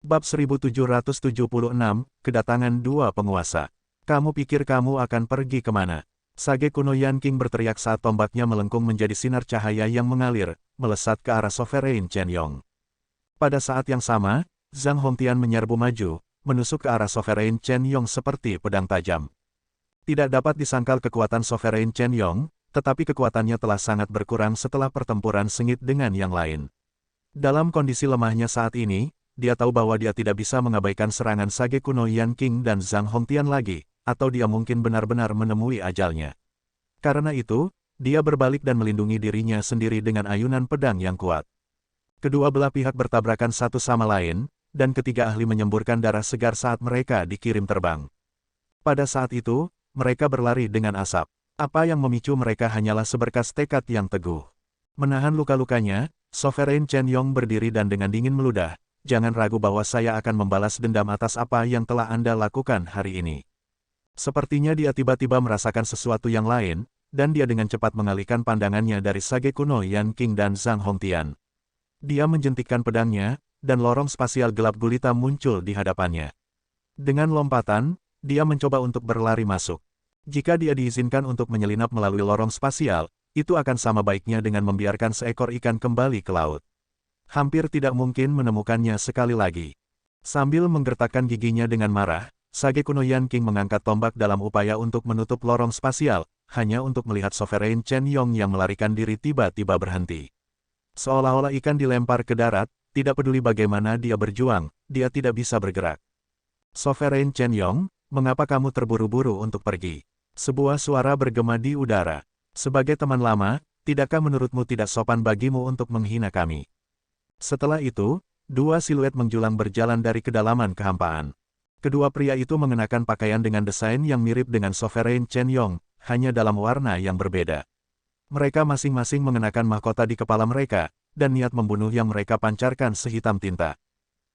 Bab 1776, Kedatangan Dua Penguasa. Kamu pikir kamu akan pergi kemana? Sage kuno Yan King berteriak saat tombaknya melengkung menjadi sinar cahaya yang mengalir, melesat ke arah Sovereign Chen Yong. Pada saat yang sama, Zhang Hongtian menyerbu maju, menusuk ke arah Sovereign Chen Yong seperti pedang tajam. Tidak dapat disangkal kekuatan Sovereign Chen Yong, tetapi kekuatannya telah sangat berkurang setelah pertempuran sengit dengan yang lain. Dalam kondisi lemahnya saat ini, dia tahu bahwa dia tidak bisa mengabaikan serangan Sage kuno Yan King dan Zhang Hongtian lagi, atau dia mungkin benar-benar menemui ajalnya. Karena itu, dia berbalik dan melindungi dirinya sendiri dengan ayunan pedang yang kuat. Kedua belah pihak bertabrakan satu sama lain, dan ketiga ahli menyemburkan darah segar saat mereka dikirim terbang. Pada saat itu, mereka berlari dengan asap. Apa yang memicu mereka hanyalah seberkas tekad yang teguh. Menahan luka-lukanya, Sovereign Chen Yong berdiri dan dengan dingin meludah, "Jangan ragu bahwa saya akan membalas dendam atas apa yang telah Anda lakukan hari ini." Sepertinya dia tiba-tiba merasakan sesuatu yang lain, dan dia dengan cepat mengalihkan pandangannya dari Sage kuno Yan King dan Zhang Hongtian. Dia menjentikkan pedangnya, dan lorong spasial gelap gulita muncul di hadapannya. Dengan lompatan, dia mencoba untuk berlari masuk. Jika dia diizinkan untuk menyelinap melalui lorong spasial, itu akan sama baiknya dengan membiarkan seekor ikan kembali ke laut. Hampir tidak mungkin menemukannya sekali lagi. Sambil menggertakkan giginya dengan marah, Sage kuno Yan King mengangkat tombak dalam upaya untuk menutup lorong spasial, hanya untuk melihat Sovereign Chen Yong yang melarikan diri tiba-tiba berhenti. Seolah-olah ikan dilempar ke darat, tidak peduli bagaimana dia berjuang, dia tidak bisa bergerak. "Sovereign Chen Yong, mengapa kamu terburu-buru untuk pergi?" Sebuah suara bergema di udara. "Sebagai teman lama, tidakkah menurutmu tidak sopan bagimu untuk menghina kami?" Setelah itu, dua siluet menjulang berjalan dari kedalaman kehampaan. Kedua pria itu mengenakan pakaian dengan desain yang mirip dengan Sovereign Chen Yong, hanya dalam warna yang berbeda. Mereka masing-masing mengenakan mahkota di kepala mereka, dan niat membunuh yang mereka pancarkan sehitam tinta.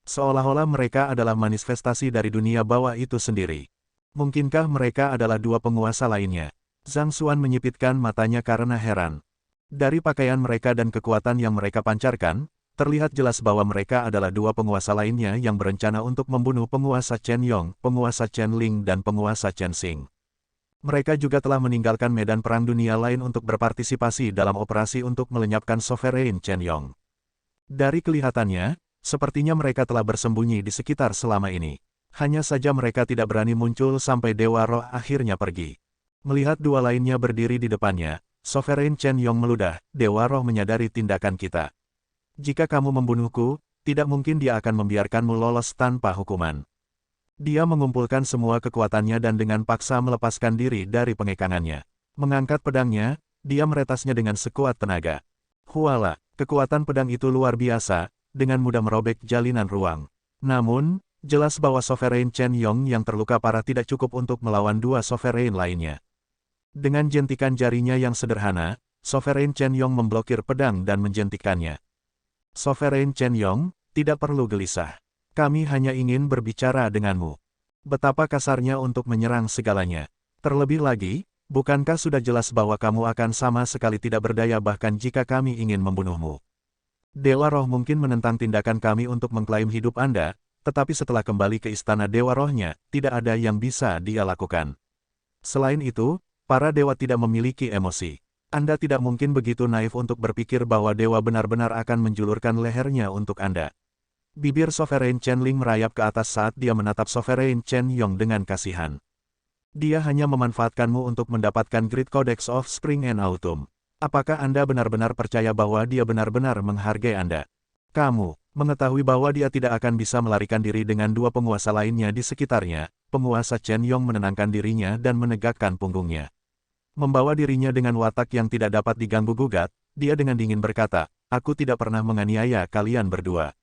Seolah-olah mereka adalah manifestasi dari dunia bawah itu sendiri. Mungkinkah mereka adalah dua penguasa lainnya? Zhang Xuan menyipitkan matanya karena heran. Dari pakaian mereka dan kekuatan yang mereka pancarkan, terlihat jelas bahwa mereka adalah dua penguasa lainnya yang berencana untuk membunuh penguasa Chen Yong, penguasa Chen Ling dan penguasa Chen Xing. Mereka juga telah meninggalkan medan perang dunia lain untuk berpartisipasi dalam operasi untuk melenyapkan Sovereign Chen Yong. Dari kelihatannya, sepertinya mereka telah bersembunyi di sekitar selama ini. Hanya saja mereka tidak berani muncul sampai Dewa Roh akhirnya pergi. Melihat dua lainnya berdiri di depannya, Sovereign Chen Yong meludah, "Dewa Roh menyadari tindakan kita. Jika kamu membunuhku, tidak mungkin dia akan membiarkanmu lolos tanpa hukuman." Dia mengumpulkan semua kekuatannya dan dengan paksa melepaskan diri dari pengekangannya. Mengangkat pedangnya, dia meretasnya dengan sekuat tenaga. Huala, kekuatan pedang itu luar biasa, dengan mudah merobek jalinan ruang. Namun, jelas bahwa Sovereign Chen Yong yang terluka parah tidak cukup untuk melawan dua Sovereign lainnya. Dengan jentikan jarinya yang sederhana, Sovereign Chen Yong memblokir pedang dan menjentikannya. "Sovereign Chen Yong, tidak perlu gelisah. Kami hanya ingin berbicara denganmu. Betapa kasarnya untuk menyerang segalanya. Terlebih lagi, bukankah sudah jelas bahwa kamu akan sama sekali tidak berdaya bahkan jika kami ingin membunuhmu? Dewa Roh mungkin menentang tindakan kami untuk mengklaim hidup Anda, tetapi setelah kembali ke istana Dewa Rohnya, tidak ada yang bisa dia lakukan. Selain itu, para dewa tidak memiliki emosi. Anda tidak mungkin begitu naif untuk berpikir bahwa dewa benar-benar akan menjulurkan lehernya untuk Anda." Bibir Sovereign Chen Ling merayap ke atas saat dia menatap Sovereign Chen Yong dengan kasihan. "Dia hanya memanfaatkanmu untuk mendapatkan Great Codex of Spring and Autumn. Apakah Anda benar-benar percaya bahwa dia benar-benar menghargai Anda? Kamu mengetahui bahwa dia tidak akan bisa melarikan diri dengan dua penguasa lainnya di sekitarnya." Penguasa Chen Yong menenangkan dirinya dan menegakkan punggungnya. Membawa dirinya dengan watak yang tidak dapat diganggu-gugat, dia dengan dingin berkata, "Aku tidak pernah menganiaya kalian berdua.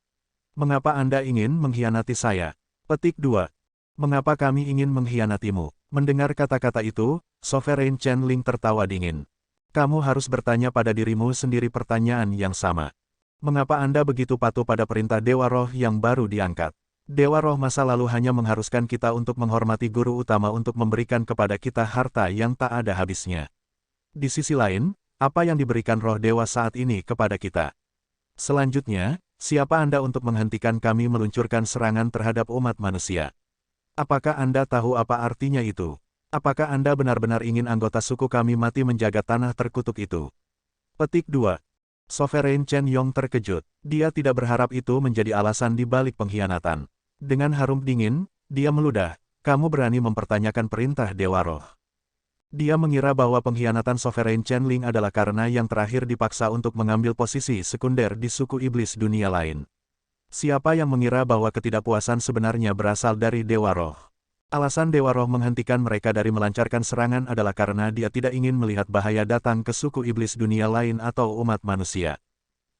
Mengapa Anda ingin mengkhianati saya?" Petik 2. Mengapa kami ingin mengkhianatimu? Mendengar kata-kata itu, Sovereign Chen Ling tertawa dingin. "Kamu harus bertanya pada dirimu sendiri pertanyaan yang sama. Mengapa Anda begitu patuh pada perintah Dewa Roh yang baru diangkat? Dewa Roh masa lalu hanya mengharuskan kita untuk menghormati guru utama untuk memberikan kepada kita harta yang tak ada habisnya. Di sisi lain, apa yang diberikan Roh Dewa saat ini kepada kita? Selanjutnya, siapa Anda untuk menghentikan kami meluncurkan serangan terhadap umat manusia? Apakah Anda tahu apa artinya itu? Apakah Anda benar-benar ingin anggota suku kami mati menjaga tanah terkutuk itu? Petik 2. Sovereign Chen Yong terkejut. Dia tidak berharap itu menjadi alasan di balik pengkhianatan. Dengan harum dingin, dia meludah, "Kamu berani mempertanyakan perintah Dewa Roh?" Dia mengira bahwa pengkhianatan Sovereign Chen Ling adalah karena yang terakhir dipaksa untuk mengambil posisi sekunder di suku iblis dunia lain. Siapa yang mengira bahwa ketidakpuasan sebenarnya berasal dari Dewa Roh? Alasan Dewa Roh menghentikan mereka dari melancarkan serangan adalah karena dia tidak ingin melihat bahaya datang ke suku iblis dunia lain atau umat manusia.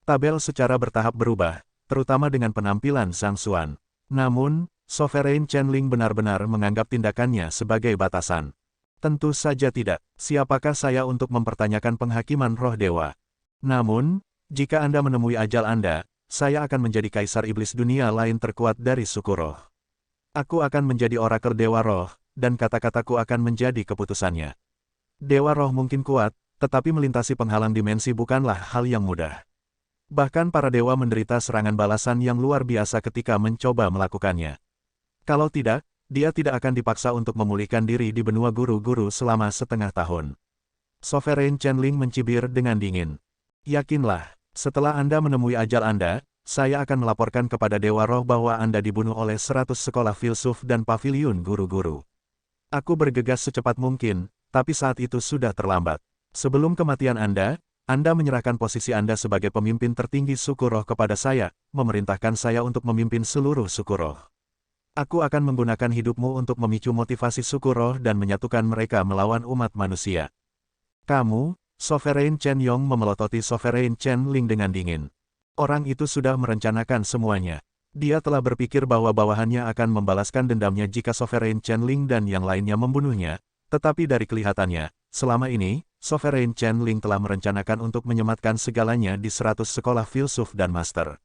Tabel secara bertahap berubah, terutama dengan penampilan Zhang Xuan. Namun, Sovereign Chen Ling benar-benar menganggap tindakannya sebagai batasan. Tentu saja tidak. Siapakah saya untuk mempertanyakan penghakiman roh dewa? Namun, jika Anda menemui ajal Anda, saya akan menjadi kaisar iblis dunia lain terkuat dari suku roh. Aku akan menjadi orakel dewa roh, dan kata-kataku akan menjadi keputusannya. Dewa roh mungkin kuat, tetapi melintasi penghalang dimensi bukanlah hal yang mudah. Bahkan para dewa menderita serangan balasan yang luar biasa ketika mencoba melakukannya. Kalau tidak, dia tidak akan dipaksa untuk memulihkan diri di benua guru-guru selama setengah tahun. Sovereign Chen Ling mencibir dengan dingin. Yakinlah, setelah Anda menemui ajal Anda, saya akan melaporkan kepada Dewa Roh bahwa Anda dibunuh oleh 100 sekolah filsuf dan paviliun guru-guru. Aku bergegas secepat mungkin, tapi saat itu sudah terlambat. Sebelum kematian Anda menyerahkan posisi Anda sebagai pemimpin tertinggi suku roh kepada saya, memerintahkan saya untuk memimpin seluruh suku roh. Aku akan menggunakan hidupmu untuk memicu motivasi suku roh dan menyatukan mereka melawan umat manusia. Kamu, Sovereign Chen Yong memelototi Sovereign Chen Ling dengan dingin. Orang itu sudah merencanakan semuanya. Dia telah berpikir bahwa bawahannya akan membalaskan dendamnya jika Sovereign Chen Ling dan yang lainnya membunuhnya, tetapi dari kelihatannya, selama ini, Sovereign Chen Ling telah merencanakan untuk menyematkan segalanya di 100 sekolah filsuf dan master.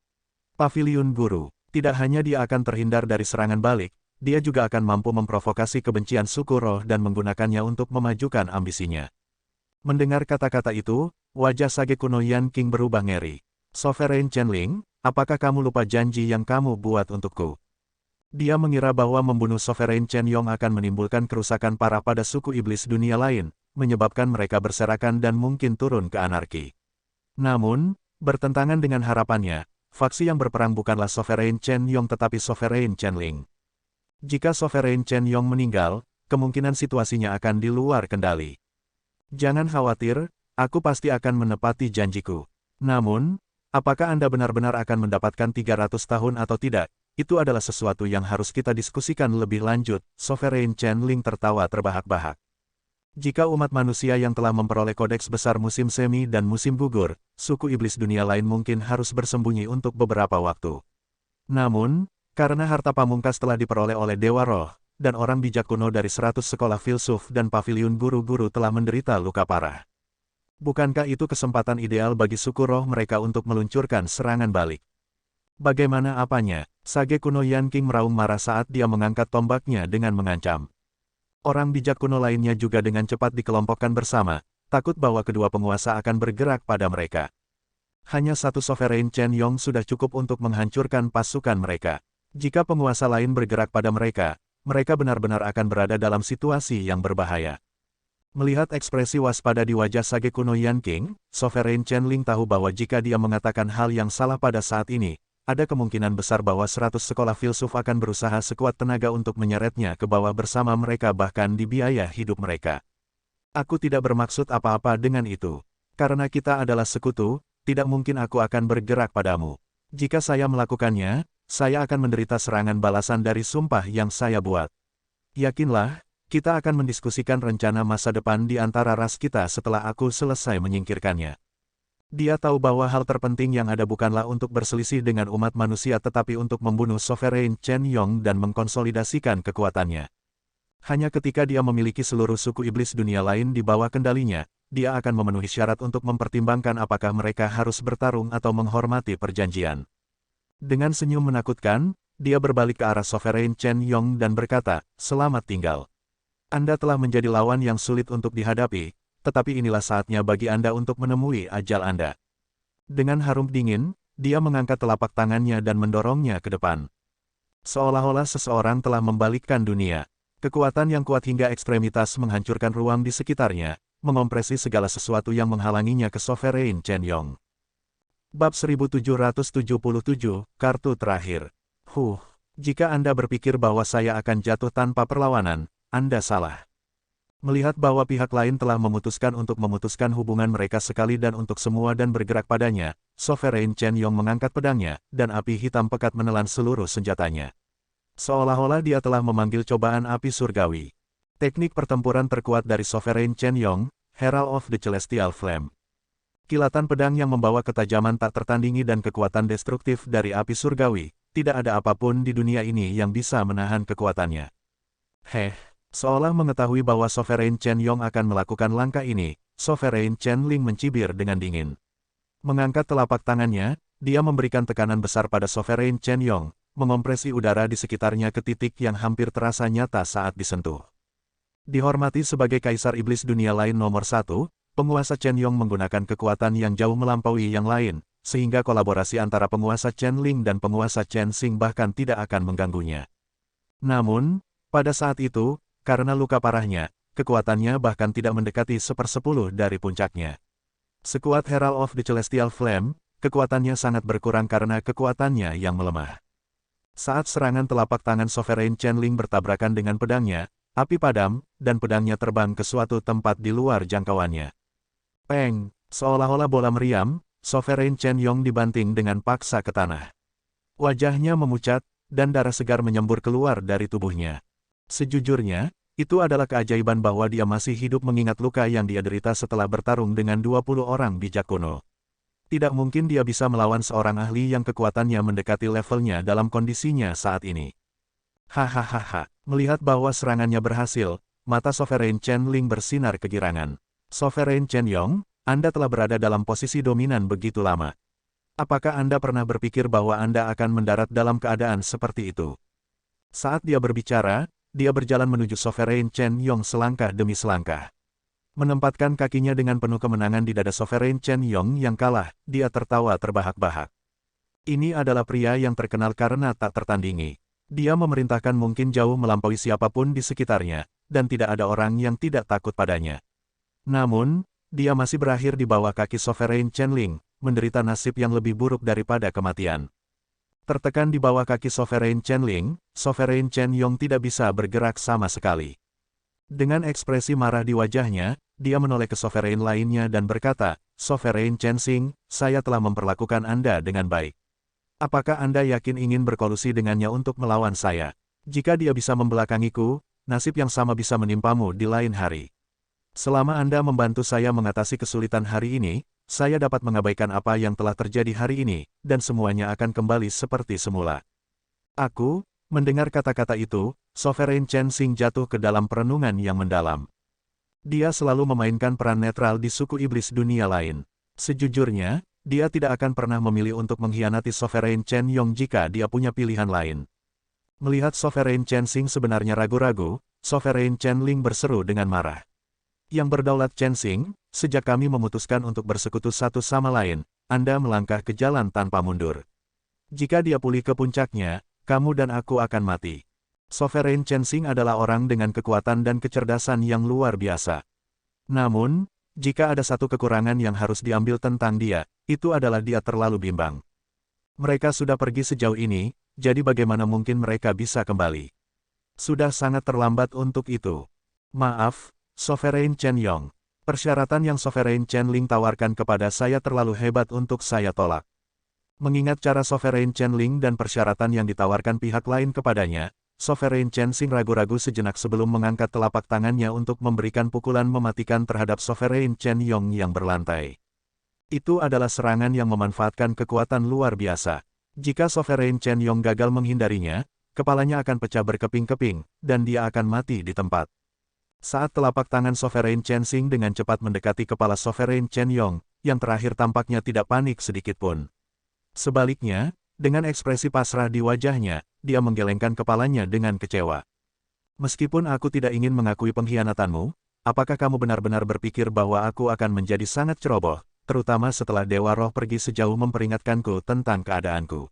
Paviliun guru. Tidak hanya dia akan terhindar dari serangan balik, dia juga akan mampu memprovokasi kebencian suku roh dan menggunakannya untuk memajukan ambisinya. Mendengar kata-kata itu, wajah sage kuno Yan Qing berubah ngeri. Sovereign Chen Ling, apakah kamu lupa janji yang kamu buat untukku? Dia mengira bahwa membunuh Sovereign Chen Yong akan menimbulkan kerusakan parah pada suku iblis dunia lain, menyebabkan mereka berserakan dan mungkin turun ke anarki. Namun, bertentangan dengan harapannya, faksi yang berperang bukanlah Sovereign Chen Yong tetapi Sovereign Chen Ling. Jika Sovereign Chen Yong meninggal, kemungkinan situasinya akan di luar kendali. Jangan khawatir, aku pasti akan menepati janjiku. Namun, apakah Anda benar-benar akan mendapatkan 300 tahun atau tidak? Itu adalah sesuatu yang harus kita diskusikan lebih lanjut. Sovereign Chen Ling tertawa terbahak-bahak. Jika umat manusia yang telah memperoleh kodeks besar musim semi dan musim gugur, suku iblis dunia lain mungkin harus bersembunyi untuk beberapa waktu. Namun, karena harta pamungkas telah diperoleh oleh Dewa Roh, dan orang bijak kuno dari 100 sekolah filsuf dan paviliun guru-guru telah menderita luka parah. Bukankah itu kesempatan ideal bagi suku roh mereka untuk meluncurkan serangan balik? Bagaimana apanya? Sage kuno Yan Qing meraung marah saat dia mengangkat tombaknya dengan mengancam. Orang bijak kuno lainnya juga dengan cepat dikelompokkan bersama, takut bahwa kedua penguasa akan bergerak pada mereka. Hanya satu Sovereign Chen Yong sudah cukup untuk menghancurkan pasukan mereka. Jika penguasa lain bergerak pada mereka, mereka benar-benar akan berada dalam situasi yang berbahaya. Melihat ekspresi waspada di wajah sage kuno Yan Qing, Sovereign Chen Ling tahu bahwa jika dia mengatakan hal yang salah pada saat ini, ada kemungkinan besar bahwa 100 sekolah filsuf akan berusaha sekuat tenaga untuk menyeretnya ke bawah bersama mereka bahkan di biaya hidup mereka. Aku tidak bermaksud apa-apa dengan itu. Karena kita adalah sekutu, tidak mungkin aku akan bergerak padamu. Jika saya melakukannya, saya akan menderita serangan balasan dari sumpah yang saya buat. Yakinlah, kita akan mendiskusikan rencana masa depan di antara ras kita setelah aku selesai menyingkirkannya. Dia tahu bahwa hal terpenting yang ada bukanlah untuk berselisih dengan umat manusia tetapi untuk membunuh Sovereign Chen Yong dan mengkonsolidasikan kekuatannya. Hanya ketika dia memiliki seluruh suku iblis dunia lain di bawah kendalinya, dia akan memenuhi syarat untuk mempertimbangkan apakah mereka harus bertarung atau menghormati perjanjian. Dengan senyum menakutkan, dia berbalik ke arah Sovereign Chen Yong dan berkata, "Selamat tinggal. Anda telah menjadi lawan yang sulit untuk dihadapi, tetapi inilah saatnya bagi Anda untuk menemui ajal Anda." Dengan harum dingin, dia mengangkat telapak tangannya dan mendorongnya ke depan. Seolah-olah seseorang telah membalikkan dunia. Kekuatan yang kuat hingga ekstremitas menghancurkan ruang di sekitarnya, mengompresi segala sesuatu yang menghalanginya ke Sovereign Chen Yong. Bab 1777, Kartu Terakhir. Jika Anda berpikir bahwa saya akan jatuh tanpa perlawanan, Anda salah. Melihat bahwa pihak lain telah memutuskan untuk memutuskan hubungan mereka sekali dan untuk semua dan bergerak padanya, Sovereign Chen Yong mengangkat pedangnya, dan api hitam pekat menelan seluruh senjatanya. Seolah-olah dia telah memanggil cobaan api surgawi. Teknik pertempuran terkuat dari Sovereign Chen Yong, Herald of the Celestial Flame. Kilatan pedang yang membawa ketajaman tak tertandingi dan kekuatan destruktif dari api surgawi, tidak ada apapun di dunia ini yang bisa menahan kekuatannya. Seolah mengetahui bahwa Sovereign Chen Yong akan melakukan langkah ini, Sovereign Chen Ling mencibir dengan dingin. Mengangkat telapak tangannya, dia memberikan tekanan besar pada Sovereign Chen Yong, mengompresi udara di sekitarnya ke titik yang hampir terasa nyata saat disentuh. Dihormati sebagai Kaisar Iblis dunia lain nomor 1, penguasa Chen Yong menggunakan kekuatan yang jauh melampaui yang lain, sehingga kolaborasi antara penguasa Chen Ling dan penguasa Chen Xing bahkan tidak akan mengganggunya. Namun, pada saat itu, karena luka parahnya, kekuatannya bahkan tidak mendekati 1/10 dari puncaknya. Sekuat Herald of the Celestial Flame, kekuatannya sangat berkurang karena kekuatannya yang melemah. Saat serangan telapak tangan Sovereign Chen Ling bertabrakan dengan pedangnya, api padam, dan pedangnya terbang ke suatu tempat di luar jangkauannya. Peng, seolah-olah bola meriam, Sovereign Chen Yong dibanting dengan paksa ke tanah. Wajahnya memucat, dan darah segar menyembur keluar dari tubuhnya. Sejujurnya, itu adalah keajaiban bahwa dia masih hidup mengingat luka yang dia derita setelah bertarung dengan 20 orang bijak kuno. Tidak mungkin dia bisa melawan seorang ahli yang kekuatannya mendekati levelnya dalam kondisinya saat ini. Hahaha, melihat bahwa serangannya berhasil, mata Sovereign Chen Ling bersinar kegirangan. Sovereign Chen Yong, Anda telah berada dalam posisi dominan begitu lama. Apakah Anda pernah berpikir bahwa Anda akan mendarat dalam keadaan seperti itu? Saat dia berbicara, dia berjalan menuju Sovereign Chen Yong selangkah demi selangkah. Menempatkan kakinya dengan penuh kemenangan di dada Sovereign Chen Yong yang kalah, dia tertawa terbahak-bahak. Ini adalah pria yang terkenal karena tak tertandingi. Dia memerintahkan mungkin jauh melampaui siapapun di sekitarnya, dan tidak ada orang yang tidak takut padanya. Namun, dia masih berakhir di bawah kaki Sovereign Chen Ling, menderita nasib yang lebih buruk daripada kematian. Tertekan di bawah kaki Sovereign Chen Ling, Sovereign Chen Yong tidak bisa bergerak sama sekali. Dengan ekspresi marah di wajahnya, dia menoleh ke Sovereign lainnya dan berkata, Sovereign Chen Xing, saya telah memperlakukan Anda dengan baik. Apakah Anda yakin ingin berkolusi dengannya untuk melawan saya? Jika dia bisa membelakangiku, nasib yang sama bisa menimpamu di lain hari. Selama Anda membantu saya mengatasi kesulitan hari ini, saya dapat mengabaikan apa yang telah terjadi hari ini, dan semuanya akan kembali seperti semula. Aku, mendengar kata-kata itu, Sovereign Chen Xing jatuh ke dalam perenungan yang mendalam. Dia selalu memainkan peran netral di suku iblis dunia lain. Sejujurnya, dia tidak akan pernah memilih untuk mengkhianati Sovereign Chen Yong jika dia punya pilihan lain. Melihat Sovereign Chen Xing sebenarnya ragu-ragu, Sovereign Chen Ling berseru dengan marah. Yang berdaulat Chen Xing, sejak kami memutuskan untuk bersekutu satu sama lain, Anda melangkah ke jalan tanpa mundur. Jika dia pulih ke puncaknya, kamu dan aku akan mati. Sovereign Chen Xing adalah orang dengan kekuatan dan kecerdasan yang luar biasa. Namun, jika ada satu kekurangan yang harus diambil tentang dia, itu adalah dia terlalu bimbang. Mereka sudah pergi sejauh ini, jadi bagaimana mungkin mereka bisa kembali? Sudah sangat terlambat untuk itu. Maaf, Sovereign Chen Yong. Persyaratan yang Sovereign Chen Ling tawarkan kepada saya terlalu hebat untuk saya tolak. Mengingat cara Sovereign Chen Ling dan persyaratan yang ditawarkan pihak lain kepadanya, Sovereign Chen Xing ragu-ragu sejenak sebelum mengangkat telapak tangannya untuk memberikan pukulan mematikan terhadap Sovereign Chen Yong yang berlantai. Itu adalah serangan yang memanfaatkan kekuatan luar biasa. Jika Sovereign Chen Yong gagal menghindarinya, kepalanya akan pecah berkeping-keping, dan dia akan mati di tempat. Saat telapak tangan Sovereign Chen Xing dengan cepat mendekati kepala Sovereign Chen Yong, yang terakhir tampaknya tidak panik sedikitpun. Sebaliknya, dengan ekspresi pasrah di wajahnya, dia menggelengkan kepalanya dengan kecewa. Meskipun aku tidak ingin mengakui pengkhianatanmu, apakah kamu benar-benar berpikir bahwa aku akan menjadi sangat ceroboh, terutama setelah Dewa Roh pergi sejauh memperingatkanku tentang keadaanku.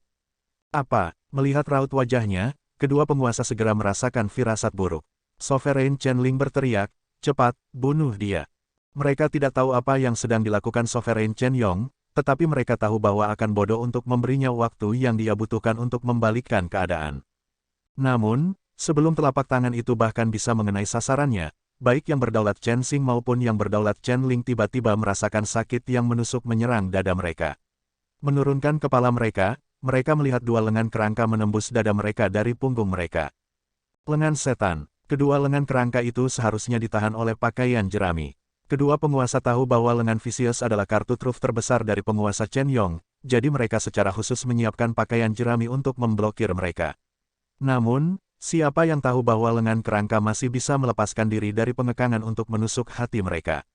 Apa? Melihat raut wajahnya, kedua penguasa segera merasakan firasat buruk. Sovereign Chenling berteriak, cepat, bunuh dia. Mereka tidak tahu apa yang sedang dilakukan Sovereign Chen Yong, tetapi mereka tahu bahwa akan bodoh untuk memberinya waktu yang dia butuhkan untuk membalikkan keadaan. Namun, sebelum telapak tangan itu bahkan bisa mengenai sasarannya, baik yang berdaulat Chen Xing maupun yang berdaulat Chen Ling tiba-tiba merasakan sakit yang menusuk menyerang dada mereka. Menurunkan kepala mereka melihat dua lengan kerangka menembus dada mereka dari punggung mereka. Lengan setan. Kedua lengan kerangka itu seharusnya ditahan oleh pakaian jerami. Kedua penguasa tahu bahwa lengan Vicious adalah kartu truf terbesar dari penguasa Chen Yong, jadi mereka secara khusus menyiapkan pakaian jerami untuk memblokir mereka. Namun, siapa yang tahu bahwa lengan kerangka masih bisa melepaskan diri dari pengekangan untuk menusuk hati mereka?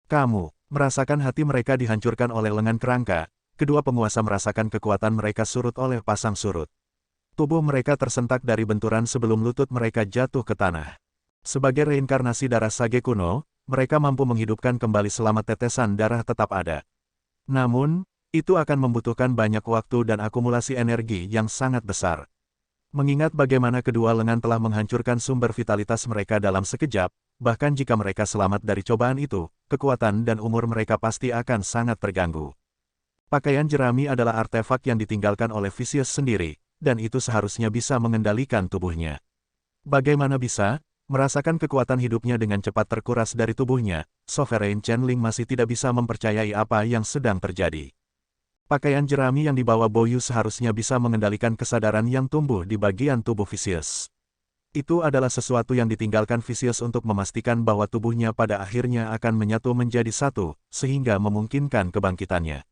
Kamu merasakan hati mereka dihancurkan oleh lengan kerangka. Kedua penguasa merasakan kekuatan mereka surut oleh pasang surut. Tubuh mereka tersentak dari benturan sebelum lutut mereka jatuh ke tanah. Sebagai reinkarnasi darah sage kuno, mereka mampu menghidupkan kembali selama tetesan darah tetap ada. Namun, itu akan membutuhkan banyak waktu dan akumulasi energi yang sangat besar. Mengingat bagaimana kedua lengan telah menghancurkan sumber vitalitas mereka dalam sekejap, bahkan jika mereka selamat dari cobaan itu, kekuatan dan umur mereka pasti akan sangat terganggu. Pakaian jerami adalah artefak yang ditinggalkan oleh Vicious sendiri, dan itu seharusnya bisa mengendalikan tubuhnya. Bagaimana bisa? Merasakan kekuatan hidupnya dengan cepat terkuras dari tubuhnya, Sovereign Chenling masih tidak bisa mempercayai apa yang sedang terjadi. Pakaian jerami yang dibawa Boyu seharusnya bisa mengendalikan kesadaran yang tumbuh di bagian tubuh Vicious. Itu adalah sesuatu yang ditinggalkan Vicious untuk memastikan bahwa tubuhnya pada akhirnya akan menyatu menjadi satu, sehingga memungkinkan kebangkitannya.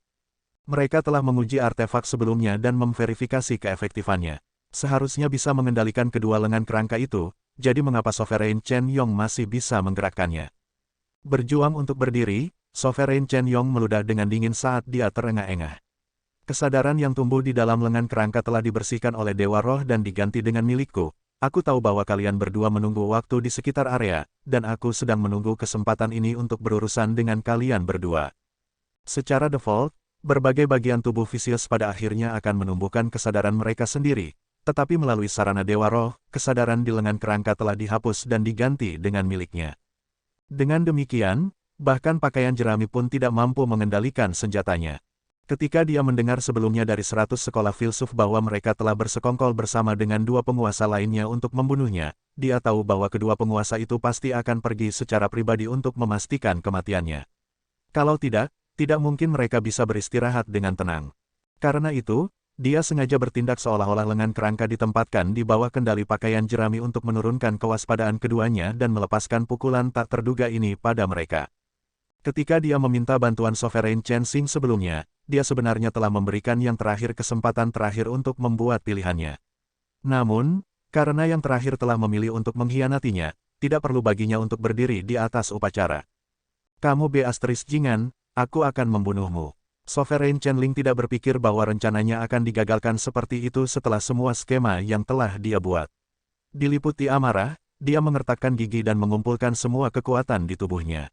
Mereka telah menguji artefak sebelumnya dan memverifikasi keefektifannya. Seharusnya bisa mengendalikan kedua lengan kerangka itu, jadi mengapa Sovereign Chen Yong masih bisa menggerakkannya? Berjuang untuk berdiri, Sovereign Chen Yong meludah dengan dingin saat dia terengah-engah. Kesadaran yang tumbuh di dalam lengan kerangka telah dibersihkan oleh Dewa Roh dan diganti dengan milikku. Aku tahu bahwa kalian berdua menunggu waktu di sekitar area, dan aku sedang menunggu kesempatan ini untuk berurusan dengan kalian berdua. Secara default, berbagai bagian tubuh Vicious pada akhirnya akan menumbuhkan kesadaran mereka sendiri. Tetapi melalui sarana Dewa Roh, kesadaran di lengan kerangka telah dihapus dan diganti dengan miliknya. Dengan demikian, bahkan pakaian jerami pun tidak mampu mengendalikan senjatanya. Ketika dia mendengar sebelumnya dari 100 sekolah filsuf bahwa mereka telah bersekongkol bersama dengan dua penguasa lainnya untuk membunuhnya, dia tahu bahwa kedua penguasa itu pasti akan pergi secara pribadi untuk memastikan kematiannya. Kalau tidak mungkin mereka bisa beristirahat dengan tenang. Karena itu, dia sengaja bertindak seolah-olah lengan kerangka ditempatkan di bawah kendali pakaian jerami untuk menurunkan kewaspadaan keduanya dan melepaskan pukulan tak terduga ini pada mereka. Ketika dia meminta bantuan Sovereign Chen Xing sebelumnya, dia sebenarnya telah memberikan yang terakhir kesempatan terakhir untuk membuat pilihannya. Namun, karena yang terakhir telah memilih untuk mengkhianatinya, tidak perlu baginya untuk berdiri di atas upacara. Kamu Beatrice Jingan, aku akan membunuhmu. Sovereign Chenling tidak berpikir bahwa rencananya akan digagalkan seperti itu setelah semua skema yang telah dia buat. Diliputi amarah, dia mengertakkan gigi dan mengumpulkan semua kekuatan di tubuhnya.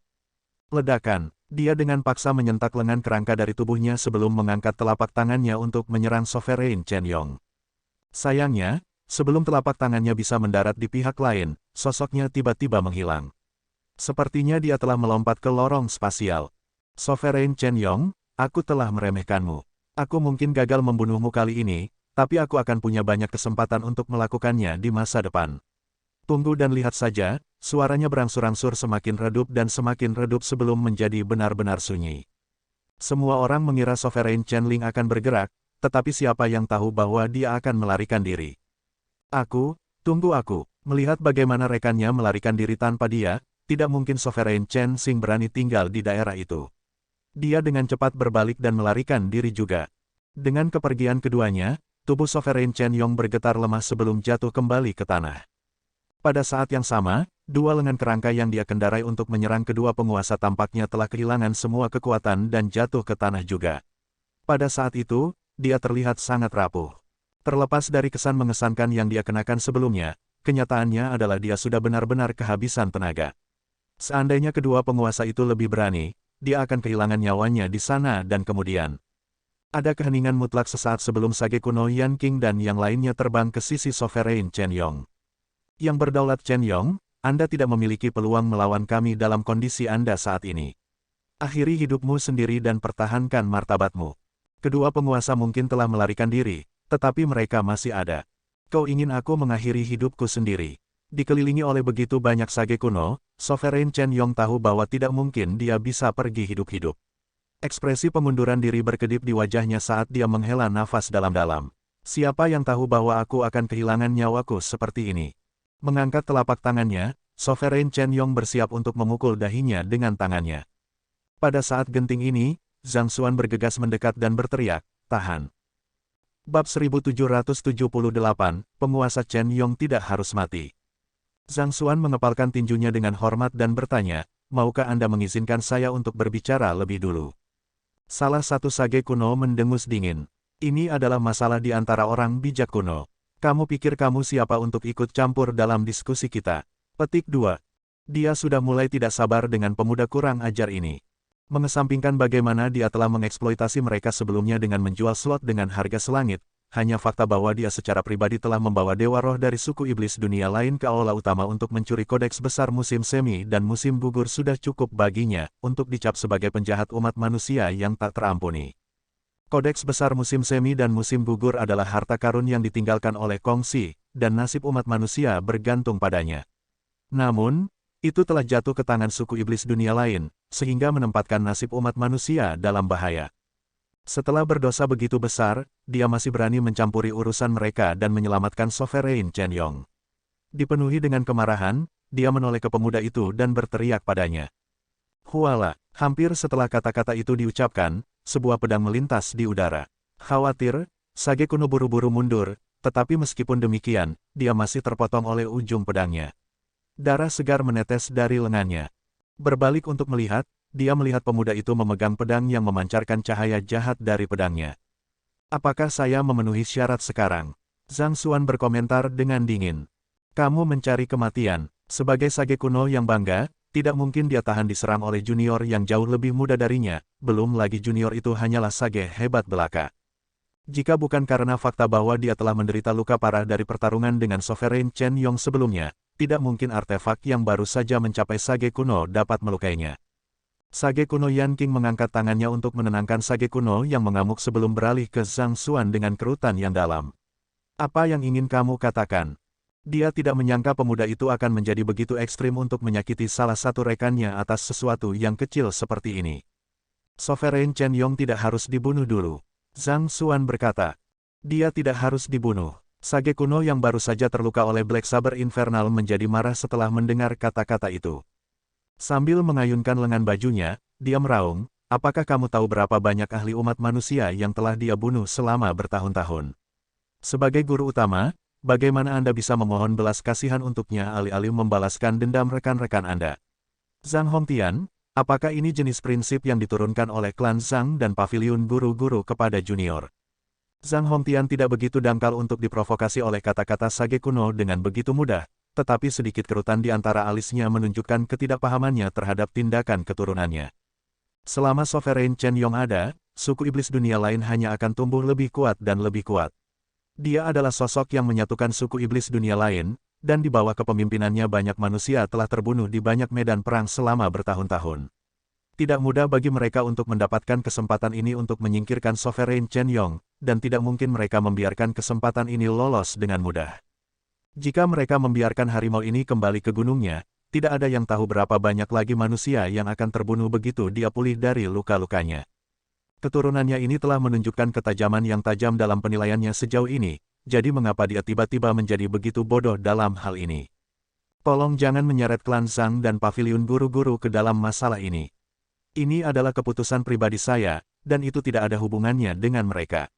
Ledakan, dia dengan paksa menyentak lengan kerangka dari tubuhnya sebelum mengangkat telapak tangannya untuk menyerang Sovereign Chen Yong. Sayangnya, sebelum telapak tangannya bisa mendarat di pihak lain, sosoknya tiba-tiba menghilang. Sepertinya dia telah melompat ke lorong spasial. Sovereign Chen Yong, aku telah meremehkanmu. Aku mungkin gagal membunuhmu kali ini, tapi aku akan punya banyak kesempatan untuk melakukannya di masa depan. Tunggu dan lihat saja, suaranya berangsur-angsur semakin redup dan semakin redup sebelum menjadi benar-benar sunyi. Semua orang mengira Sovereign Chenling akan bergerak, tetapi siapa yang tahu bahwa dia akan melarikan diri. Tunggu aku, melihat bagaimana rekannya melarikan diri tanpa dia, tidak mungkin Sovereign Chen Xing berani tinggal di daerah itu. Dia dengan cepat berbalik dan melarikan diri juga. Dengan kepergian keduanya, tubuh Sovereign Chen Yong bergetar lemah sebelum jatuh kembali ke tanah. Pada saat yang sama, dua lengan kerangka yang dia kendarai untuk menyerang kedua penguasa tampaknya telah kehilangan semua kekuatan dan jatuh ke tanah juga. Pada saat itu, dia terlihat sangat rapuh. Terlepas dari kesan mengesankan yang dia kenakan sebelumnya, kenyataannya adalah dia sudah benar-benar kehabisan tenaga. Seandainya kedua penguasa itu lebih berani, dia akan kehilangan nyawanya di sana dan kemudian. Ada keheningan mutlak sesaat sebelum sage kuno Yan Qing dan yang lainnya terbang ke sisi Sovereign Chen Yong. Yang berdaulat Chen Yong, Anda tidak memiliki peluang melawan kami dalam kondisi Anda saat ini. Akhiri hidupmu sendiri dan pertahankan martabatmu. Kedua penguasa mungkin telah melarikan diri, tetapi mereka masih ada. Kau ingin aku mengakhiri hidupku sendiri. Dikelilingi oleh begitu banyak sage kuno, Sovereign Chen Yong tahu bahwa tidak mungkin dia bisa pergi hidup-hidup. Ekspresi pengunduran diri berkedip di wajahnya saat dia menghela nafas dalam-dalam. Siapa yang tahu bahwa aku akan kehilangan nyawaku seperti ini? Mengangkat telapak tangannya, Sovereign Chen Yong bersiap untuk memukul dahinya dengan tangannya. Pada saat genting ini, Zhang Xuan bergegas mendekat dan berteriak, "Tahan!" Bab 1778, Penguasa Chen Yong tidak harus mati. Zhang Xuan mengepalkan tinjunya dengan hormat dan bertanya, "Maukah Anda mengizinkan saya untuk berbicara lebih dulu?" Salah satu sage kuno mendengus dingin. "Ini adalah masalah di antara orang bijak kuno. Kamu pikir kamu siapa untuk ikut campur dalam diskusi kita?" Petik 2. Dia sudah mulai tidak sabar dengan pemuda kurang ajar ini. Mengesampingkan bagaimana dia telah mengeksploitasi mereka sebelumnya dengan menjual slot dengan harga selangit, hanya fakta bahwa dia secara pribadi telah membawa Dewa Roh dari suku iblis dunia lain ke aula utama untuk mencuri kodeks besar musim semi dan musim gugur sudah cukup baginya untuk dicap sebagai penjahat umat manusia yang tak terampuni. Kodeks besar musim semi dan musim gugur adalah harta karun yang ditinggalkan oleh Kongsi, dan nasib umat manusia bergantung padanya. Namun, itu telah jatuh ke tangan suku iblis dunia lain, sehingga menempatkan nasib umat manusia dalam bahaya. Setelah berdosa begitu besar, dia masih berani mencampuri urusan mereka dan menyelamatkan Sovereign Chen Yong. Dipenuhi dengan kemarahan, dia menoleh ke pemuda itu dan berteriak padanya. "Huala!" Hampir setelah kata-kata itu diucapkan, sebuah pedang melintas di udara. Khawatir, sage kuno buru-buru mundur, tetapi meskipun demikian, dia masih terpotong oleh ujung pedangnya. Darah segar menetes dari lengannya. Berbalik untuk melihat, dia melihat pemuda itu memegang pedang yang memancarkan cahaya jahat dari pedangnya. "Apakah saya memenuhi syarat sekarang?" Zhang Xuan berkomentar dengan dingin. "Kamu mencari kematian." Sebagai sage kuno yang bangga, tidak mungkin dia tahan diserang oleh junior yang jauh lebih muda darinya, belum lagi junior itu hanyalah sage hebat belaka. Jika bukan karena fakta bahwa dia telah menderita luka parah dari pertarungan dengan Sovereign Chen Yong sebelumnya, tidak mungkin artefak yang baru saja mencapai sage kuno dapat melukainya. Sage kuno Yan Qing mengangkat tangannya untuk menenangkan sage kuno yang mengamuk sebelum beralih ke Zhang Xuan dengan kerutan yang dalam. "Apa yang ingin kamu katakan?" Dia tidak menyangka pemuda itu akan menjadi begitu ekstrim untuk menyakiti salah satu rekannya atas sesuatu yang kecil seperti ini. "Sovereign Chen Yong tidak harus dibunuh dulu," Zhang Xuan berkata. "Dia tidak harus dibunuh." Sage kuno yang baru saja terluka oleh Black Saber Infernal menjadi marah setelah mendengar kata-kata itu. Sambil mengayunkan lengan bajunya, dia meraung, "Apakah kamu tahu berapa banyak ahli umat manusia yang telah dia bunuh selama bertahun-tahun? Sebagai guru utama, bagaimana Anda bisa memohon belas kasihan untuknya alih-alih membalaskan dendam rekan-rekan Anda?" Zhang Hongtian, apakah ini jenis prinsip yang diturunkan oleh klan Zhang dan paviliun guru-guru kepada junior? Zhang Hongtian tidak begitu dangkal untuk diprovokasi oleh kata-kata sage kuno dengan begitu mudah, tetapi sedikit kerutan di antara alisnya menunjukkan ketidakpahamannya terhadap tindakan keturunannya. Selama Sovereign Chen Yong ada, suku iblis dunia lain hanya akan tumbuh lebih kuat dan lebih kuat. Dia adalah sosok yang menyatukan suku iblis dunia lain, dan di bawah kepemimpinannya banyak manusia telah terbunuh di banyak medan perang selama bertahun-tahun. Tidak mudah bagi mereka untuk mendapatkan kesempatan ini untuk menyingkirkan Sovereign Chen Yong, dan tidak mungkin mereka membiarkan kesempatan ini lolos dengan mudah. Jika mereka membiarkan harimau ini kembali ke gunungnya, tidak ada yang tahu berapa banyak lagi manusia yang akan terbunuh begitu dia pulih dari luka-lukanya. Keturunannya ini telah menunjukkan ketajaman yang tajam dalam penilaiannya sejauh ini, jadi mengapa dia tiba-tiba menjadi begitu bodoh dalam hal ini? Tolong jangan menyeret klan Zhang dan paviliun guru-guru ke dalam masalah ini. Ini adalah keputusan pribadi saya, dan itu tidak ada hubungannya dengan mereka.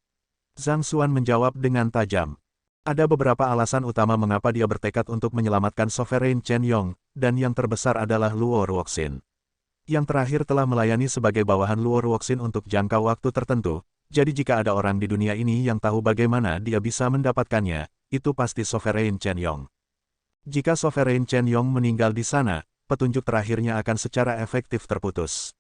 Zhang Xuan menjawab dengan tajam. Ada beberapa alasan utama mengapa dia bertekad untuk menyelamatkan Sovereign Chen Yong, dan yang terbesar adalah Luo Ruoxin. Yang terakhir telah melayani sebagai bawahan Luo Ruoxin untuk jangka waktu tertentu, jadi jika ada orang di dunia ini yang tahu bagaimana dia bisa mendapatkannya, itu pasti Sovereign Chen Yong. Jika Sovereign Chen Yong meninggal di sana, petunjuk terakhirnya akan secara efektif terputus.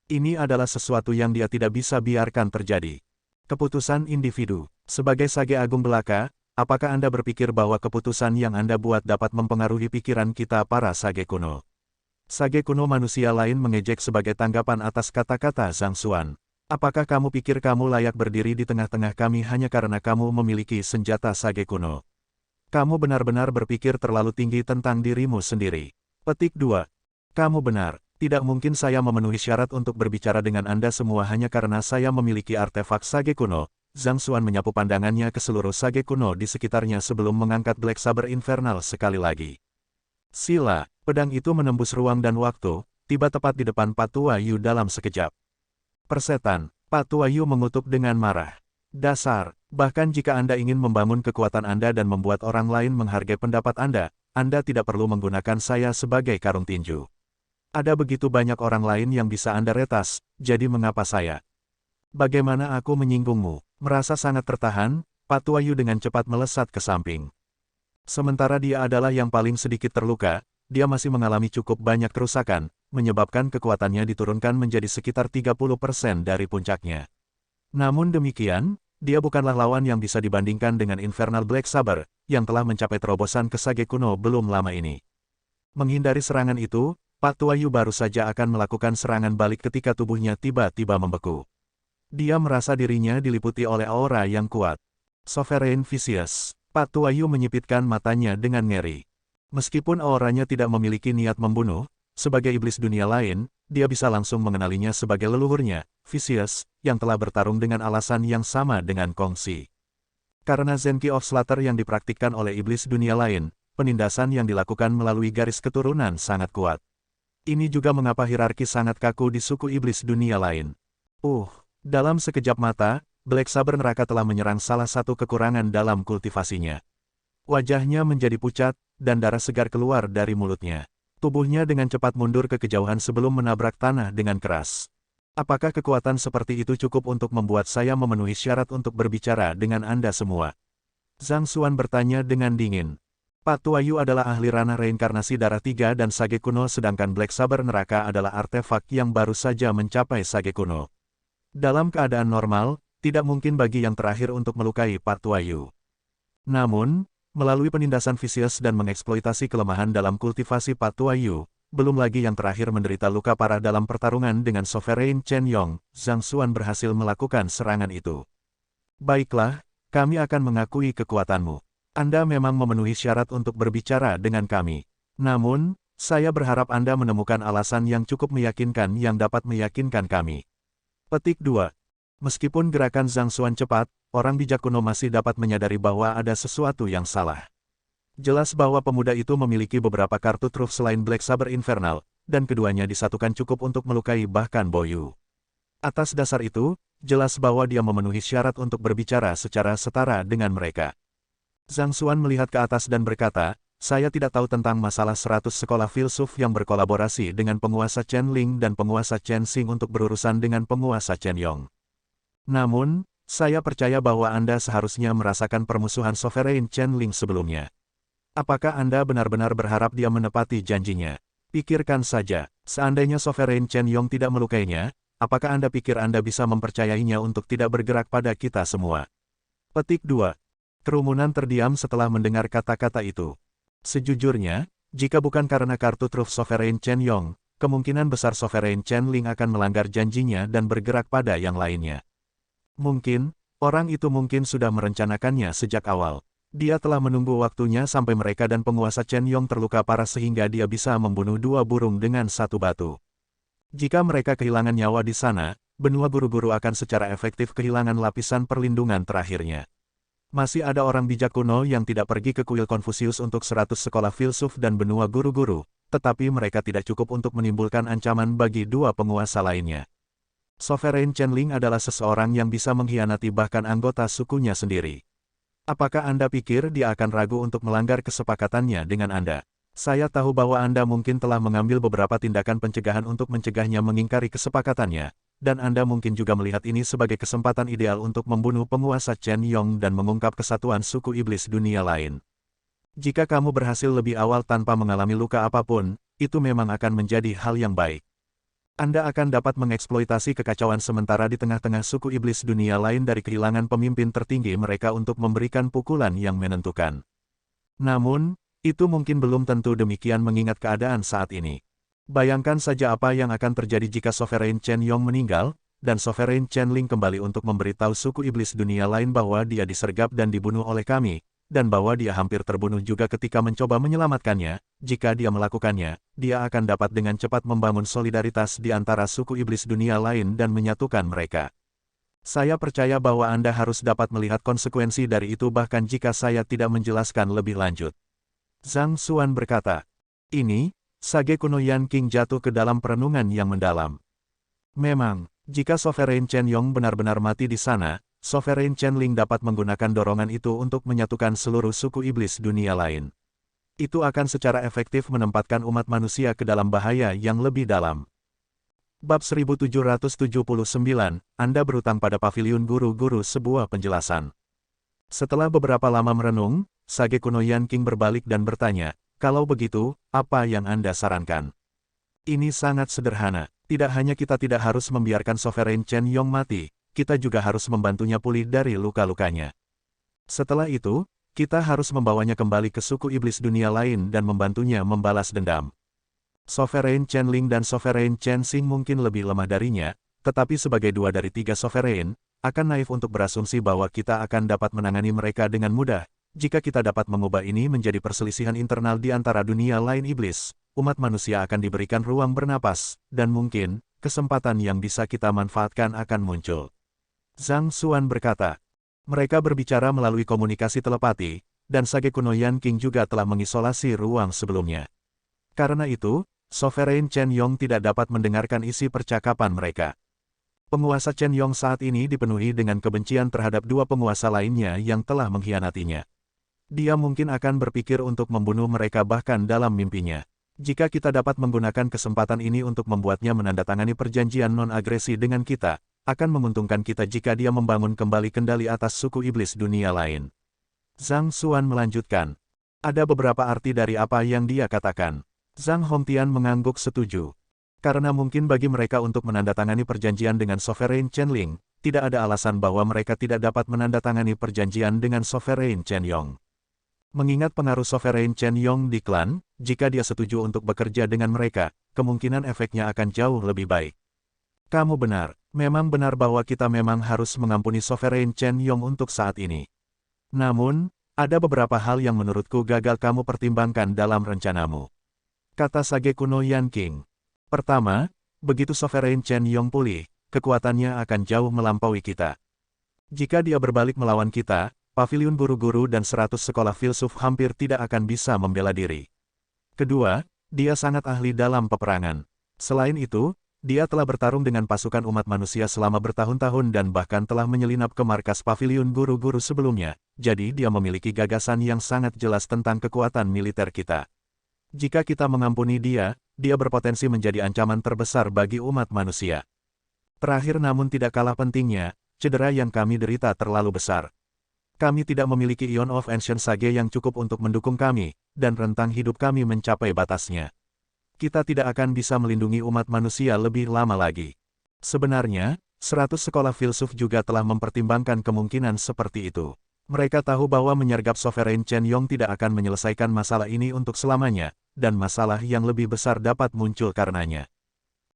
Ini adalah sesuatu yang dia tidak bisa biarkan terjadi. Keputusan individu. Sebagai Sage Agung Belaka, apakah Anda berpikir bahwa keputusan yang Anda buat dapat mempengaruhi pikiran kita para Sage kuno? Sage kuno manusia lain mengejek sebagai tanggapan atas kata-kata Zhang Xuan. Apakah kamu pikir kamu layak berdiri di tengah-tengah kami hanya karena kamu memiliki senjata Sage kuno? Kamu benar-benar berpikir terlalu tinggi tentang dirimu sendiri. Petik 2. Kamu benar. Tidak mungkin saya memenuhi syarat untuk berbicara dengan Anda semua hanya karena saya memiliki artefak Sage kuno. Zhang Xuan menyapu pandangannya ke seluruh Sage kuno di sekitarnya sebelum mengangkat Black Saber Infernal sekali lagi. Sila, pedang itu menembus ruang dan waktu, tiba tepat di depan Patua Yu dalam sekejap. Persetan, Patua Yu mengutuk dengan marah. Dasar, bahkan jika Anda ingin membangun kekuatan Anda dan membuat orang lain menghargai pendapat Anda tidak perlu menggunakan saya sebagai karung tinju. Ada begitu banyak orang lain yang bisa Anda retas, jadi mengapa saya? Bagaimana aku menyinggungmu? Merasa sangat tertahan, Patua Yu dengan cepat melesat ke samping. Sementara dia adalah yang paling sedikit terluka, dia masih mengalami cukup banyak kerusakan, menyebabkan kekuatannya diturunkan menjadi sekitar 30% dari puncaknya. Namun demikian, dia bukanlah lawan yang bisa dibandingkan dengan Infernal Black Saber, yang telah mencapai terobosan ke Sage kuno belum lama ini. Menghindari serangan itu, Patua Yu baru saja akan melakukan serangan balik ketika tubuhnya tiba-tiba membeku. Dia merasa dirinya diliputi oleh aura yang kuat. Sovereign Vicious. Patua Yu menyipitkan matanya dengan ngeri. Meskipun auranya tidak memiliki niat membunuh, sebagai iblis dunia lain, dia bisa langsung mengenalinya sebagai leluhurnya, Vicious, yang telah bertarung dengan alasan yang sama dengan Kongsi. Karena Zenki of Slaughter yang dipraktikkan oleh iblis dunia lain, penindasan yang dilakukan melalui garis keturunan sangat kuat. Ini juga mengapa hierarki sangat kaku di suku iblis dunia lain. Dalam sekejap mata, Black Saber neraka telah menyerang salah satu kekurangan dalam kultivasinya. Wajahnya menjadi pucat, dan darah segar keluar dari mulutnya. Tubuhnya dengan cepat mundur ke kejauhan sebelum menabrak tanah dengan keras. Apakah kekuatan seperti itu cukup untuk membuat saya memenuhi syarat untuk berbicara dengan Anda semua? Zhang Xuan bertanya dengan dingin. Patua Yu adalah ahli ranah reinkarnasi darah 3 dan Sage kuno sedangkan Black Saber neraka adalah artefak yang baru saja mencapai Sage kuno. Dalam keadaan normal, tidak mungkin bagi yang terakhir untuk melukai Patua Yu. Namun, melalui penindasan Vicious dan mengeksploitasi kelemahan dalam kultivasi Patua Yu, belum lagi yang terakhir menderita luka parah dalam pertarungan dengan Sovereign Chen Yong, Zhang Xuan berhasil melakukan serangan itu. Baiklah, kami akan mengakui kekuatanmu. Anda memang memenuhi syarat untuk berbicara dengan kami. Namun, saya berharap Anda menemukan alasan yang cukup meyakinkan yang dapat meyakinkan kami. Petik 2. Meskipun gerakan Zhang Xuan cepat, orang bijak kuno masih dapat menyadari bahwa ada sesuatu yang salah. Jelas bahwa pemuda itu memiliki beberapa kartu truf selain Black Saber Infernal, dan keduanya disatukan cukup untuk melukai bahkan Boyu. Atas dasar itu, jelas bahwa dia memenuhi syarat untuk berbicara secara setara dengan mereka. Zhang Xuan melihat ke atas dan berkata, saya tidak tahu tentang masalah 100 sekolah filsuf yang berkolaborasi dengan penguasa Chen Ling dan penguasa Chen Xing untuk berurusan dengan penguasa Chen Yong. Namun, saya percaya bahwa Anda seharusnya merasakan permusuhan Sovereign Chen Ling sebelumnya. Apakah Anda benar-benar berharap dia menepati janjinya? Pikirkan saja, seandainya Sovereign Chen Yong tidak melukainya, apakah Anda pikir Anda bisa mempercayainya untuk tidak bergerak pada kita semua? Petik 2. Kerumunan terdiam setelah mendengar kata-kata itu. Sejujurnya, jika bukan karena kartu truf Sovereign Chen Yong, kemungkinan besar Sovereign Chen Ling akan melanggar janjinya dan bergerak pada yang lainnya. Mungkin, orang itu mungkin sudah merencanakannya sejak awal. Dia telah menunggu waktunya sampai mereka dan penguasa Chen Yong terluka parah sehingga dia bisa membunuh dua burung dengan satu batu. Jika mereka kehilangan nyawa di sana, benua guru-guru akan secara efektif kehilangan lapisan perlindungan terakhirnya. Masih ada orang bijak kuno yang tidak pergi ke kuil Konfusius untuk 100 sekolah filsuf dan benua guru-guru, tetapi mereka tidak cukup untuk menimbulkan ancaman bagi dua penguasa lainnya. Sovereign Chen Ling adalah seseorang yang bisa mengkhianati bahkan anggota sukunya sendiri. Apakah Anda pikir dia akan ragu untuk melanggar kesepakatannya dengan Anda? Saya tahu bahwa Anda mungkin telah mengambil beberapa tindakan pencegahan untuk mencegahnya mengingkari kesepakatannya, dan Anda mungkin juga melihat ini sebagai kesempatan ideal untuk membunuh penguasa Chen Yong dan mengungkap kesatuan suku iblis dunia lain. Jika kamu berhasil lebih awal tanpa mengalami luka apapun, itu memang akan menjadi hal yang baik. Anda akan dapat mengeksploitasi kekacauan sementara di tengah-tengah suku iblis dunia lain dari kehilangan pemimpin tertinggi mereka untuk memberikan pukulan yang menentukan. Namun, itu mungkin belum tentu demikian mengingat keadaan saat ini. Bayangkan saja apa yang akan terjadi jika Sovereign Chen Yong meninggal, dan Sovereign Chen Ling kembali untuk memberitahu suku iblis dunia lain bahwa dia disergap dan dibunuh oleh kami, dan bahwa dia hampir terbunuh juga ketika mencoba menyelamatkannya. Jika dia melakukannya, dia akan dapat dengan cepat membangun solidaritas di antara suku iblis dunia lain dan menyatukan mereka. Saya percaya bahwa Anda harus dapat melihat konsekuensi dari itu bahkan jika saya tidak menjelaskan lebih lanjut. Zhang Xuan berkata. Ini, sage kuno Yan Qing jatuh ke dalam perenungan yang mendalam. Memang, jika Sovereign Chen Yong benar-benar mati di sana, Sovereign Chen Ling dapat menggunakan dorongan itu untuk menyatukan seluruh suku iblis dunia lain. Itu akan secara efektif menempatkan umat manusia ke dalam bahaya yang lebih dalam. Bab 1779, Anda berutang pada paviliun guru-guru sebuah penjelasan. Setelah beberapa lama merenung, sage kuno Yan Qing berbalik dan bertanya, kalau begitu, apa yang Anda sarankan? Ini sangat sederhana, tidak hanya kita tidak harus membiarkan Sovereign Chen Yong mati, kita juga harus membantunya pulih dari luka-lukanya. Setelah itu, kita harus membawanya kembali ke suku iblis dunia lain dan membantunya membalas dendam. Sovereign Chen Ling dan Sovereign Chen Xing mungkin lebih lemah darinya, tetapi sebagai 2 dari 3 Sovereign, akan naif untuk berasumsi bahwa kita akan dapat menangani mereka dengan mudah. Jika kita dapat mengubah ini menjadi perselisihan internal di antara dunia lain iblis, umat manusia akan diberikan ruang bernapas, dan mungkin, kesempatan yang bisa kita manfaatkan akan muncul. Zhang Xuan berkata. Mereka berbicara melalui komunikasi telepati, dan sage kuno Yan Qing juga telah mengisolasi ruang sebelumnya. Karena itu, Sovereign Chen Yong tidak dapat mendengarkan isi percakapan mereka. Penguasa Chen Yong saat ini dipenuhi dengan kebencian terhadap 2 penguasa lainnya yang telah mengkhianatinya. Dia mungkin akan berpikir untuk membunuh mereka bahkan dalam mimpinya. Jika kita dapat menggunakan kesempatan ini untuk membuatnya menandatangani perjanjian non-agresi dengan kita, akan menguntungkan kita jika dia membangun kembali kendali atas suku iblis dunia lain. Zhang Xuan melanjutkan. Ada beberapa arti dari apa yang dia katakan. Zhang Hongtian mengangguk setuju. Karena mungkin bagi mereka untuk menandatangani perjanjian dengan Sovereign Chen Ling, tidak ada alasan bahwa mereka tidak dapat menandatangani perjanjian dengan Sovereign Chen Yong. Mengingat pengaruh Sovereign Chen Yong di klan, jika dia setuju untuk bekerja dengan mereka, kemungkinan efeknya akan jauh lebih baik. Kamu benar, memang benar bahwa kita memang harus mengampuni Sovereign Chen Yong untuk saat ini. Namun, ada beberapa hal yang menurutku gagal kamu pertimbangkan dalam rencanamu. Kata sage kuno Yan Qing. Pertama, begitu Sovereign Chen Yong pulih, kekuatannya akan jauh melampaui kita. Jika dia berbalik melawan kita, paviliun guru-guru dan 100 sekolah filsuf hampir tidak akan bisa membela diri. Kedua, dia sangat ahli dalam peperangan. Selain itu, dia telah bertarung dengan pasukan umat manusia selama bertahun-tahun dan bahkan telah menyelinap ke markas paviliun guru-guru sebelumnya, jadi dia memiliki gagasan yang sangat jelas tentang kekuatan militer kita. Jika kita mengampuni dia berpotensi menjadi ancaman terbesar bagi umat manusia. Terakhir namun tidak kalah pentingnya, cedera yang kami derita terlalu besar. Kami tidak memiliki Ion of Ancient Sage yang cukup untuk mendukung kami, dan rentang hidup kami mencapai batasnya. Kita tidak akan bisa melindungi umat manusia lebih lama lagi. Sebenarnya, 100 sekolah filsuf juga telah mempertimbangkan kemungkinan seperti itu. Mereka tahu bahwa menyergap Sovereign Chen Yong tidak akan menyelesaikan masalah ini untuk selamanya, dan masalah yang lebih besar dapat muncul karenanya.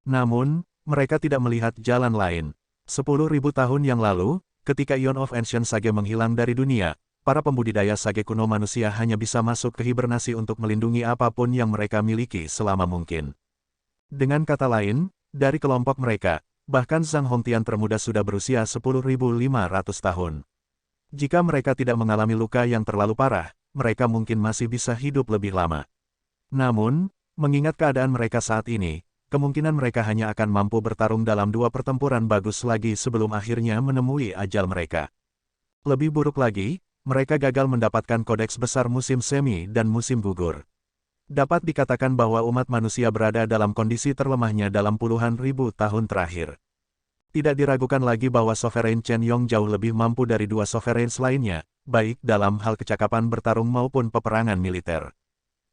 Namun, mereka tidak melihat jalan lain. 10.000 tahun yang lalu, ketika Ion of Ancient Sage menghilang dari dunia, para pembudidaya sage kuno manusia hanya bisa masuk ke hibernasi untuk melindungi apapun yang mereka miliki selama mungkin. Dengan kata lain, dari kelompok mereka, bahkan Zhang Hongtian termuda sudah berusia 10.500 tahun. Jika mereka tidak mengalami luka yang terlalu parah, mereka mungkin masih bisa hidup lebih lama. Namun, mengingat keadaan mereka saat ini, kemungkinan mereka hanya akan mampu bertarung dalam 2 pertempuran bagus lagi sebelum akhirnya menemui ajal mereka. Lebih buruk lagi, mereka gagal mendapatkan kodeks besar musim semi dan musim gugur. Dapat dikatakan bahwa umat manusia berada dalam kondisi terlemahnya dalam puluhan ribu tahun terakhir. Tidak diragukan lagi bahwa Sovereign Chen Yong jauh lebih mampu dari 2 Sovereigns lainnya, baik dalam hal kecakapan bertarung maupun peperangan militer.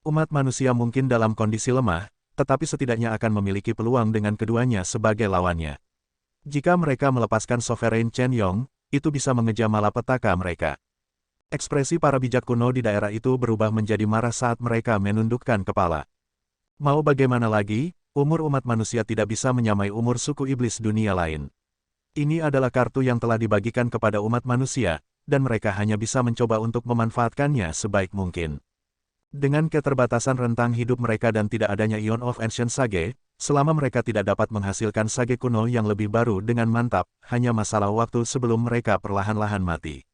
Umat manusia mungkin dalam kondisi lemah, tetapi setidaknya akan memiliki peluang dengan keduanya sebagai lawannya. Jika mereka melepaskan Sovereign Chen Yong, itu bisa mengejam malapetaka mereka. Ekspresi para bijak kuno di daerah itu berubah menjadi marah saat mereka menundukkan kepala. Mau bagaimana lagi, umur umat manusia tidak bisa menyamai umur suku iblis dunia lain. Ini adalah kartu yang telah dibagikan kepada umat manusia, dan mereka hanya bisa mencoba untuk memanfaatkannya sebaik mungkin. Dengan keterbatasan rentang hidup mereka dan tidak adanya Ion of Ancient Sage, selama mereka tidak dapat menghasilkan sage kuno yang lebih baru dengan mantap, hanya masalah waktu sebelum mereka perlahan-lahan mati.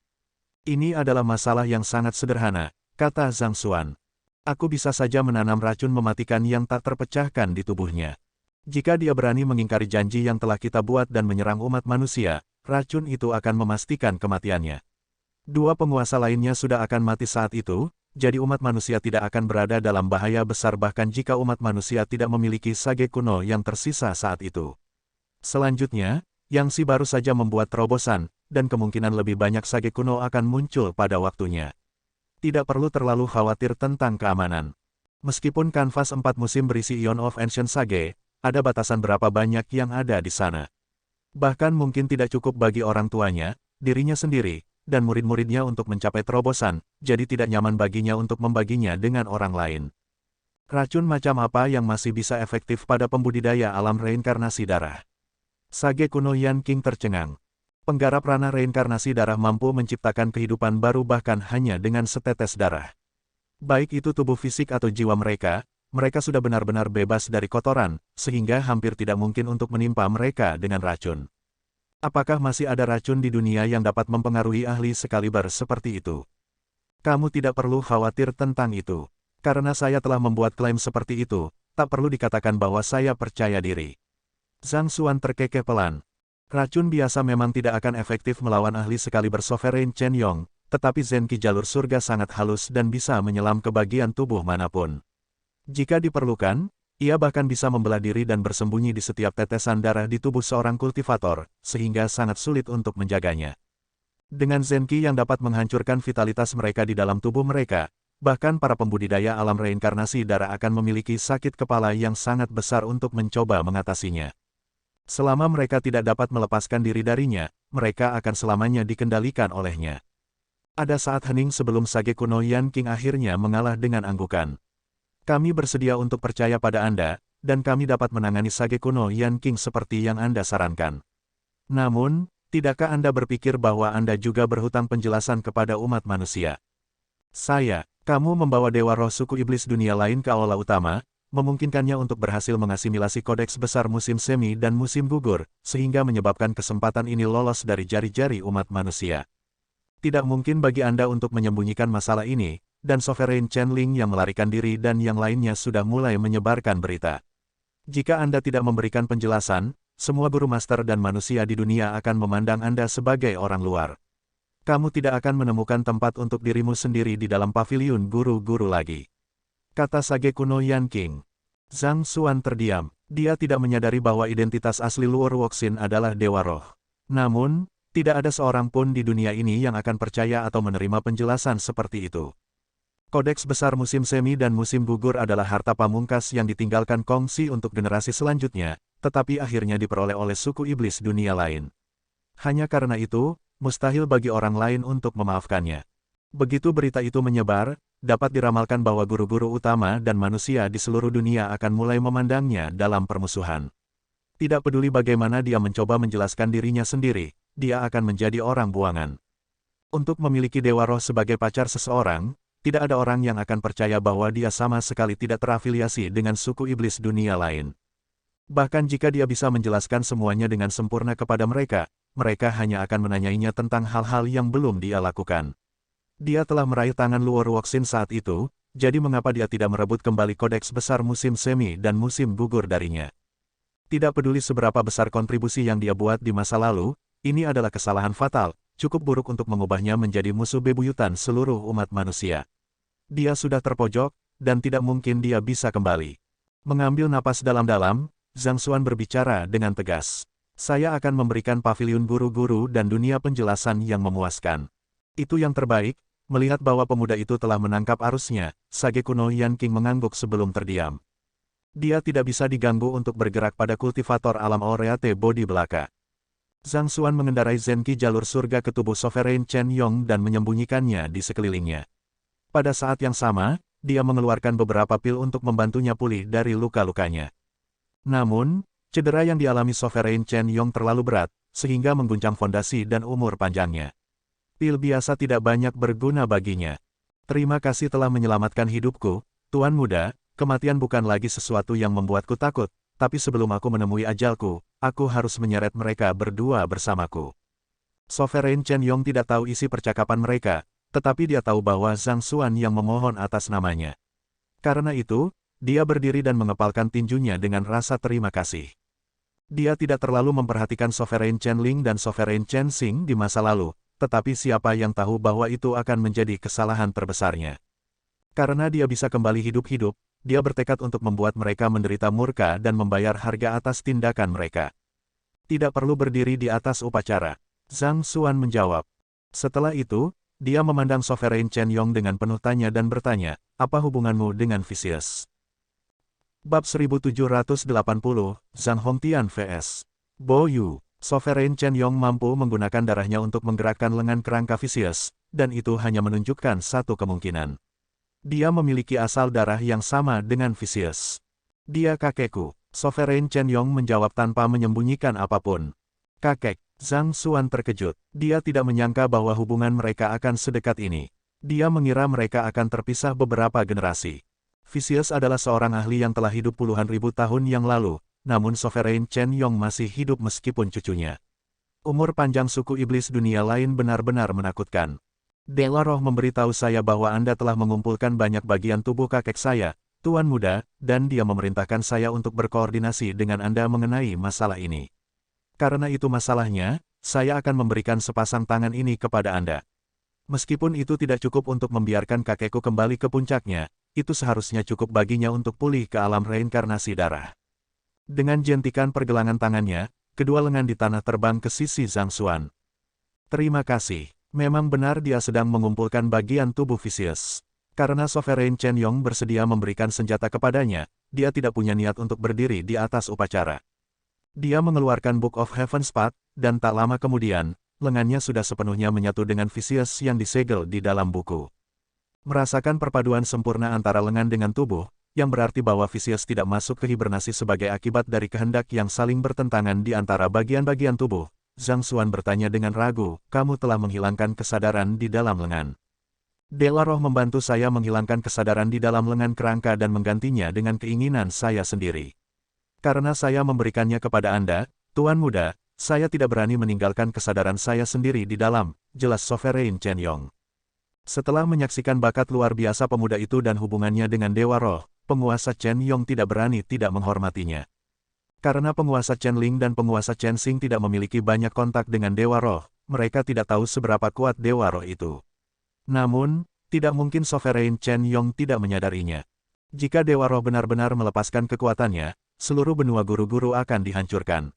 Ini adalah masalah yang sangat sederhana, kata Zhang Xuan. Aku bisa saja menanam racun mematikan yang tak terpecahkan di tubuhnya. Jika dia berani mengingkari janji yang telah kita buat dan menyerang umat manusia, racun itu akan memastikan kematiannya. Dua penguasa lainnya sudah akan mati saat itu, jadi umat manusia tidak akan berada dalam bahaya besar bahkan jika umat manusia tidak memiliki sage kuno yang tersisa saat itu. Selanjutnya, Yang Si baru saja membuat terobosan, dan kemungkinan lebih banyak sage kuno akan muncul pada waktunya. Tidak perlu terlalu khawatir tentang keamanan. Meskipun kanvas 4 musim berisi Ion of Ancient Sage, ada batasan berapa banyak yang ada di sana. Bahkan mungkin tidak cukup bagi orang tuanya, dirinya sendiri, dan murid-muridnya untuk mencapai terobosan, jadi tidak nyaman baginya untuk membaginya dengan orang lain. Racun macam apa yang masih bisa efektif pada pembudidaya alam reinkarnasi darah? Sage kuno Yan King tercengang. Penggarap ranah reinkarnasi darah mampu menciptakan kehidupan baru bahkan hanya dengan setetes darah. Baik itu tubuh fisik atau jiwa mereka sudah benar-benar bebas dari kotoran, sehingga hampir tidak mungkin untuk menimpa mereka dengan racun. Apakah masih ada racun di dunia yang dapat mempengaruhi ahli sekaliber seperti itu? Kamu tidak perlu khawatir tentang itu. Karena saya telah membuat klaim seperti itu, tak perlu dikatakan bahwa saya percaya diri. Zhang Xuan terkekeh pelan. Racun biasa memang tidak akan efektif melawan ahli sekaliber Sovereign Chen Yong, tetapi Zenki jalur surga sangat halus dan bisa menyelam ke bagian tubuh manapun. Jika diperlukan, ia bahkan bisa membelah diri dan bersembunyi di setiap tetesan darah di tubuh seorang kultivator, sehingga sangat sulit untuk menjaganya. Dengan Zenki yang dapat menghancurkan vitalitas mereka di dalam tubuh mereka, bahkan para pembudidaya alam reinkarnasi darah akan memiliki sakit kepala yang sangat besar untuk mencoba mengatasinya. Selama mereka tidak dapat melepaskan diri darinya, mereka akan selamanya dikendalikan olehnya. Ada saat hening sebelum sage kuno Yan King akhirnya mengalah dengan anggukan. Kami bersedia untuk percaya pada Anda, dan kami dapat menangani sage kuno Yan King seperti yang Anda sarankan. Namun, tidakkah Anda berpikir bahwa Anda juga berhutang penjelasan kepada umat manusia? Kamu membawa Dewa Roh suku iblis dunia lain ke aula utama, memungkinkannya untuk berhasil mengasimilasi kodeks besar musim semi dan musim gugur, sehingga menyebabkan kesempatan ini lolos dari jari-jari umat manusia. Tidak mungkin bagi Anda untuk menyembunyikan masalah ini, dan Sovereign Chen Ling yang melarikan diri dan yang lainnya sudah mulai menyebarkan berita. Jika Anda tidak memberikan penjelasan, semua guru master dan manusia di dunia akan memandang Anda sebagai orang luar. Kamu tidak akan menemukan tempat untuk dirimu sendiri di dalam paviliun guru-guru lagi. Kata sage kuno Yan King. Zhang Xuan terdiam. Dia tidak menyadari bahwa identitas asli Luo Ruoxin adalah Dewa Roh. Namun, tidak ada seorang pun di dunia ini yang akan percaya atau menerima penjelasan seperti itu. Kodeks besar musim semi dan musim gugur adalah harta pamungkas yang ditinggalkan Kongsi untuk generasi selanjutnya, tetapi akhirnya diperoleh oleh suku iblis dunia lain. Hanya karena itu, mustahil bagi orang lain untuk memaafkannya. Begitu berita itu menyebar, dapat diramalkan bahwa guru-guru utama dan manusia di seluruh dunia akan mulai memandangnya dalam permusuhan. Tidak peduli bagaimana dia mencoba menjelaskan dirinya sendiri, dia akan menjadi orang buangan. Untuk memiliki Dewa Roh sebagai pacar seseorang, tidak ada orang yang akan percaya bahwa dia sama sekali tidak terafiliasi dengan suku iblis dunia lain. Bahkan jika dia bisa menjelaskan semuanya dengan sempurna kepada mereka, mereka hanya akan menanyainya tentang hal-hal yang belum dia lakukan. Dia telah meraih tangan Luo Ruoxin saat itu, jadi mengapa dia tidak merebut kembali kodeks besar musim semi dan musim gugur darinya? Tidak peduli seberapa besar kontribusi yang dia buat di masa lalu, ini adalah kesalahan fatal, cukup buruk untuk mengubahnya menjadi musuh bebuyutan seluruh umat manusia. Dia sudah terpojok, dan tidak mungkin dia bisa kembali. Mengambil napas dalam-dalam, Zhang Xuan berbicara dengan tegas. Saya akan memberikan paviliun guru-guru dan dunia penjelasan yang memuaskan. Itu yang terbaik, melihat bahwa pemuda itu telah menangkap arusnya, sage kuno Yan King mengangguk sebelum terdiam. Dia tidak bisa diganggu untuk bergerak pada kultivator alam Aureate Bodi belaka. Zhang Xuan mengendarai Zenki jalur surga ke tubuh Sovereign Chen Yong dan menyembunyikannya di sekelilingnya. Pada saat yang sama, dia mengeluarkan beberapa pil untuk membantunya pulih dari luka-lukanya. Namun, cedera yang dialami Sovereign Chen Yong terlalu berat, sehingga mengguncang fondasi dan umur panjangnya. Pil biasa tidak banyak berguna baginya. Terima kasih telah menyelamatkan hidupku, Tuan Muda. Kematian bukan lagi sesuatu yang membuatku takut, tapi sebelum aku menemui ajalku, aku harus menyeret mereka berdua bersamaku. Sovereign Chen Yong tidak tahu isi percakapan mereka, tetapi dia tahu bahwa Zhang Xuan yang memohon atas namanya. Karena itu, dia berdiri dan mengepalkan tinjunya dengan rasa terima kasih. Dia tidak terlalu memperhatikan Sovereign Chen Ling dan Sovereign Chen Xing di masa lalu, tetapi siapa yang tahu bahwa itu akan menjadi kesalahan terbesarnya. Karena dia bisa kembali hidup-hidup, dia bertekad untuk membuat mereka menderita murka dan membayar harga atas tindakan mereka. Tidak perlu berdiri di atas upacara. Zhang Xuan menjawab. Setelah itu, dia memandang Sovereign Chen Yong dengan penuh tanya dan bertanya, apa hubunganmu dengan Vicious? Bab 1780, Zhang Hongtian vs. Bo Yu. Sovereign Chen Yong mampu menggunakan darahnya untuk menggerakkan lengan kerangka Vicious, dan itu hanya menunjukkan satu kemungkinan. Dia memiliki asal darah yang sama dengan Vicious. Dia kakekku. Sovereign Chen Yong menjawab tanpa menyembunyikan apapun. Kakek, Zhang Xuan terkejut. Dia tidak menyangka bahwa hubungan mereka akan sedekat ini. Dia mengira mereka akan terpisah beberapa generasi. Vicious adalah seorang ahli yang telah hidup puluhan ribu tahun yang lalu, namun Sovereign Chen Yong masih hidup meskipun cucunya. Umur panjang suku iblis dunia lain benar-benar menakutkan. Dewa Roh memberitahu saya bahwa Anda telah mengumpulkan banyak bagian tubuh kakek saya, Tuan Muda, dan dia memerintahkan saya untuk berkoordinasi dengan Anda mengenai masalah ini. Karena itu masalahnya, saya akan memberikan sepasang tangan ini kepada Anda. Meskipun itu tidak cukup untuk membiarkan kakekku kembali ke puncaknya, itu seharusnya cukup baginya untuk pulih ke alam reinkarnasi darah. Dengan jentikan pergelangan tangannya, kedua lengan di tanah terbang ke sisi Zhang Xuan. Terima kasih. Memang benar dia sedang mengumpulkan bagian tubuh Vicious. Karena Sovereign Chen Yong bersedia memberikan senjata kepadanya, dia tidak punya niat untuk berdiri di atas upacara. Dia mengeluarkan Book of Heaven's Path, dan tak lama kemudian, lengannya sudah sepenuhnya menyatu dengan Vicious yang disegel di dalam buku. Merasakan perpaduan sempurna antara lengan dengan tubuh, yang berarti bahwa Vicious tidak masuk ke hibernasi sebagai akibat dari kehendak yang saling bertentangan di antara bagian-bagian tubuh. Zhang Xuan bertanya dengan ragu, kamu telah menghilangkan kesadaran di dalam lengan. Dewa Roh membantu saya menghilangkan kesadaran di dalam lengan kerangka dan menggantinya dengan keinginan saya sendiri. Karena saya memberikannya kepada Anda, Tuan Muda, saya tidak berani meninggalkan kesadaran saya sendiri di dalam, jelas Sovereign Chen Yong. Setelah menyaksikan bakat luar biasa pemuda itu dan hubungannya dengan Dewa Roh, penguasa Chen Yong tidak berani tidak menghormatinya. Karena penguasa Chen Ling dan penguasa Chen Xing tidak memiliki banyak kontak dengan Dewa Roh, mereka tidak tahu seberapa kuat Dewa Roh itu. Namun, tidak mungkin Sovereign Chen Yong tidak menyadarinya. Jika Dewa Roh benar-benar melepaskan kekuatannya, seluruh benua guru-guru akan dihancurkan.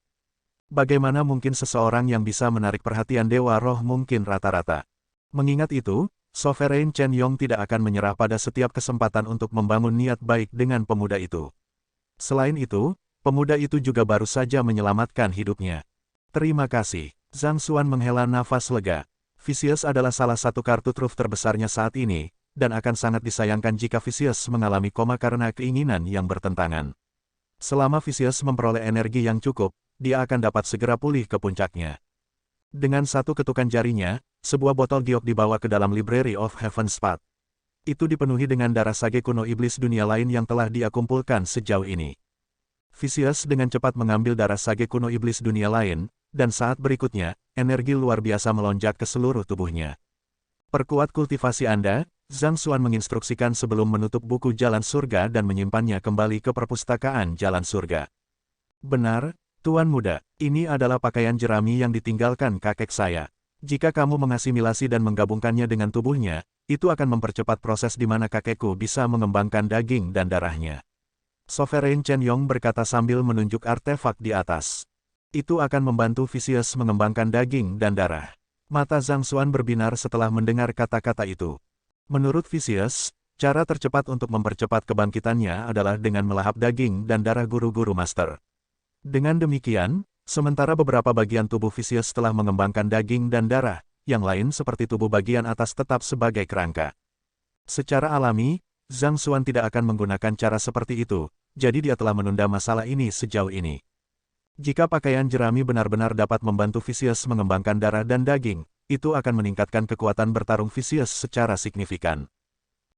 Bagaimana mungkin seseorang yang bisa menarik perhatian Dewa Roh mungkin rata-rata? Mengingat itu, Sovereign Chen Yong tidak akan menyerah pada setiap kesempatan untuk membangun niat baik dengan pemuda itu. Selain itu, pemuda itu juga baru saja menyelamatkan hidupnya. Terima kasih. Zhang Xuan menghela nafas lega. Vicious adalah salah satu kartu truf terbesarnya saat ini, dan akan sangat disayangkan jika Vicious mengalami koma karena keinginan yang bertentangan. Selama Vicious memperoleh energi yang cukup, dia akan dapat segera pulih ke puncaknya. Dengan satu ketukan jarinya, sebuah botol giok dibawa ke dalam Library of Heaven's Path. Itu dipenuhi dengan darah sage kuno iblis dunia lain yang telah dia kumpulkan sejauh ini. Vicious dengan cepat mengambil darah sage kuno iblis dunia lain, dan saat berikutnya, energi luar biasa melonjak ke seluruh tubuhnya. Perkuat kultivasi Anda, Zhang Xuan menginstruksikan sebelum menutup buku Jalan Surga dan menyimpannya kembali ke perpustakaan Jalan Surga. Benar, Tuan Muda, ini adalah pakaian jerami yang ditinggalkan kakek saya. Jika kamu mengasimilasi dan menggabungkannya dengan tubuhnya, itu akan mempercepat proses di mana kakekku bisa mengembangkan daging dan darahnya. Sovereign Chen Yong berkata sambil menunjuk artefak di atas. Itu akan membantu Vicious mengembangkan daging dan darah. Mata Zhang Xuan berbinar setelah mendengar kata-kata itu. Menurut Vicious, Cara tercepat untuk mempercepat kebangkitannya adalah dengan melahap daging dan darah guru-guru master. Dengan demikian, sementara beberapa bagian tubuh Vicious telah mengembangkan daging dan darah, yang lain seperti tubuh bagian atas tetap sebagai kerangka. Secara alami, Zhang Xuan tidak akan menggunakan cara seperti itu, jadi dia telah menunda masalah ini sejauh ini. Jika pakaian jerami benar-benar dapat membantu Vicious mengembangkan darah dan daging, itu akan meningkatkan kekuatan bertarung Vicious secara signifikan.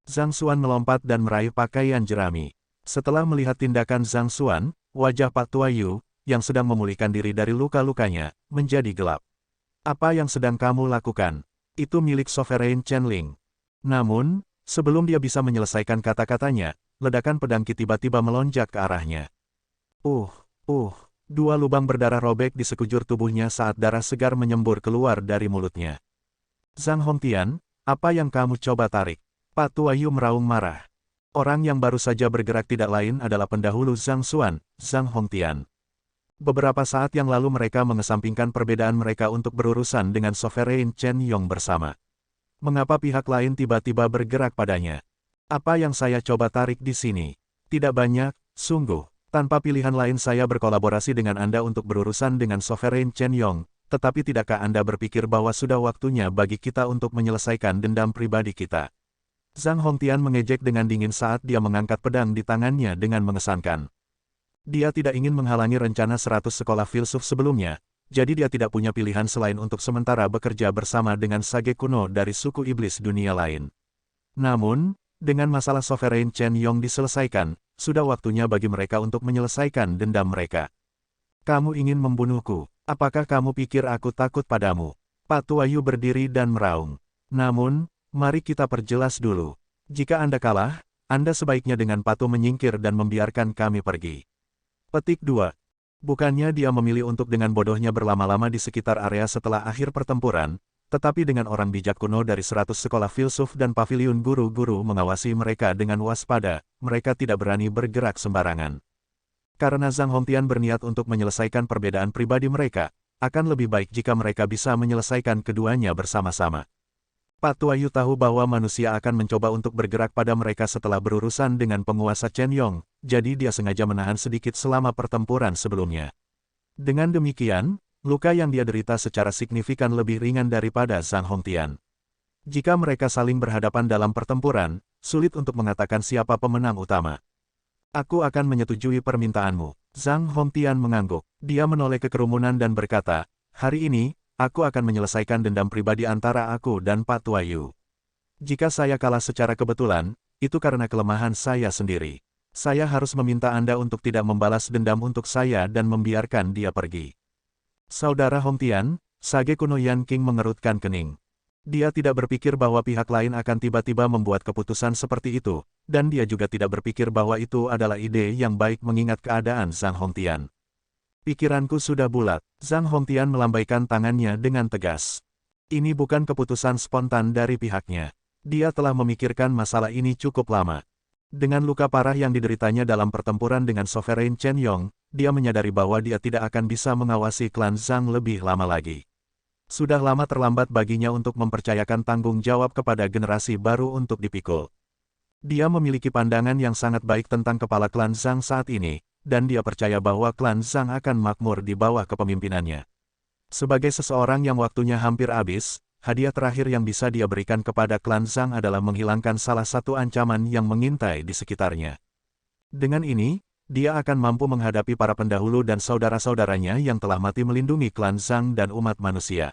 Zhang Xuan melompat dan meraih pakaian jerami. Setelah melihat tindakan Zhang Xuan, wajah Pak Tuayu, yang sedang memulihkan diri dari luka-lukanya, menjadi gelap. Apa yang sedang kamu lakukan? Itu milik Sovereign Chenling. Namun, sebelum dia bisa menyelesaikan kata-katanya, ledakan pedang Qi tiba-tiba melonjak ke arahnya. Dua lubang berdarah robek di sekujur tubuhnya saat darah segar menyembur keluar dari mulutnya. Zhang Hongtian, apa yang kamu coba tarik? Pak Tuayu meraung marah. Orang yang baru saja bergerak tidak lain adalah pendahulu Zhang Xuan, Zhang Hongtian. Beberapa saat yang lalu mereka mengesampingkan perbedaan mereka untuk berurusan dengan Sovereign Chen Yong bersama. Mengapa pihak lain tiba-tiba bergerak padanya? Apa yang saya coba tarik di sini? Tidak banyak, sungguh. Tanpa pilihan lain saya berkolaborasi dengan Anda untuk berurusan dengan Sovereign Chen Yong, tetapi tidakkah Anda berpikir bahwa sudah waktunya bagi kita untuk menyelesaikan dendam pribadi kita? Zhang Hongtian mengejek dengan dingin saat dia mengangkat pedang di tangannya dengan mengesankan. Dia tidak ingin menghalangi rencana 100 sekolah filsuf sebelumnya, jadi dia tidak punya pilihan selain untuk sementara bekerja bersama dengan sage kuno dari suku iblis dunia lain. Namun, dengan masalah Sovereign Chen Yong diselesaikan, sudah waktunya bagi mereka untuk menyelesaikan dendam mereka. Kamu ingin membunuhku? Apakah kamu pikir aku takut padamu? Pak Tuayu berdiri dan meraung. Namun, mari kita perjelas dulu. Jika Anda kalah, Anda sebaiknya dengan patuh menyingkir dan membiarkan kami pergi. Petik 2. Bukannya dia memilih untuk dengan bodohnya berlama-lama di sekitar area setelah akhir pertempuran, tetapi dengan orang bijak kuno dari 100 sekolah filsuf dan paviliun guru-guru mengawasi mereka dengan waspada, mereka tidak berani bergerak sembarangan. Karena Zhang Hongtian berniat untuk menyelesaikan perbedaan pribadi mereka, akan lebih baik jika mereka bisa menyelesaikan keduanya bersama-sama. Pak Tuayu tahu bahwa manusia akan mencoba untuk bergerak pada mereka setelah berurusan dengan penguasa Chen Yong, jadi dia sengaja menahan sedikit selama pertempuran sebelumnya. Dengan demikian, luka yang dia derita secara signifikan lebih ringan daripada Zhang Hongtian. Jika mereka saling berhadapan dalam pertempuran, sulit untuk mengatakan siapa pemenang utama. Aku akan menyetujui permintaanmu. Zhang Hongtian mengangguk. Dia menoleh ke kerumunan dan berkata, hari ini, aku akan menyelesaikan dendam pribadi antara aku dan Pak Tuayu. Jika saya kalah secara kebetulan, itu karena kelemahan saya sendiri. Saya harus meminta Anda untuk tidak membalas dendam untuk saya dan membiarkan dia pergi. Saudara Hongtian, sage kuno Yan King mengerutkan kening. Dia tidak berpikir bahwa pihak lain akan tiba-tiba membuat keputusan seperti itu, dan dia juga tidak berpikir bahwa itu adalah ide yang baik mengingat keadaan Zhang Hongtian. Pikiranku sudah bulat. Zhang Hongtian melambaikan tangannya dengan tegas. Ini bukan keputusan spontan dari pihaknya. Dia telah memikirkan masalah ini cukup lama. Dengan luka parah yang dideritanya dalam pertempuran dengan Sovereign Chen Yong, dia menyadari bahwa dia tidak akan bisa mengawasi klan Zhang lebih lama lagi. Sudah lama terlambat baginya untuk mempercayakan tanggung jawab kepada generasi baru untuk dipikul. Dia memiliki pandangan yang sangat baik tentang kepala klan Zhang saat ini, dan dia percaya bahwa klan Zhang akan makmur di bawah kepemimpinannya. Sebagai seseorang yang waktunya hampir habis, hadiah terakhir yang bisa dia berikan kepada klan Zhang adalah menghilangkan salah satu ancaman yang mengintai di sekitarnya. Dengan ini, dia akan mampu menghadapi para pendahulu dan saudara-saudaranya yang telah mati melindungi klan Zhang dan umat manusia.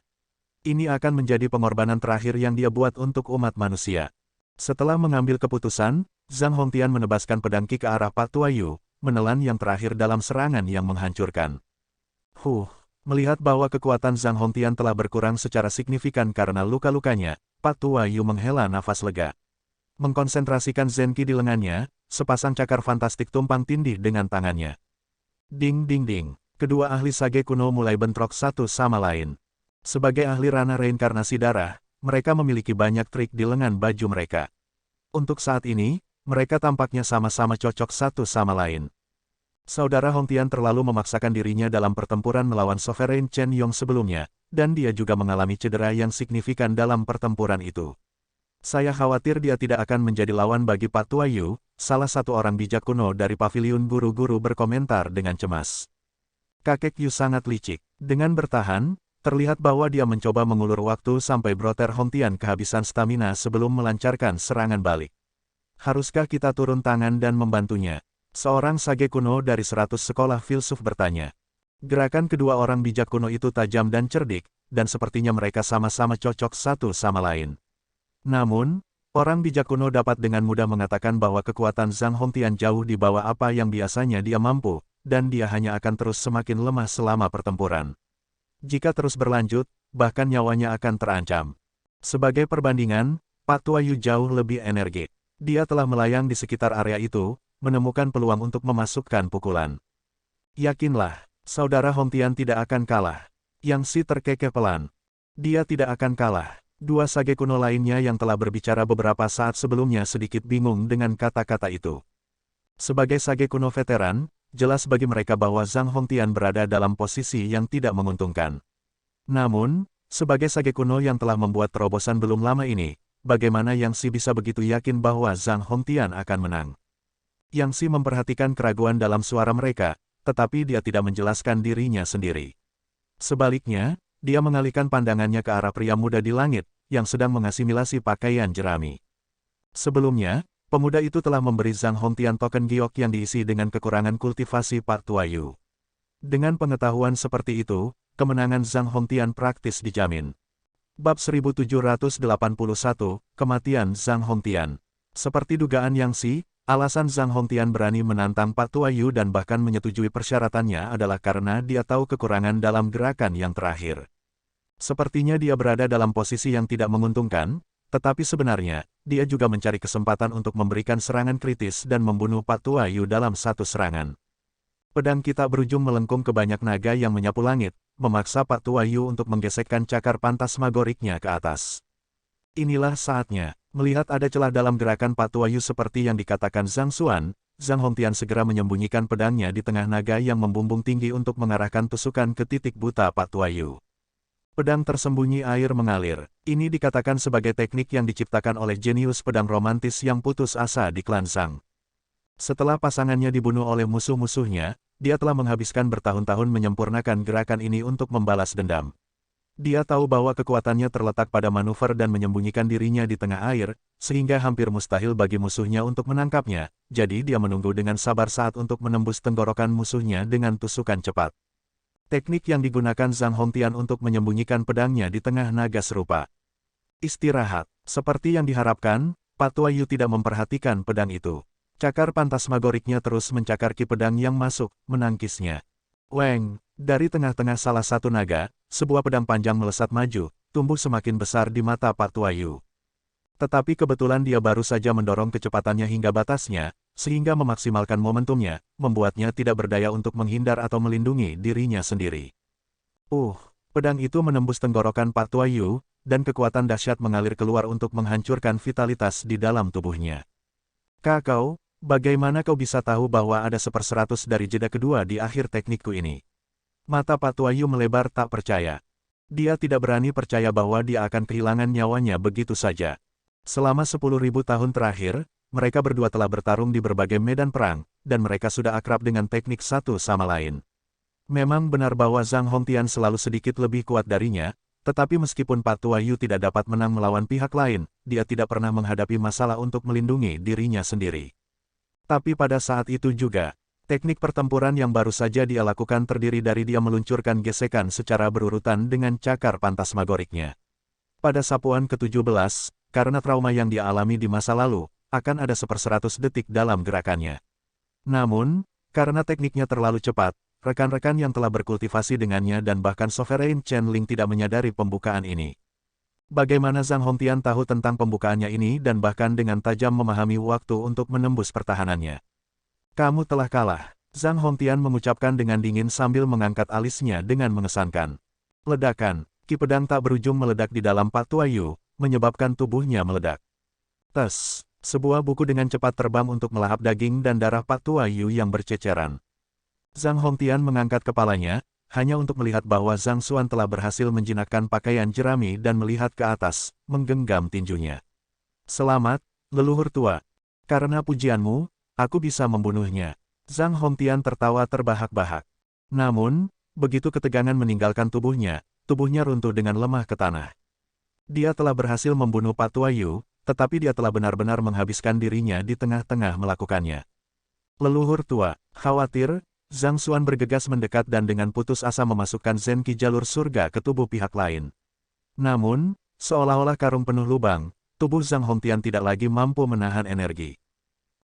Ini akan menjadi pengorbanan terakhir yang dia buat untuk umat manusia. Setelah mengambil keputusan, Zhang Hongtian menebaskan pedang Qi ke arah Pak Tuayu, menelan yang terakhir dalam serangan yang menghancurkan. Melihat bahwa kekuatan Zhang Hongtian telah berkurang secara signifikan karena luka-lukanya, Pak Tuayu menghela nafas lega. Mengkonsentrasikan Zenki di lengannya, sepasang cakar fantastik tumpang tindih dengan tangannya. Ding ding ding, kedua ahli sage kuno mulai bentrok satu sama lain. Sebagai ahli ranah reinkarnasi darah, mereka memiliki banyak trik di lengan baju mereka. Untuk saat ini, mereka tampaknya sama-sama cocok satu sama lain. Saudara Hongtian terlalu memaksakan dirinya dalam pertempuran melawan Sovereign Chen Yong sebelumnya, dan dia juga mengalami cedera yang signifikan dalam pertempuran itu. Saya khawatir dia tidak akan menjadi lawan bagi Pak Tua Yu, salah satu orang bijak kuno dari paviliun guru-guru berkomentar dengan cemas. Kakek Yu sangat licik. Dengan bertahan, terlihat bahwa dia mencoba mengulur waktu sampai Brother Hongtian kehabisan stamina sebelum melancarkan serangan balik. Haruskah kita turun tangan dan membantunya? Seorang sage kuno dari 100 sekolah filsuf bertanya. Gerakan kedua orang bijak kuno itu tajam dan cerdik, dan sepertinya mereka sama-sama cocok satu sama lain. Namun, orang bijak kuno dapat dengan mudah mengatakan bahwa kekuatan Zhang Hongtian jauh di bawah apa yang biasanya dia mampu, dan dia hanya akan terus semakin lemah selama pertempuran. Jika terus berlanjut, bahkan nyawanya akan terancam. Sebagai perbandingan, Pak Tua Yu jauh lebih energik. Dia telah melayang di sekitar area itu, menemukan peluang untuk memasukkan pukulan. Yakinlah, saudara Hongtian tidak akan kalah. Yang Si terkekeh pelan. Dia tidak akan kalah. Dua sage kuno lainnya yang telah berbicara beberapa saat sebelumnya sedikit bingung dengan kata-kata itu. Sebagai sage kuno veteran, jelas bagi mereka bahwa Zhang Hongtian berada dalam posisi yang tidak menguntungkan. Namun, sebagai sage kuno yang telah membuat terobosan belum lama ini, bagaimana Yang Si bisa begitu yakin bahwa Zhang Hongtian akan menang? Yang Si memperhatikan keraguan dalam suara mereka, tetapi dia tidak menjelaskan dirinya sendiri. Sebaliknya, dia mengalihkan pandangannya ke arah pria muda di langit, yang sedang mengasimilasi pakaian jerami. Sebelumnya, pemuda itu telah memberi Zhang Hongtian token giok yang diisi dengan kekurangan kultivasi Pak Tua Yu. Dengan pengetahuan seperti itu, kemenangan Zhang Hongtian praktis dijamin. Bab 1781, Kematian Zhang Hongtian. Seperti dugaan Yang Si, alasan Zhang Hongtian berani menantang Pak Tua Yu dan bahkan menyetujui persyaratannya adalah karena dia tahu kekurangan dalam gerakan yang terakhir. Sepertinya dia berada dalam posisi yang tidak menguntungkan, tetapi sebenarnya, dia juga mencari kesempatan untuk memberikan serangan kritis dan membunuh Pak Tua Yu dalam satu serangan. Pedang kita berujung melengkung ke banyak naga yang menyapu langit, memaksa Pak Tua Yu untuk menggesekkan cakar pantasmagoriknya ke atas. Inilah saatnya, melihat ada celah dalam gerakan Pak Tua Yu seperti yang dikatakan Zhang Xuan, Zhang Hongtian segera menyembunyikan pedangnya di tengah naga yang membumbung tinggi untuk mengarahkan tusukan ke titik buta Pak Tua Yu. Pedang tersembunyi air mengalir. Ini dikatakan sebagai teknik yang diciptakan oleh jenius pedang romantis yang putus asa di klan Zhang. Setelah pasangannya dibunuh oleh musuh-musuhnya, dia telah menghabiskan bertahun-tahun menyempurnakan gerakan ini untuk membalas dendam. Dia tahu bahwa kekuatannya terletak pada manuver dan menyembunyikan dirinya di tengah air, sehingga hampir mustahil bagi musuhnya untuk menangkapnya, jadi dia menunggu dengan sabar saat untuk menembus tenggorokan musuhnya dengan tusukan cepat. Teknik yang digunakan Zhang Hongtian untuk menyembunyikan pedangnya di tengah naga serupa. Istirahat. Seperti yang diharapkan, Pak Tua Yu tidak memperhatikan pedang itu. Cakar pantasmagoriknya terus mencakar ki pedang yang masuk, menangkisnya. Weng, dari tengah-tengah salah satu naga, sebuah pedang panjang melesat maju, tumbuh semakin besar di mata Pak Tua Yu. Tetapi kebetulan dia baru saja mendorong kecepatannya hingga batasnya, sehingga memaksimalkan momentumnya, membuatnya tidak berdaya untuk menghindar atau melindungi dirinya sendiri. Pedang itu menembus tenggorokan Pak Tua Yu, dan kekuatan dahsyat mengalir keluar untuk menghancurkan vitalitas di dalam tubuhnya. Kakau, bagaimana kau bisa tahu bahwa ada 1/100 dari jeda kedua di akhir teknikku ini? Mata Pak Tua Yu melebar tak percaya. Dia tidak berani percaya bahwa dia akan kehilangan nyawanya begitu saja. Selama 10.000 tahun terakhir, mereka berdua telah bertarung di berbagai medan perang, dan mereka sudah akrab dengan teknik satu sama lain. Memang benar bahwa Zhang Hongtian selalu sedikit lebih kuat darinya, tetapi meskipun Pak Tua Yu tidak dapat menang melawan pihak lain, dia tidak pernah menghadapi masalah untuk melindungi dirinya sendiri. Tapi pada saat itu juga, teknik pertempuran yang baru saja dia lakukan terdiri dari dia meluncurkan gesekan secara berurutan dengan cakar pantasmagoriknya. Pada sapuan ke-17, karena trauma yang dia alami di masa lalu, akan ada 1/100 detik dalam gerakannya. Namun, karena tekniknya terlalu cepat, rekan-rekan yang telah berkultivasi dengannya dan bahkan Sovereign Chen Ling tidak menyadari pembukaan ini. Bagaimana Zhang Hongtian tahu tentang pembukaannya ini dan bahkan dengan tajam memahami waktu untuk menembus pertahanannya. Kamu telah kalah, Zhang Hongtian mengucapkan dengan dingin sambil mengangkat alisnya dengan mengesankan. Ledakan, ki pedang tak berujung meledak di dalam Pak Tua Yu, menyebabkan tubuhnya meledak. Tes, sebuah buku dengan cepat terbang untuk melahap daging dan darah Pak Tua Yu yang berceceran. Zhang Hongtian mengangkat kepalanya, hanya untuk melihat bahwa Zhang Xuan telah berhasil menjinakkan pakaian jerami dan melihat ke atas, menggenggam tinjunya. Selamat, leluhur tua. Karena pujianmu, aku bisa membunuhnya. Zhang Hongtian tertawa terbahak-bahak. Namun, begitu ketegangan meninggalkan tubuhnya runtuh dengan lemah ke tanah. Dia telah berhasil membunuh Pak Tua Yu, tetapi dia telah benar-benar menghabiskan dirinya di tengah-tengah melakukannya. Leluhur tua, khawatir, Zhang Xuan bergegas mendekat dan dengan putus asa memasukkan Zenqi jalur surga ke tubuh pihak lain. Namun, seolah-olah karung penuh lubang, tubuh Zhang Hongtian tidak lagi mampu menahan energi.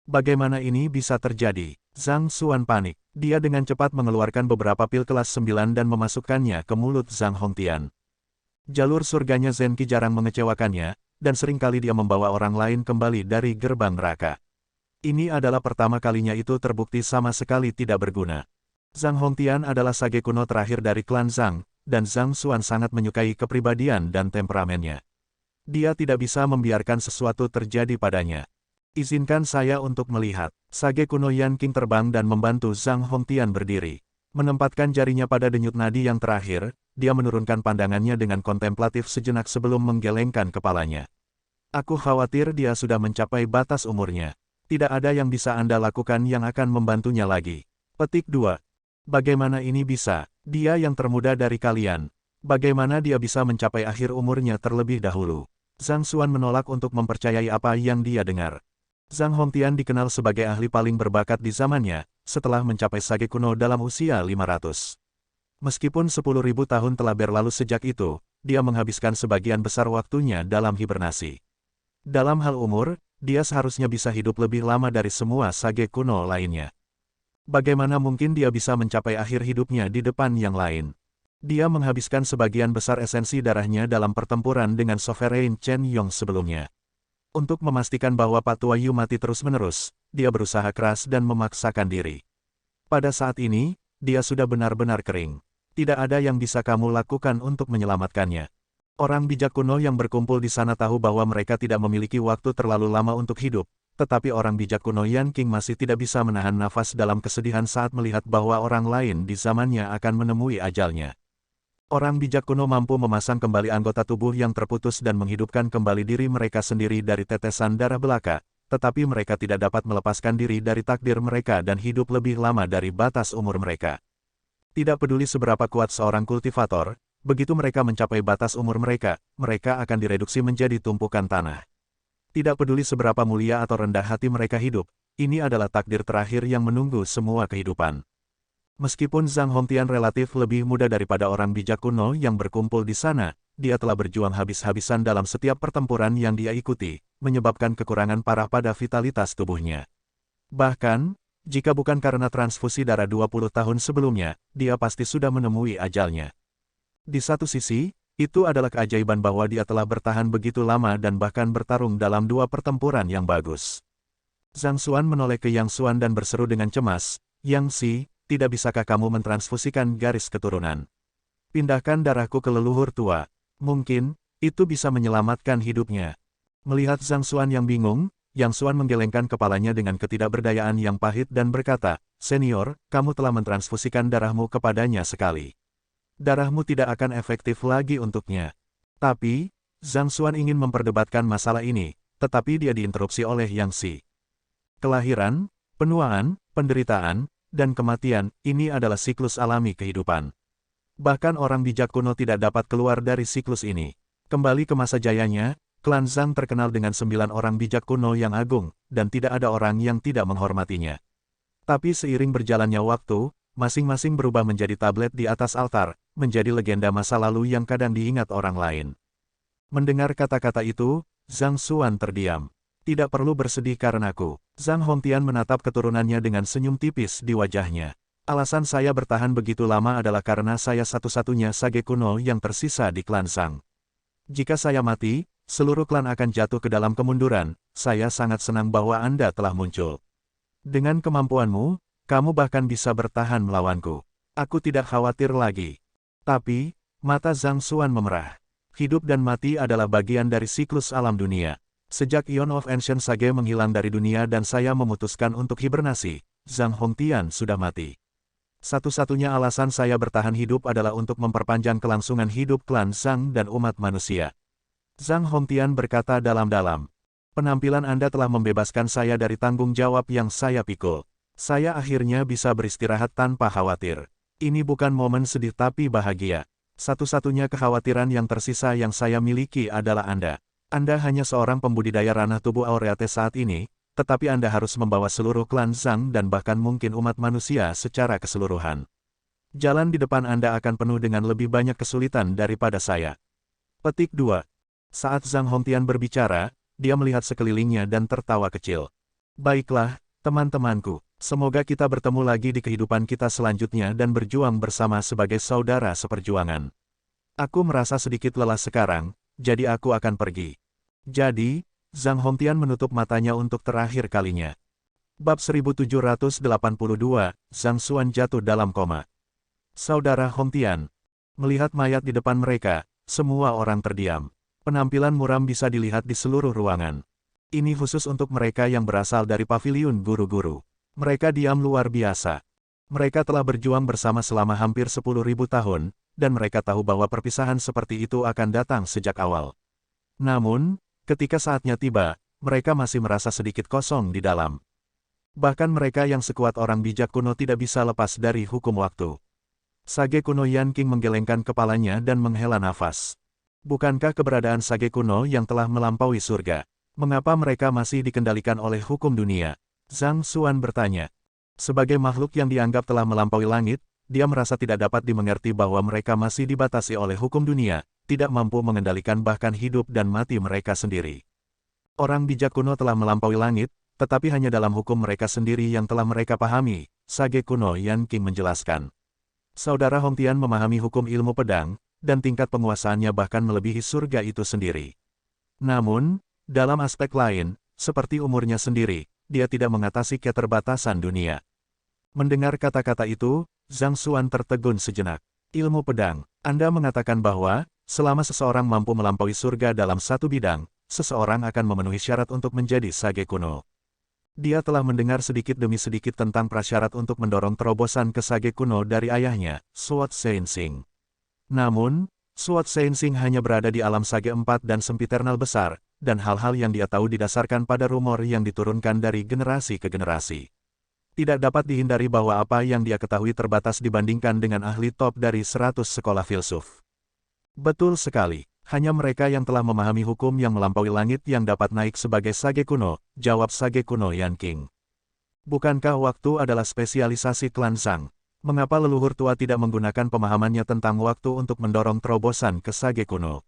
Bagaimana ini bisa terjadi? Zhang Xuan panik. Dia dengan cepat mengeluarkan beberapa pil kelas 9 dan memasukkannya ke mulut Zhang Hongtian. Jalur surganya Zenqi jarang mengecewakannya, dan seringkali dia membawa orang lain kembali dari gerbang neraka. Ini adalah pertama kalinya itu terbukti sama sekali tidak berguna. Zhang Hongtian adalah sage kuno terakhir dari klan Zhang, dan Zhang Xuan sangat menyukai kepribadian dan temperamennya. Dia tidak bisa membiarkan sesuatu terjadi padanya. Izinkan saya untuk melihat. Sage kuno Yan Qing terbang dan membantu Zhang Hongtian berdiri. Menempatkan jarinya pada denyut nadi yang terakhir, dia menurunkan pandangannya dengan kontemplatif sejenak sebelum menggelengkan kepalanya. Aku khawatir dia sudah mencapai batas umurnya. Tidak ada yang bisa Anda lakukan yang akan membantunya lagi. Petik 2. Bagaimana ini bisa? Dia yang termuda dari kalian. Bagaimana dia bisa mencapai akhir umurnya terlebih dahulu? Zhang Xuan menolak untuk mempercayai apa yang dia dengar. Zhang Hongtian dikenal sebagai ahli paling berbakat di zamannya, setelah mencapai sage kuno dalam usia 500. Meskipun 10.000 tahun telah berlalu sejak itu, dia menghabiskan sebagian besar waktunya dalam hibernasi. Dalam hal umur, dia seharusnya bisa hidup lebih lama dari semua sage kuno lainnya. Bagaimana mungkin dia bisa mencapai akhir hidupnya di depan yang lain? Dia menghabiskan sebagian besar esensi darahnya dalam pertempuran dengan Sovereign Chen Yong sebelumnya. Untuk memastikan bahwa Pak Tua Yu mati terus-menerus, dia berusaha keras dan memaksakan diri. Pada saat ini, dia sudah benar-benar kering. Tidak ada yang bisa kamu lakukan untuk menyelamatkannya. Orang bijak kuno yang berkumpul di sana tahu bahwa mereka tidak memiliki waktu terlalu lama untuk hidup, tetapi orang bijak kuno Yan Qing masih tidak bisa menahan nafas dalam kesedihan saat melihat bahwa orang lain di zamannya akan menemui ajalnya. Orang bijak kuno mampu memasang kembali anggota tubuh yang terputus dan menghidupkan kembali diri mereka sendiri dari tetesan darah belaka, tetapi mereka tidak dapat melepaskan diri dari takdir mereka dan hidup lebih lama dari batas umur mereka. Tidak peduli seberapa kuat seorang kultivator, begitu mereka mencapai batas umur mereka akan direduksi menjadi tumpukan tanah. Tidak peduli seberapa mulia atau rendah hati mereka hidup, ini adalah takdir terakhir yang menunggu semua kehidupan. Meskipun Zhang Hongtian relatif lebih muda daripada orang bijak kuno yang berkumpul di sana, dia telah berjuang habis-habisan dalam setiap pertempuran yang dia ikuti, menyebabkan kekurangan parah pada vitalitas tubuhnya. Bahkan, jika bukan karena transfusi darah 20 tahun sebelumnya, dia pasti sudah menemui ajalnya. Di satu sisi, itu adalah keajaiban bahwa dia telah bertahan begitu lama dan bahkan bertarung dalam 2 pertempuran yang bagus. Zhang Xuan menoleh ke Yang Xuan dan berseru dengan cemas, "Yang Si, tidak bisakah kamu mentransfusikan garis keturunan? Pindahkan darahku ke leluhur tua. Mungkin, itu bisa menyelamatkan hidupnya." Melihat Zhang Xuan yang bingung, Yang Xuan menggelengkan kepalanya dengan ketidakberdayaan yang pahit dan berkata, "Senior, kamu telah mentransfusikan darahmu kepadanya sekali. Darahmu tidak akan efektif lagi untuknya." Tapi, Zhang Xuan ingin memperdebatkan masalah ini, tetapi dia diinterupsi oleh Yang Si. Kelahiran, penuaan, penderitaan, dan kematian, ini adalah siklus alami kehidupan. Bahkan orang bijak kuno tidak dapat keluar dari siklus ini. Kembali ke masa jayanya, klan Zhang terkenal dengan 9 orang bijak kuno yang agung, dan tidak ada orang yang tidak menghormatinya. Tapi seiring berjalannya waktu, masing-masing berubah menjadi tablet di atas altar, menjadi legenda masa lalu yang kadang diingat orang lain. Mendengar kata-kata itu, Zhang Xuan terdiam. "Tidak perlu bersedih karenaku." Zhang Hongtian menatap keturunannya dengan senyum tipis di wajahnya. "Alasan saya bertahan begitu lama adalah karena saya satu-satunya sage kuno yang tersisa di klan Zhang. Jika saya mati, seluruh klan akan jatuh ke dalam kemunduran. Saya sangat senang bahwa Anda telah muncul. Dengan kemampuanmu, kamu bahkan bisa bertahan melawanku. Aku tidak khawatir lagi." Tapi, mata Zhang Xuan memerah. Hidup dan mati adalah bagian dari siklus alam dunia. Sejak Eon of Ancient Sage menghilang dari dunia dan saya memutuskan untuk hibernasi, Zhang Hongtian sudah mati. Satu-satunya alasan saya bertahan hidup adalah untuk memperpanjang kelangsungan hidup klan Zhang dan umat manusia. Zhang Hongtian berkata dalam-dalam. Penampilan Anda telah membebaskan saya dari tanggung jawab yang saya pikul. Saya akhirnya bisa beristirahat tanpa khawatir. Ini bukan momen sedih tapi bahagia. Satu-satunya kekhawatiran yang tersisa yang saya miliki adalah Anda. Anda hanya seorang pembudidaya ranah tubuh Aureate saat ini, tetapi Anda harus membawa seluruh klan Zhang dan bahkan mungkin umat manusia secara keseluruhan. Jalan di depan Anda akan penuh dengan lebih banyak kesulitan daripada saya. Petik 2. Saat Zhang Hongtian berbicara, dia melihat sekelilingnya dan tertawa kecil. Baiklah, teman-temanku, semoga kita bertemu lagi di kehidupan kita selanjutnya dan berjuang bersama sebagai saudara seperjuangan. Aku merasa sedikit lelah sekarang, jadi aku akan pergi. Jadi, Zhang Hongtian menutup matanya untuk terakhir kalinya. Bab 1782, Zhang Xuan jatuh dalam koma. Saudara Hongtian. Melihat mayat di depan mereka, semua orang terdiam. Penampilan muram bisa dilihat di seluruh ruangan. Ini khusus untuk mereka yang berasal dari paviliun guru-guru. Mereka diam luar biasa. Mereka telah berjuang bersama selama hampir 10.000 tahun, dan mereka tahu bahwa perpisahan seperti itu akan datang sejak awal. Namun, ketika saatnya tiba, mereka masih merasa sedikit kosong di dalam. Bahkan mereka yang sekuat orang bijak kuno tidak bisa lepas dari hukum waktu. Sage kuno Yan Qing menggelengkan kepalanya dan menghela nafas. Bukankah keberadaan sage kuno yang telah melampaui surga? Mengapa mereka masih dikendalikan oleh hukum dunia? Zhang Xuan bertanya. Sebagai makhluk yang dianggap telah melampaui langit, dia merasa tidak dapat dimengerti bahwa mereka masih dibatasi oleh hukum dunia, tidak mampu mengendalikan bahkan hidup dan mati mereka sendiri. Orang bijak kuno telah melampaui langit, tetapi hanya dalam hukum mereka sendiri yang telah mereka pahami, sage kuno Yan Qing menjelaskan. Saudara Hongtian memahami hukum ilmu pedang, dan tingkat penguasaannya bahkan melebihi surga itu sendiri. Namun, dalam aspek lain, seperti umurnya sendiri, dia tidak mengatasi keterbatasan dunia. Mendengar kata-kata itu, Zhang Xuan tertegun sejenak. Ilmu pedang, Anda mengatakan bahwa, selama seseorang mampu melampaui surga dalam satu bidang, seseorang akan memenuhi syarat untuk menjadi sage kuno. Dia telah mendengar sedikit demi sedikit tentang prasyarat untuk mendorong terobosan ke sage kuno dari ayahnya, Suot Sensing. Namun, Suot Sensing hanya berada di alam sage 4 dan sempiternal besar, dan hal-hal yang dia tahu didasarkan pada rumor yang diturunkan dari generasi ke generasi. Tidak dapat dihindari bahwa apa yang dia ketahui terbatas dibandingkan dengan ahli top dari 100 sekolah filsuf. Betul sekali, hanya mereka yang telah memahami hukum yang melampaui langit yang dapat naik sebagai sage kuno, jawab sage kuno Yan Qing. Bukankah waktu adalah spesialisasi klan Zhang? Mengapa leluhur tua tidak menggunakan pemahamannya tentang waktu untuk mendorong terobosan ke sage kuno?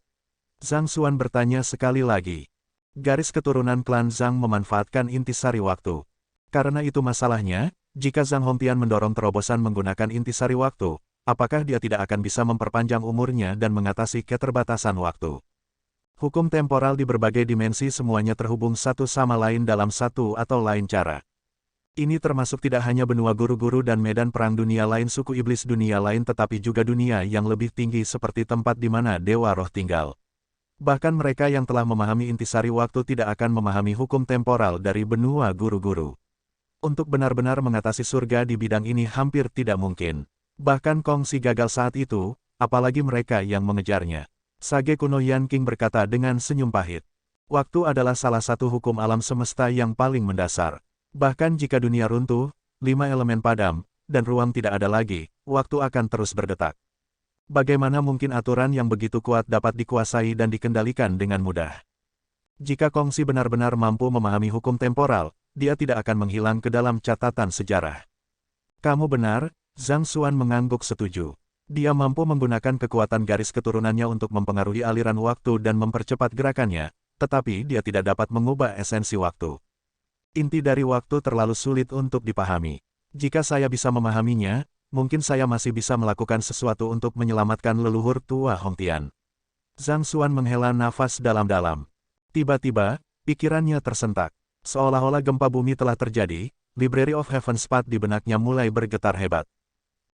Zhang Xuan bertanya sekali lagi. Garis keturunan klan Zhang memanfaatkan intisari waktu. Karena itu masalahnya, jika Zhang Hongtian mendorong terobosan menggunakan intisari waktu, apakah dia tidak akan bisa memperpanjang umurnya dan mengatasi keterbatasan waktu? Hukum temporal di berbagai dimensi semuanya terhubung satu sama lain dalam satu atau lain cara. Ini termasuk tidak hanya benua guru-guru dan medan perang dunia lain suku iblis dunia lain tetapi juga dunia yang lebih tinggi seperti tempat di mana Dewa Roh tinggal. Bahkan mereka yang telah memahami intisari waktu tidak akan memahami hukum temporal dari benua guru-guru. Untuk benar-benar mengatasi surga di bidang ini hampir tidak mungkin. Bahkan Kongsi gagal saat itu, apalagi mereka yang mengejarnya. Sage kuno Yan Qing berkata dengan senyum pahit. Waktu adalah salah satu hukum alam semesta yang paling mendasar. Bahkan jika dunia runtuh, 5 elemen padam, dan ruang tidak ada lagi, waktu akan terus berdetak. Bagaimana mungkin aturan yang begitu kuat dapat dikuasai dan dikendalikan dengan mudah? Jika Kongsi benar-benar mampu memahami hukum temporal, dia tidak akan menghilang ke dalam catatan sejarah. Kamu benar, Zhang Xuan mengangguk setuju. Dia mampu menggunakan kekuatan garis keturunannya untuk mempengaruhi aliran waktu dan mempercepat gerakannya, tetapi dia tidak dapat mengubah esensi waktu. Inti dari waktu terlalu sulit untuk dipahami. Jika saya bisa memahaminya, mungkin saya masih bisa melakukan sesuatu untuk menyelamatkan leluhur tua Hongtian. Zhang Xuan menghela nafas dalam-dalam. Tiba-tiba, pikirannya tersentak. Seolah-olah gempa bumi telah terjadi, Library of Heaven's Path di benaknya mulai bergetar hebat.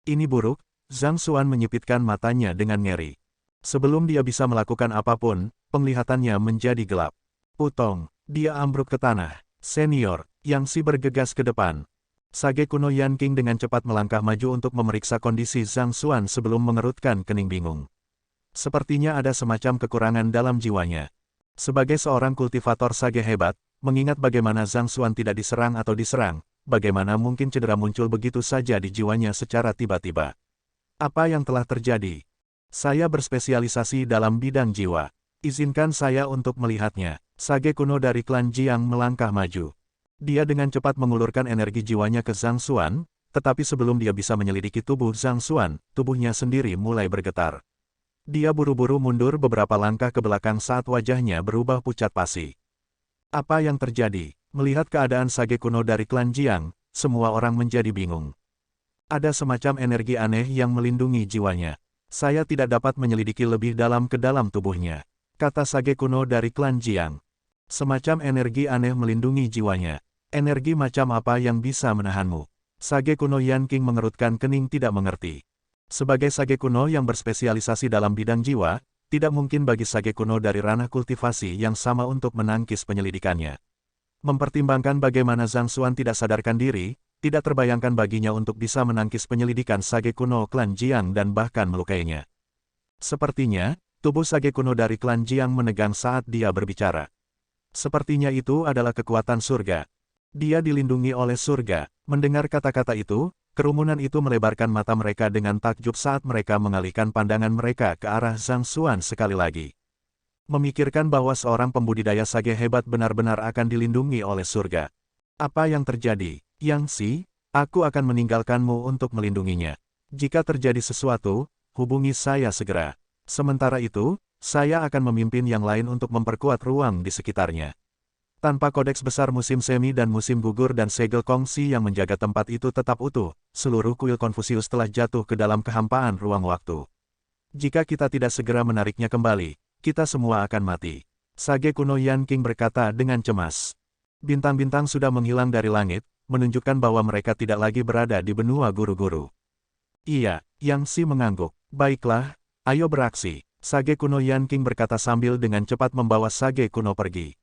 Ini buruk, Zhang Xuan menyipitkan matanya dengan ngeri. Sebelum dia bisa melakukan apapun, penglihatannya menjadi gelap. Putong, dia ambruk ke tanah. Senior, Yang Si bergegas ke depan. Sage kuno Yan Qing dengan cepat melangkah maju untuk memeriksa kondisi Zhang Xuan sebelum mengerutkan kening bingung. Sepertinya ada semacam kekurangan dalam jiwanya. Sebagai seorang kultivator sage hebat, Mengingat bagaimana Zhang Xuan tidak diserang atau diserang, bagaimana mungkin cedera muncul begitu saja di jiwanya secara tiba-tiba. Apa yang telah terjadi? Saya berspesialisasi dalam bidang jiwa. Izinkan saya untuk melihatnya. Sage kuno dari klan Jiang melangkah maju. Dia dengan cepat mengulurkan energi jiwanya ke Zhang Xuan, tetapi sebelum dia bisa menyelidiki tubuh Zhang Xuan, tubuhnya sendiri mulai bergetar. Dia buru-buru mundur beberapa langkah ke belakang saat wajahnya berubah pucat pasi. Apa yang terjadi? Melihat keadaan Sage kuno dari klan Jiang, semua orang menjadi bingung. Ada semacam energi aneh yang melindungi jiwanya. Saya tidak dapat menyelidiki lebih dalam ke dalam tubuhnya, kata Sage kuno dari klan Jiang. Semacam energi aneh melindungi jiwanya. Energi macam apa yang bisa menahanmu? Sage kuno Yan King mengerutkan kening tidak mengerti. Sebagai Sage kuno yang berspesialisasi dalam bidang jiwa, tidak mungkin bagi Sage kuno dari ranah kultivasi yang sama untuk menangkis penyelidikannya. Mempertimbangkan bagaimana Zhang Xuan tidak sadarkan diri, tidak terbayangkan baginya untuk bisa menangkis penyelidikan Sage kuno klan Jiang dan bahkan melukainya. Sepertinya, tubuh Sage kuno dari klan Jiang menegang saat dia berbicara. Sepertinya itu adalah kekuatan surga. Dia dilindungi oleh surga. Mendengar kata-kata itu, kerumunan itu melebarkan mata mereka dengan takjub saat mereka mengalihkan pandangan mereka ke arah Zhang Xuan sekali lagi. Memikirkan bahwa seorang pembudidaya sage hebat benar-benar akan dilindungi oleh surga. Apa yang terjadi? Yang Si, aku akan meninggalkanmu untuk melindunginya. Jika terjadi sesuatu, hubungi saya segera. Sementara itu, saya akan memimpin yang lain untuk memperkuat ruang di sekitarnya. Tanpa kodeks besar musim semi dan musim gugur dan segel kongsi yang menjaga tempat itu tetap utuh, seluruh kuil Konfusius telah jatuh ke dalam kehampaan ruang waktu. Jika kita tidak segera menariknya kembali, kita semua akan mati. Sage kuno Yan King berkata dengan cemas. Bintang-bintang sudah menghilang dari langit, menunjukkan bahwa mereka tidak lagi berada di benua guru-guru. Iya, Yang Si mengangguk. Baiklah, ayo beraksi. Sage kuno Yan King berkata sambil dengan cepat membawa Sage kuno pergi.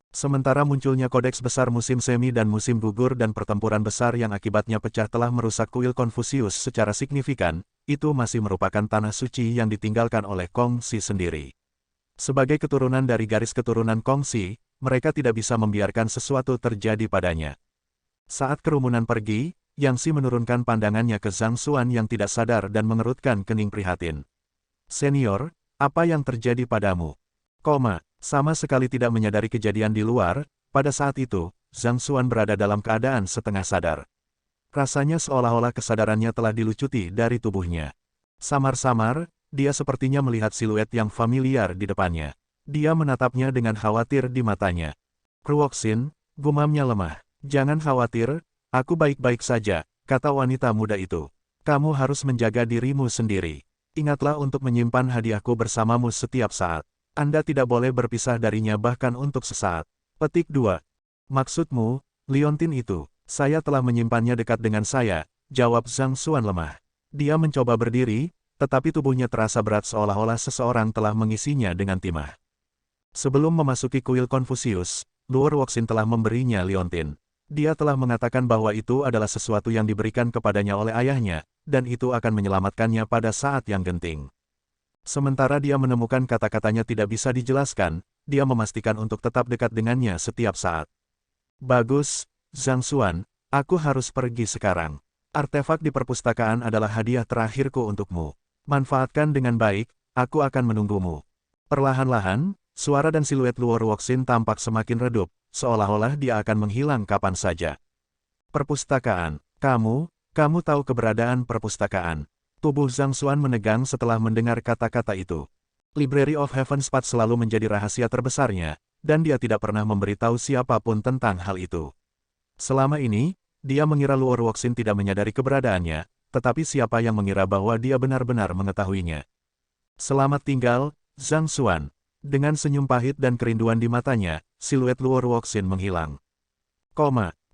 Sementara munculnya kodeks besar musim semi dan musim gugur dan pertempuran besar yang akibatnya pecah telah merusak kuil Konfusius secara signifikan, itu masih merupakan tanah suci yang ditinggalkan oleh Kongsi sendiri. Sebagai keturunan dari garis keturunan Kongsi, mereka tidak bisa membiarkan sesuatu terjadi padanya. Saat kerumunan pergi, Yang Si menurunkan pandangannya ke Zhang Xuan yang tidak sadar dan mengerutkan kening prihatin. Senior, apa yang terjadi padamu? Sama sekali tidak menyadari kejadian di luar, pada saat itu, Zhang Xuan berada dalam keadaan setengah sadar. Rasanya seolah-olah kesadarannya telah dilucuti dari tubuhnya. Samar-samar, dia sepertinya melihat siluet yang familiar di depannya. Dia menatapnya dengan khawatir di matanya. Ruoxin, gumamnya lemah. Jangan khawatir, aku baik-baik saja, kata wanita muda itu. Kamu harus menjaga dirimu sendiri. Ingatlah untuk menyimpan hadiahku bersamamu setiap saat. Anda tidak boleh berpisah darinya bahkan untuk sesaat. Petik 2. Maksudmu, liontin itu, saya telah menyimpannya dekat dengan saya, jawab Zhang Xuan lemah. Dia mencoba berdiri, tetapi tubuhnya terasa berat seolah-olah seseorang telah mengisinya dengan timah. Sebelum memasuki kuil Konfusius, Luo Ruoxin telah memberinya liontin. Dia telah mengatakan bahwa itu adalah sesuatu yang diberikan kepadanya oleh ayahnya, dan itu akan menyelamatkannya pada saat yang genting. Sementara dia menemukan kata-katanya tidak bisa dijelaskan, dia memastikan untuk tetap dekat dengannya setiap saat. Bagus, Zhang Xuan, aku harus pergi sekarang. Artefak di perpustakaan adalah hadiah terakhirku untukmu. Manfaatkan dengan baik, aku akan menunggumu. Perlahan-lahan, suara dan siluet Luo Ruoxin tampak semakin redup, seolah-olah dia akan menghilang kapan saja. Perpustakaan, kamu tahu keberadaan perpustakaan. Tubuh Zhang Xuan menegang setelah mendengar kata-kata itu. Library of Heaven's Path selalu menjadi rahasia terbesarnya, dan dia tidak pernah memberitahu siapapun tentang hal itu. Selama ini, dia mengira Luo Ruoxin tidak menyadari keberadaannya, tetapi siapa yang mengira bahwa dia benar-benar mengetahuinya. Selamat tinggal, Zhang Xuan. Dengan senyum pahit dan kerinduan di matanya, siluet Luo Ruoxin menghilang.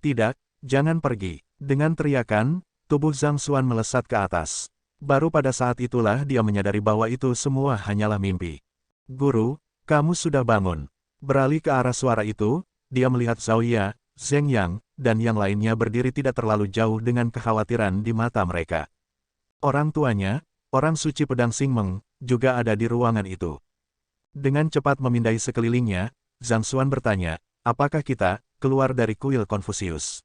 Tidak, jangan pergi. Dengan teriakan, tubuh Zhang Xuan melesat ke atas. Baru pada saat itulah dia menyadari bahwa itu semua hanyalah mimpi. Guru, kamu sudah bangun. Beralih ke arah suara itu, dia melihat Zhao Ya, Zheng Yang, dan yang lainnya berdiri tidak terlalu jauh dengan kekhawatiran di mata mereka. Orang tuanya, orang suci pedang Xingmeng, juga ada di ruangan itu. Dengan cepat memindai sekelilingnya, Zhang Xuan bertanya, apakah kita keluar dari kuil Konfusius?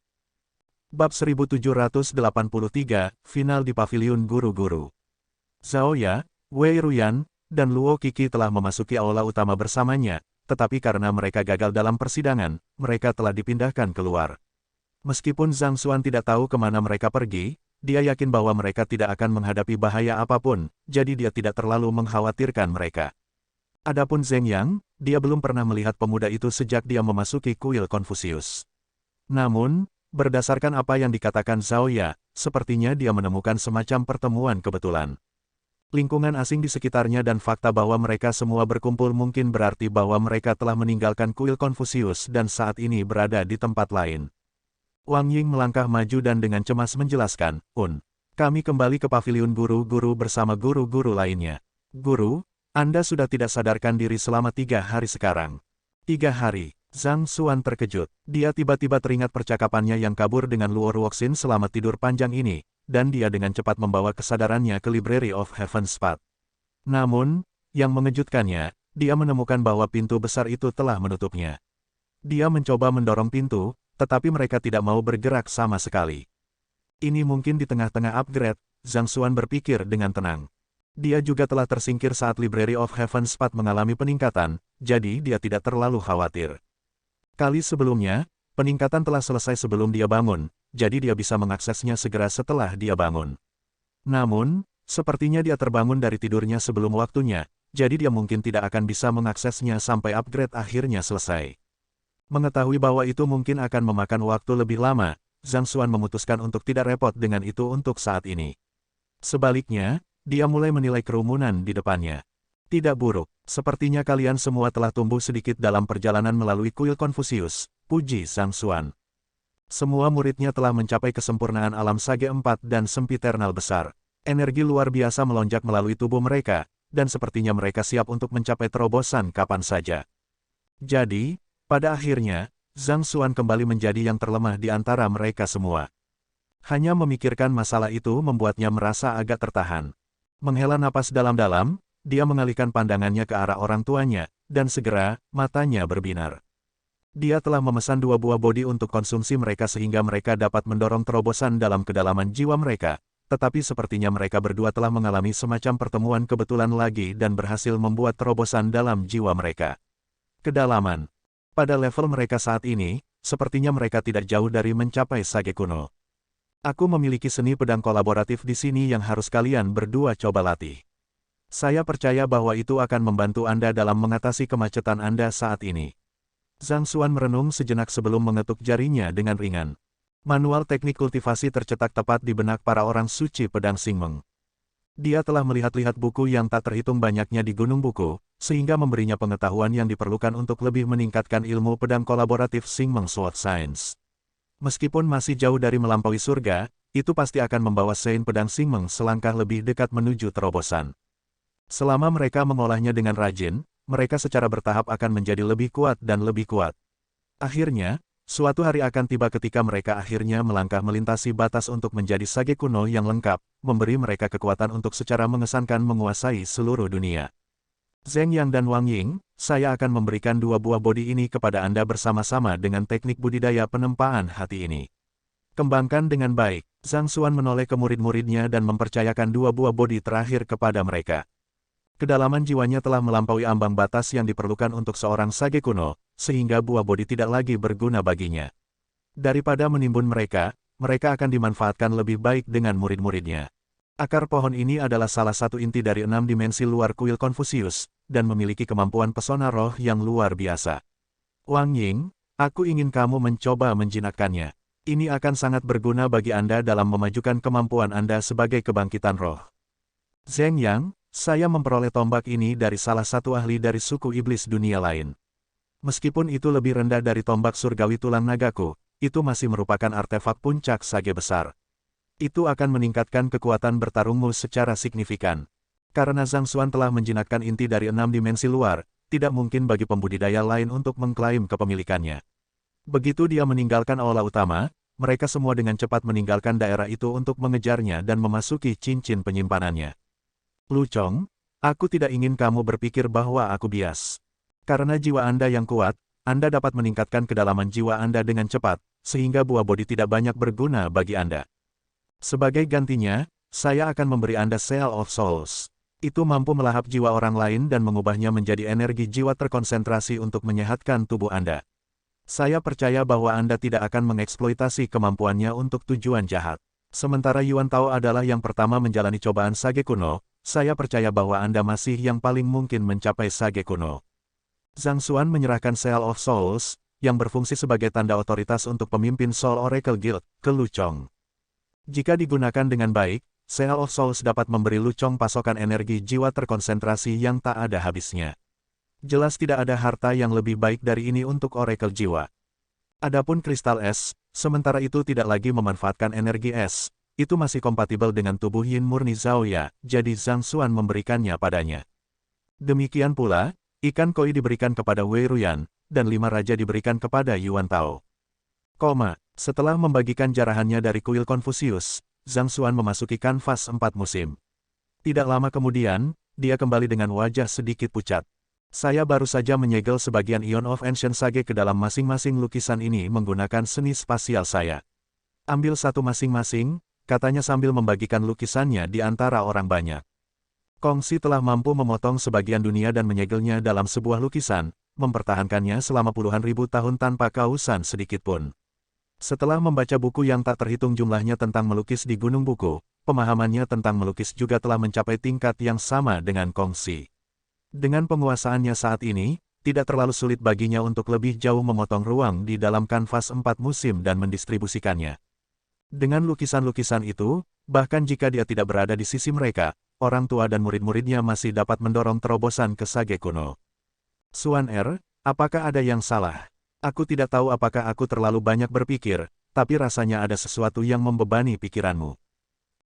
Bab 1783, Final di Paviliun Guru-Guru. Zhao Ya, Wei Ruyan, dan Luo Qiki telah memasuki aula utama bersamanya, tetapi karena mereka gagal dalam persidangan, mereka telah dipindahkan keluar. Meskipun Zhang Xuan tidak tahu kemana mereka pergi, dia yakin bahwa mereka tidak akan menghadapi bahaya apapun, jadi dia tidak terlalu mengkhawatirkan mereka. Adapun Zheng Yang, dia belum pernah melihat pemuda itu sejak dia memasuki kuil Konfusius. Namun, berdasarkan apa yang dikatakan Zhao Ya, sepertinya dia menemukan semacam pertemuan kebetulan. Lingkungan asing di sekitarnya dan fakta bahwa mereka semua berkumpul mungkin berarti bahwa mereka telah meninggalkan kuil Konfusius dan saat ini berada di tempat lain. Wang Ying melangkah maju dan dengan cemas menjelaskan, kami kembali ke paviliun guru-guru bersama guru-guru lainnya. Guru, Anda sudah tidak sadarkan diri selama 3 hari sekarang. 3 hari. Zhang Xuan terkejut. Dia tiba-tiba teringat percakapannya yang kabur dengan Luo Ruoxin selama tidur panjang ini, dan dia dengan cepat membawa kesadarannya ke Library of Heaven's Path. Namun, yang mengejutkannya, dia menemukan bahwa pintu besar itu telah menutupnya. Dia mencoba mendorong pintu, tetapi mereka tidak mau bergerak sama sekali. Ini mungkin di tengah-tengah upgrade, Zhang Xuan berpikir dengan tenang. Dia juga telah tersingkir saat Library of Heaven's Path mengalami peningkatan, jadi dia tidak terlalu khawatir. Kali sebelumnya, peningkatan telah selesai sebelum dia bangun, jadi dia bisa mengaksesnya segera setelah dia bangun. Namun, sepertinya dia terbangun dari tidurnya sebelum waktunya, jadi dia mungkin tidak akan bisa mengaksesnya sampai upgrade akhirnya selesai. Mengetahui bahwa itu mungkin akan memakan waktu lebih lama, Zhang Xuan memutuskan untuk tidak repot dengan itu untuk saat ini. Sebaliknya, dia mulai menilai kerumunan di depannya. Tidak buruk, sepertinya kalian semua telah tumbuh sedikit dalam perjalanan melalui kuil Konfusius, puji Zhang Xuan. Semua muridnya telah mencapai kesempurnaan alam Sage 4 dan sempiternal besar. Energi luar biasa melonjak melalui tubuh mereka, dan sepertinya mereka siap untuk mencapai terobosan kapan saja. Jadi, pada akhirnya, Zhang Xuan kembali menjadi yang terlemah di antara mereka semua. Hanya memikirkan masalah itu membuatnya merasa agak tertahan. Menghela napas dalam-dalam, dia mengalihkan pandangannya ke arah orang tuanya, dan segera, matanya berbinar. Dia telah memesan 2 buah bodi untuk konsumsi mereka sehingga mereka dapat mendorong terobosan dalam kedalaman jiwa mereka, tetapi sepertinya mereka berdua telah mengalami semacam pertemuan kebetulan lagi dan berhasil membuat terobosan dalam jiwa mereka. Kedalaman. Pada level mereka saat ini, sepertinya mereka tidak jauh dari mencapai Sage kuno. Aku memiliki seni pedang kolaboratif di sini yang harus kalian berdua coba latih. Saya percaya bahwa itu akan membantu Anda dalam mengatasi kemacetan Anda saat ini. Zhang Xuan merenung sejenak sebelum mengetuk jarinya dengan ringan. Manual teknik kultivasi tercetak tepat di benak para orang suci pedang Xingmeng. Dia telah melihat-lihat buku yang tak terhitung banyaknya di gunung buku, sehingga memberinya pengetahuan yang diperlukan untuk lebih meningkatkan ilmu pedang kolaboratif Xingmeng Sword Science. Meskipun masih jauh dari melampaui surga, itu pasti akan membawa Sein pedang Xingmeng selangkah lebih dekat menuju terobosan. Selama mereka mengolahnya dengan rajin, mereka secara bertahap akan menjadi lebih kuat dan lebih kuat. Akhirnya, suatu hari akan tiba ketika mereka akhirnya melangkah melintasi batas untuk menjadi Sage kuno yang lengkap, memberi mereka kekuatan untuk secara mengesankan menguasai seluruh dunia. Zheng Yang dan Wang Ying, saya akan memberikan 2 buah bodi ini kepada Anda bersama-sama dengan teknik budidaya penempaan hati ini. Kembangkan dengan baik. Zhang Xuan menoleh ke murid-muridnya dan mempercayakan 2 buah bodi terakhir kepada mereka. Kedalaman jiwanya telah melampaui ambang batas yang diperlukan untuk seorang Sage kuno, sehingga buah bodi tidak lagi berguna baginya. Daripada menimbun mereka, mereka akan dimanfaatkan lebih baik dengan murid-muridnya. Akar pohon ini adalah salah satu inti dari 6 dimensi luar kuil Konfusius, dan memiliki kemampuan pesona roh yang luar biasa. Wang Ying, aku ingin kamu mencoba menjinakkannya. Ini akan sangat berguna bagi Anda dalam memajukan kemampuan Anda sebagai kebangkitan roh. Zheng Yang, saya memperoleh tombak ini dari salah satu ahli dari suku iblis dunia lain. Meskipun itu lebih rendah dari tombak surgawi tulang nagaku, itu masih merupakan artefak puncak Sage besar. Itu akan meningkatkan kekuatan bertarungmu secara signifikan. Karena Zhang Xuan telah menjinakkan inti dari 6 dimensi luar, tidak mungkin bagi pembudidaya lain untuk mengklaim kepemilikannya. Begitu dia meninggalkan aula utama, mereka semua dengan cepat meninggalkan daerah itu untuk mengejarnya dan memasuki cincin penyimpanannya. Lu Chong, aku tidak ingin kamu berpikir bahwa aku bias. Karena jiwa Anda yang kuat, Anda dapat meningkatkan kedalaman jiwa Anda dengan cepat, sehingga buah bodi tidak banyak berguna bagi Anda. Sebagai gantinya, saya akan memberi Anda Seal of Souls. Itu mampu melahap jiwa orang lain dan mengubahnya menjadi energi jiwa terkonsentrasi untuk menyehatkan tubuh Anda. Saya percaya bahwa Anda tidak akan mengeksploitasi kemampuannya untuk tujuan jahat. Sementara Yuan Tao adalah yang pertama menjalani cobaan Sage kuno, saya percaya bahwa Anda masih yang paling mungkin mencapai Sage kuno. Zhang Xuan menyerahkan Seal of Souls, yang berfungsi sebagai tanda otoritas untuk pemimpin Soul Oracle Guild, ke Lu Chong. Jika digunakan dengan baik, Seal of Souls dapat memberi Lu Chong pasokan energi jiwa terkonsentrasi yang tak ada habisnya. Jelas tidak ada harta yang lebih baik dari ini untuk Oracle jiwa. Adapun kristal es, sementara itu tidak lagi memanfaatkan energi es, itu masih kompatibel dengan tubuh Yin murni Zaoya, jadi Zhang Xuan memberikannya padanya. Demikian pula, ikan koi diberikan kepada Wei Ruyan, dan 5 raja diberikan kepada Yuan Tao. Setelah membagikan jarahannya dari kuil Konfusius, Zhang Xuan memasuki kanvas 4 musim. Tidak lama kemudian, dia kembali dengan wajah sedikit pucat. Saya baru saja menyegel sebagian Ion of Ancient Sage ke dalam masing-masing lukisan ini menggunakan seni spasial saya. Ambil satu masing-masing, katanya sambil membagikan lukisannya di antara orang banyak. Kongsi telah mampu memotong sebagian dunia dan menyegelnya dalam sebuah lukisan, mempertahankannya selama puluhan ribu tahun tanpa kausan sedikitpun. Setelah membaca buku yang tak terhitung jumlahnya tentang melukis di Gunung Buku, pemahamannya tentang melukis juga telah mencapai tingkat yang sama dengan Kongsi. Dengan penguasaannya saat ini, tidak terlalu sulit baginya untuk lebih jauh memotong ruang di dalam kanvas 4 musim dan mendistribusikannya. Dengan lukisan-lukisan itu, bahkan jika dia tidak berada di sisi mereka, orang tua dan murid-muridnya masih dapat mendorong terobosan ke Sage kuno. Xuan apakah ada yang salah? Aku tidak tahu apakah aku terlalu banyak berpikir, tapi rasanya ada sesuatu yang membebani pikiranmu.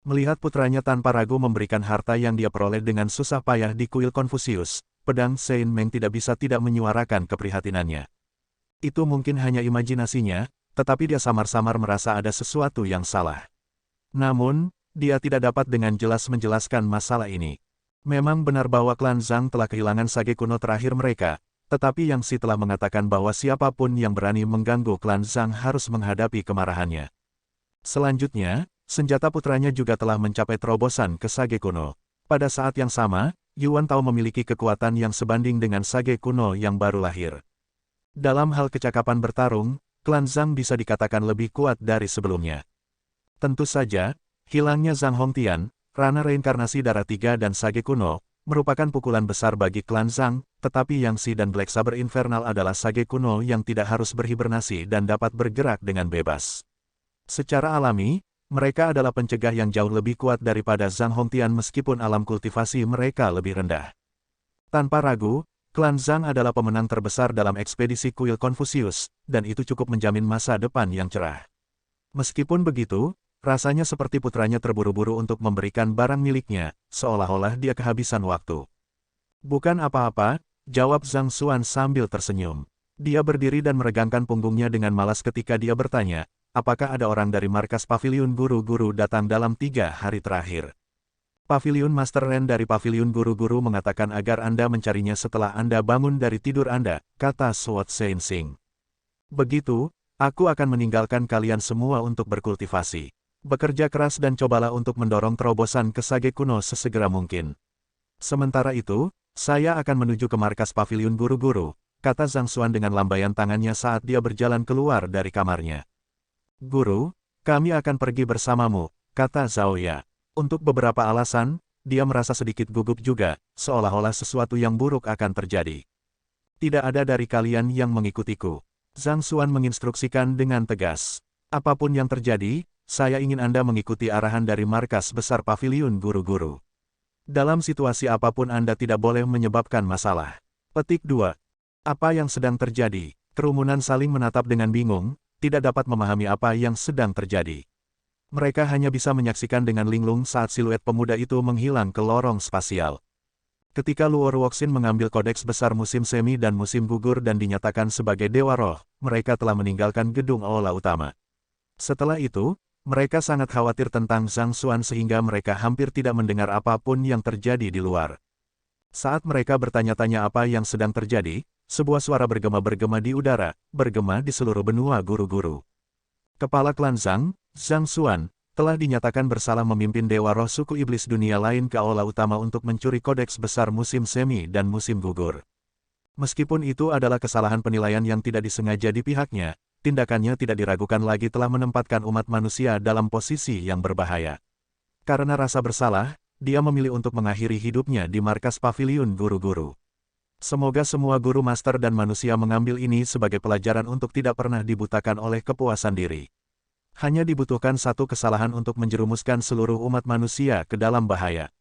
Melihat putranya tanpa ragu memberikan harta yang dia peroleh dengan susah payah di kuil Konfusius, pedang Saint Meng tidak bisa tidak menyuarakan keprihatinannya. Itu mungkin hanya imajinasinya, tetapi dia samar-samar merasa ada sesuatu yang salah. Namun, dia tidak dapat dengan jelas menjelaskan masalah ini. Memang benar bahwa klan Zhang telah kehilangan Sage kuno terakhir mereka, tetapi Yang Si telah mengatakan bahwa siapapun yang berani mengganggu klan Zhang harus menghadapi kemarahannya. Selanjutnya, senjata putranya juga telah mencapai terobosan ke Sage kuno. Pada saat yang sama, Yuan Tao memiliki kekuatan yang sebanding dengan Sage kuno yang baru lahir. Dalam hal kecakapan bertarung, klan Zhang bisa dikatakan lebih kuat dari sebelumnya. Tentu saja, hilangnya Zhang Hongtian, Rana Reinkarnasi Darah Tiga dan Sage kuno, merupakan pukulan besar bagi klan Zhang, tetapi Yang Si dan Black Saber Infernal adalah Sage kuno yang tidak harus berhibernasi dan dapat bergerak dengan bebas. Secara alami, mereka adalah pencegah yang jauh lebih kuat daripada Zhang Hongtian meskipun alam kultivasi mereka lebih rendah. Tanpa ragu, klan Zhang adalah pemenang terbesar dalam ekspedisi kuil Konfusius, dan itu cukup menjamin masa depan yang cerah. Meskipun begitu, rasanya seperti putranya terburu-buru untuk memberikan barang miliknya, seolah-olah dia kehabisan waktu. Bukan apa-apa, jawab Zhang Xuan sambil tersenyum. Dia berdiri dan meregangkan punggungnya dengan malas ketika dia bertanya, apakah ada orang dari markas Paviliun Guru-Guru datang dalam 3 hari terakhir? Paviliun Master Ren dari Paviliun Guru-Guru mengatakan agar Anda mencarinya setelah Anda bangun dari tidur Anda, kata Sword Saint Sing. Begitu, aku akan meninggalkan kalian semua untuk berkultivasi. Bekerja keras dan cobalah untuk mendorong terobosan ke Sage kuno sesegera mungkin. Sementara itu, saya akan menuju ke markas Paviliun Guru-Guru, kata Zhang Xuan dengan lambaian tangannya saat dia berjalan keluar dari kamarnya. Guru, kami akan pergi bersamamu, kata Zaoya. Untuk beberapa alasan, dia merasa sedikit gugup juga, seolah-olah sesuatu yang buruk akan terjadi. Tidak ada dari kalian yang mengikutiku. Zhang Xuan menginstruksikan dengan tegas. Apapun yang terjadi, saya ingin Anda mengikuti arahan dari markas besar Paviliun Guru-Guru. Dalam situasi apapun Anda tidak boleh menyebabkan masalah. Petik 2. Apa yang sedang terjadi? Kerumunan saling menatap dengan bingung, tidak dapat memahami apa yang sedang terjadi. Mereka hanya bisa menyaksikan dengan linglung saat siluet pemuda itu menghilang ke lorong spasial. Ketika Luor Woxin mengambil kodeks besar musim semi dan musim gugur dan dinyatakan sebagai Dewa Roh, mereka telah meninggalkan gedung aula utama. Setelah itu, mereka sangat khawatir tentang Zhang Xuan sehingga mereka hampir tidak mendengar apapun yang terjadi di luar. Saat mereka bertanya-tanya apa yang sedang terjadi, Sebuah suara bergema-bergema di udara, bergema di seluruh benua guru-guru. Kepala klan Zhang, Zhang Xuan, telah dinyatakan bersalah memimpin Dewa Roh suku Iblis dunia lain ke aula utama untuk mencuri kodeks besar musim semi dan musim gugur. Meskipun itu adalah kesalahan penilaian yang tidak disengaja di pihaknya, tindakannya tidak diragukan lagi telah menempatkan umat manusia dalam posisi yang berbahaya. Karena rasa bersalah, dia memilih untuk mengakhiri hidupnya di markas paviliun guru-guru. Semoga semua guru master dan manusia mengambil ini sebagai pelajaran untuk tidak pernah dibutakan oleh kepuasan diri. Hanya dibutuhkan satu kesalahan untuk menjerumuskan seluruh umat manusia ke dalam bahaya.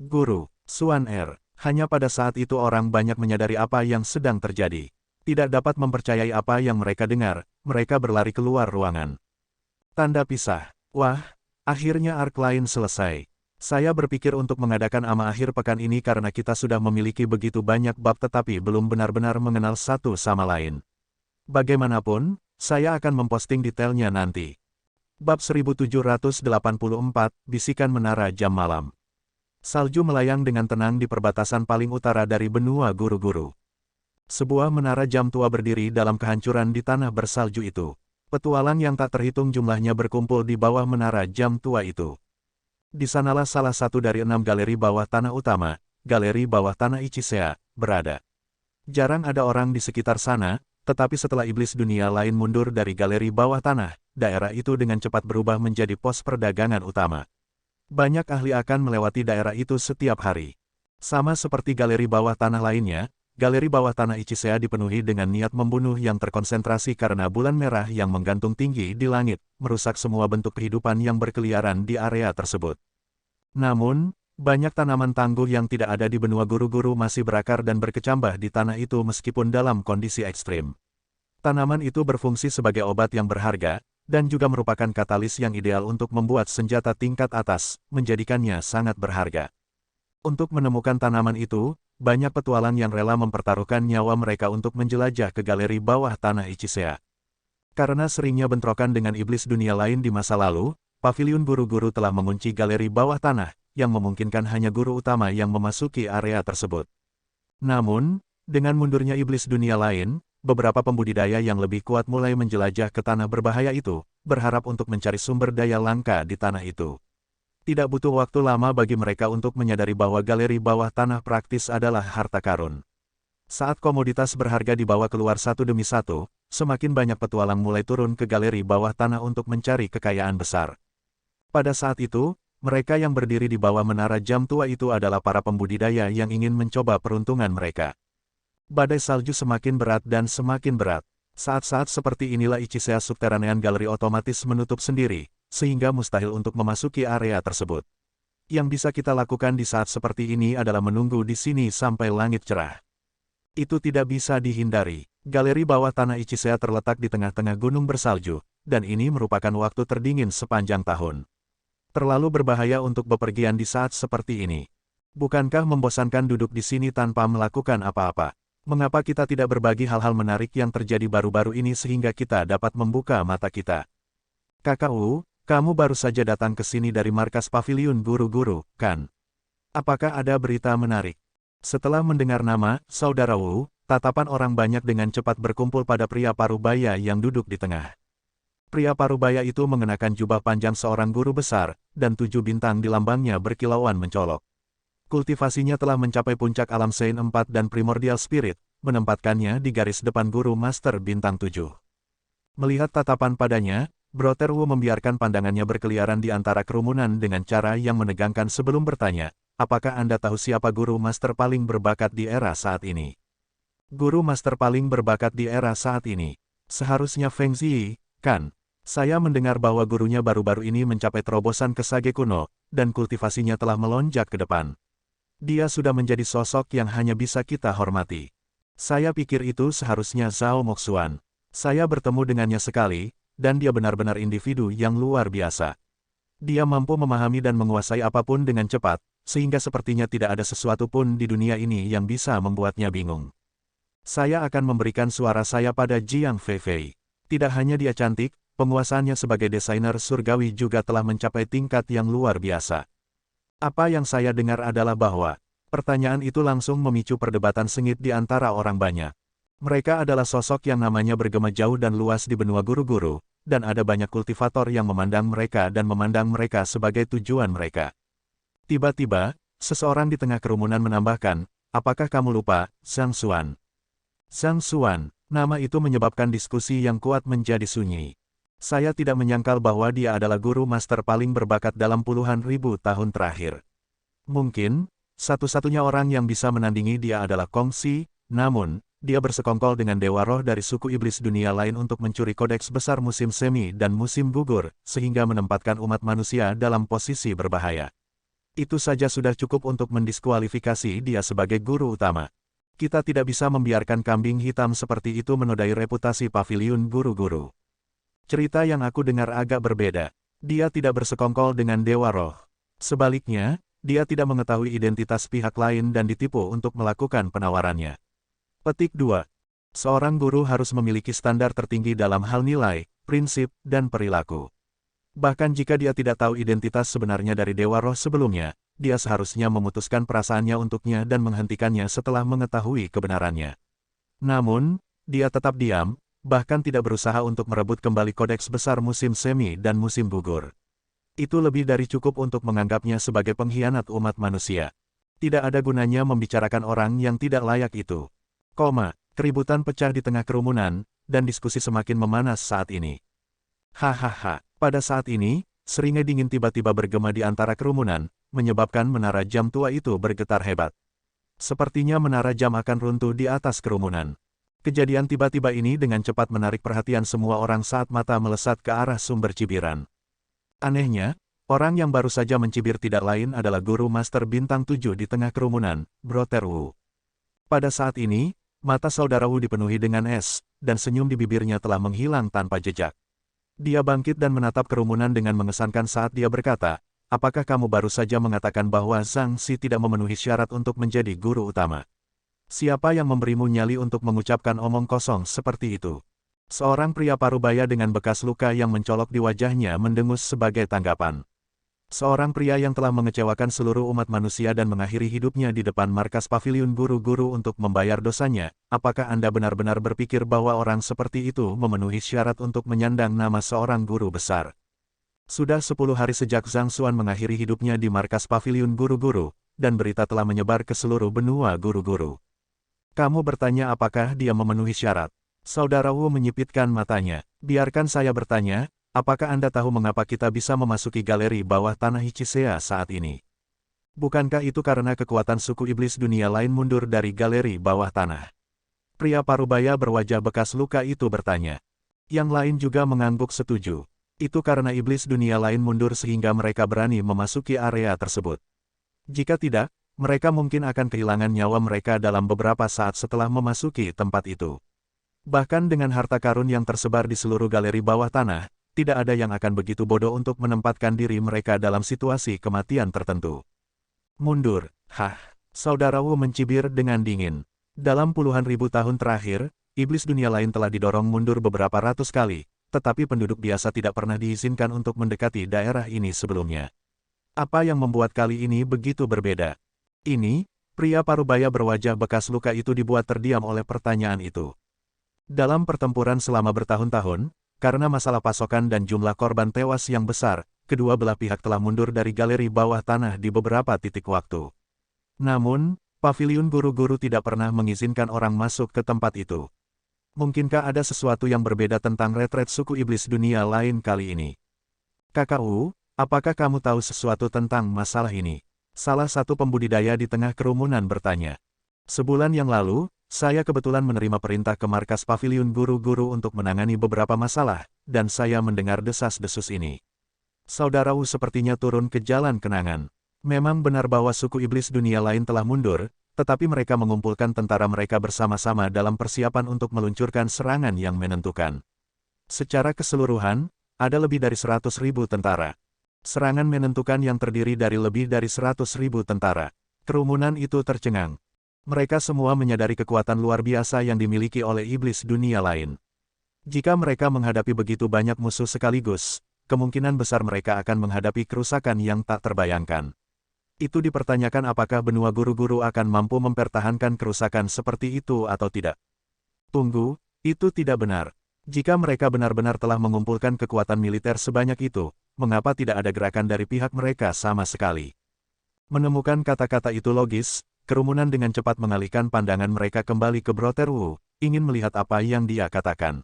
Guru, Xuan Er, hanya pada saat itu orang banyak menyadari apa yang sedang terjadi. Tidak dapat mempercayai apa yang mereka dengar, mereka berlari keluar ruangan. Tanda pisah. Wah, akhirnya arc lain selesai. Saya berpikir untuk mengadakan AMA akhir pekan ini karena kita sudah memiliki begitu banyak bab tetapi belum benar-benar mengenal satu sama lain. Bagaimanapun, saya akan memposting detailnya nanti. Bab 1784, Bisikan Menara Jam Malam. Salju melayang dengan tenang di perbatasan paling utara dari benua guru-guru. Sebuah menara jam tua berdiri dalam kehancuran di tanah bersalju itu. Petualang yang tak terhitung jumlahnya berkumpul di bawah menara jam tua itu. Di sanalah salah satu dari 6 galeri bawah tanah utama, galeri bawah tanah Ichisea, berada. Jarang ada orang di sekitar sana, tetapi setelah iblis dunia lain mundur dari galeri bawah tanah, daerah itu dengan cepat berubah menjadi pos perdagangan utama. Banyak ahli akan melewati daerah itu setiap hari. Sama seperti galeri bawah tanah lainnya, galeri bawah tanah Ichisea dipenuhi dengan niat membunuh yang terkonsentrasi karena bulan merah yang menggantung tinggi di langit, merusak semua bentuk kehidupan yang berkeliaran di area tersebut. Namun, banyak tanaman tangguh yang tidak ada di benua guru-guru masih berakar dan berkecambah di tanah itu meskipun dalam kondisi ekstrim. Tanaman itu berfungsi sebagai obat yang berharga, dan juga merupakan katalis yang ideal untuk membuat senjata tingkat atas, menjadikannya sangat berharga. Untuk menemukan tanaman itu, banyak petualang yang rela mempertaruhkan nyawa mereka untuk menjelajah ke galeri bawah tanah Ichisea. Karena seringnya bentrokan dengan iblis dunia lain di masa lalu, paviliun guru-guru telah mengunci galeri bawah tanah, yang memungkinkan hanya guru utama yang memasuki area tersebut. Namun, dengan mundurnya iblis dunia lain, beberapa pembudidaya yang lebih kuat mulai menjelajah ke tanah berbahaya itu, berharap untuk mencari sumber daya langka di tanah itu. Tidak butuh waktu lama bagi mereka untuk menyadari bahwa galeri bawah tanah praktis adalah harta karun. Saat komoditas berharga dibawa keluar satu demi satu, semakin banyak petualang mulai turun ke galeri bawah tanah untuk mencari kekayaan besar. Pada saat itu, mereka yang berdiri di bawah menara jam tua itu adalah para pembudidaya yang ingin mencoba peruntungan mereka. Badai salju semakin berat dan semakin berat. Saat-saat seperti inilah Ichisea Subterranean Gallery otomatis menutup sendiri, sehingga mustahil untuk memasuki area tersebut. Yang bisa kita lakukan di saat seperti ini adalah menunggu di sini sampai langit cerah. Itu tidak bisa dihindari. Galeri bawah tanah Ichisea terletak di tengah-tengah gunung bersalju, dan ini merupakan waktu terdingin sepanjang tahun. Terlalu berbahaya untuk bepergian di saat seperti ini. Bukankah membosankan duduk di sini tanpa melakukan apa-apa? Mengapa kita tidak berbagi hal-hal menarik yang terjadi baru-baru ini sehingga kita dapat membuka mata kita? Kakak Wu, kamu baru saja datang ke sini dari markas paviliun guru-guru, kan? Apakah ada berita menarik? Setelah mendengar nama, Saudara Wu, tatapan orang banyak dengan cepat berkumpul pada pria parubaya yang duduk di tengah. Pria parubaya itu mengenakan jubah panjang seorang guru besar, dan 7 bintang di lambangnya berkilauan mencolok. Kultivasinya telah mencapai puncak alam Sein 4 dan Primordial Spirit, menempatkannya di garis depan guru master bintang 7. Melihat tatapan padanya, Brother Wu membiarkan pandangannya berkeliaran di antara kerumunan dengan cara yang menegangkan sebelum bertanya, apakah Anda tahu siapa guru master paling berbakat di era saat ini? Guru master paling berbakat di era saat ini. Seharusnya Feng Ziyi, kan? Saya mendengar bahwa gurunya baru-baru ini mencapai terobosan ke Sage kuno, dan kultivasinya telah melonjak ke depan. Dia sudah menjadi sosok yang hanya bisa kita hormati. Saya pikir itu seharusnya Zhao Moxuan. Saya bertemu dengannya sekali, dan dia benar-benar individu yang luar biasa. Dia mampu memahami dan menguasai apapun dengan cepat, sehingga sepertinya tidak ada sesuatu pun di dunia ini yang bisa membuatnya bingung. Saya akan memberikan suara saya pada Jiang Feifei. Tidak hanya dia cantik, penguasaannya sebagai desainer surgawi juga telah mencapai tingkat yang luar biasa. Apa yang saya dengar adalah bahwa pertanyaan itu langsung memicu perdebatan sengit di antara orang banyak. Mereka adalah sosok yang namanya bergema jauh dan luas di benua guru-guru, dan ada banyak kultivator yang memandang mereka sebagai tujuan mereka. Tiba-tiba, seseorang di tengah kerumunan menambahkan, apakah kamu lupa, Zhang Xuan? Zhang Xuan, nama itu menyebabkan diskusi yang kuat menjadi sunyi. Saya tidak menyangkal bahwa dia adalah guru master paling berbakat dalam puluhan ribu tahun terakhir. Mungkin, satu-satunya orang yang bisa menandingi dia adalah Kongsi, namun, dia bersekongkol dengan Dewa Roh dari suku iblis dunia lain untuk mencuri kodeks besar musim semi dan musim gugur, sehingga menempatkan umat manusia dalam posisi berbahaya. Itu saja sudah cukup untuk mendiskualifikasi dia sebagai guru utama. Kita tidak bisa membiarkan kambing hitam seperti itu menodai reputasi paviliun guru-guru. Cerita yang aku dengar agak berbeda. Dia tidak bersekongkol dengan Dewa Roh. Sebaliknya, dia tidak mengetahui identitas pihak lain dan ditipu untuk melakukan penawarannya. Petik 2. Seorang guru harus memiliki standar tertinggi dalam hal nilai, prinsip, dan perilaku. Bahkan jika dia tidak tahu identitas sebenarnya dari Dewa Roh sebelumnya, dia seharusnya memutuskan perasaannya untuknya dan menghentikannya setelah mengetahui kebenarannya. Namun, dia tetap diam, bahkan tidak berusaha untuk merebut kembali kodeks besar musim semi dan musim gugur. Itu lebih dari cukup untuk menganggapnya sebagai pengkhianat umat manusia. Tidak ada gunanya membicarakan orang yang tidak layak itu. Keributan pecah di tengah kerumunan, dan diskusi semakin memanas saat ini. Hahaha, pada saat ini, seringai dingin tiba-tiba bergema di antara kerumunan, menyebabkan menara jam tua itu bergetar hebat. Sepertinya menara jam akan runtuh di atas kerumunan. Kejadian tiba-tiba ini dengan cepat menarik perhatian semua orang saat mata melesat ke arah sumber cibiran. Anehnya, orang yang baru saja mencibir tidak lain adalah guru master bintang 7 di tengah kerumunan, Brother Wu. Pada saat ini, mata saudara Wu dipenuhi dengan es, dan senyum di bibirnya telah menghilang tanpa jejak. Dia bangkit dan menatap kerumunan dengan mengesankan saat dia berkata, apakah kamu baru saja mengatakan bahwa Zhang Xi tidak memenuhi syarat untuk menjadi guru utama? Siapa yang memberimu nyali untuk mengucapkan omong kosong seperti itu? Seorang pria parubaya dengan bekas luka yang mencolok di wajahnya mendengus sebagai tanggapan. Seorang pria yang telah mengecewakan seluruh umat manusia dan mengakhiri hidupnya di depan markas paviliun guru-guru untuk membayar dosanya, apakah Anda benar-benar berpikir bahwa orang seperti itu memenuhi syarat untuk menyandang nama seorang guru besar? Sudah 10 hari sejak Zhang Xuan mengakhiri hidupnya di markas paviliun guru-guru, dan berita telah menyebar ke seluruh benua guru-guru. Kamu bertanya apakah dia memenuhi syarat? Saudara Wu menyipitkan matanya. Biarkan saya bertanya, apakah Anda tahu mengapa kita bisa memasuki galeri bawah tanah Hichisea saat ini? Bukankah itu karena kekuatan suku iblis dunia lain mundur dari galeri bawah tanah? Pria parubaya berwajah bekas luka itu bertanya. Yang lain juga mengangguk setuju. Itu karena iblis dunia lain mundur sehingga mereka berani memasuki area tersebut. Jika tidak, mereka mungkin akan kehilangan nyawa mereka dalam beberapa saat setelah memasuki tempat itu. Bahkan dengan harta karun yang tersebar di seluruh galeri bawah tanah, tidak ada yang akan begitu bodoh untuk menempatkan diri mereka dalam situasi kematian tertentu. Mundur, saudara Wu mencibir dengan dingin. Dalam puluhan ribu tahun terakhir, iblis dunia lain telah didorong mundur beberapa ratus kali, tetapi penduduk biasa tidak pernah diizinkan untuk mendekati daerah ini sebelumnya. Apa yang membuat kali ini begitu berbeda? Ini, pria parubaya berwajah bekas luka itu dibuat terdiam oleh pertanyaan itu. Dalam pertempuran selama bertahun-tahun, karena masalah pasokan dan jumlah korban tewas yang besar, kedua belah pihak telah mundur dari galeri bawah tanah di beberapa titik waktu. Namun, paviliun guru-guru tidak pernah mengizinkan orang masuk ke tempat itu. Mungkinkah ada sesuatu yang berbeda tentang retret suku iblis dunia lain kali ini? Kakak Wu, apakah kamu tahu sesuatu tentang masalah ini? Salah satu pembudidaya di tengah kerumunan bertanya. Sebulan yang lalu, saya kebetulan menerima perintah ke markas paviliun guru-guru untuk menangani beberapa masalah, dan saya mendengar desas-desus ini. Saudara Wu sepertinya turun ke jalan kenangan. Memang benar bahwa suku iblis dunia lain telah mundur, tetapi mereka mengumpulkan tentara mereka bersama-sama dalam persiapan untuk meluncurkan serangan yang menentukan. Secara keseluruhan, ada lebih dari 100.000 tentara. Serangan menentukan yang terdiri dari lebih dari 100.000 tentara. Kerumunan itu tercengang. Mereka semua menyadari kekuatan luar biasa yang dimiliki oleh iblis dunia lain. Jika mereka menghadapi begitu banyak musuh sekaligus, kemungkinan besar mereka akan menghadapi kerusakan yang tak terbayangkan. Itu dipertanyakan apakah benua guru-guru akan mampu mempertahankan kerusakan seperti itu atau tidak. Tunggu, itu tidak benar. Jika mereka benar-benar telah mengumpulkan kekuatan militer sebanyak itu, mengapa tidak ada gerakan dari pihak mereka sama sekali? Menemukan kata-kata itu logis, kerumunan dengan cepat mengalihkan pandangan mereka kembali ke Brother Wu, ingin melihat apa yang dia katakan.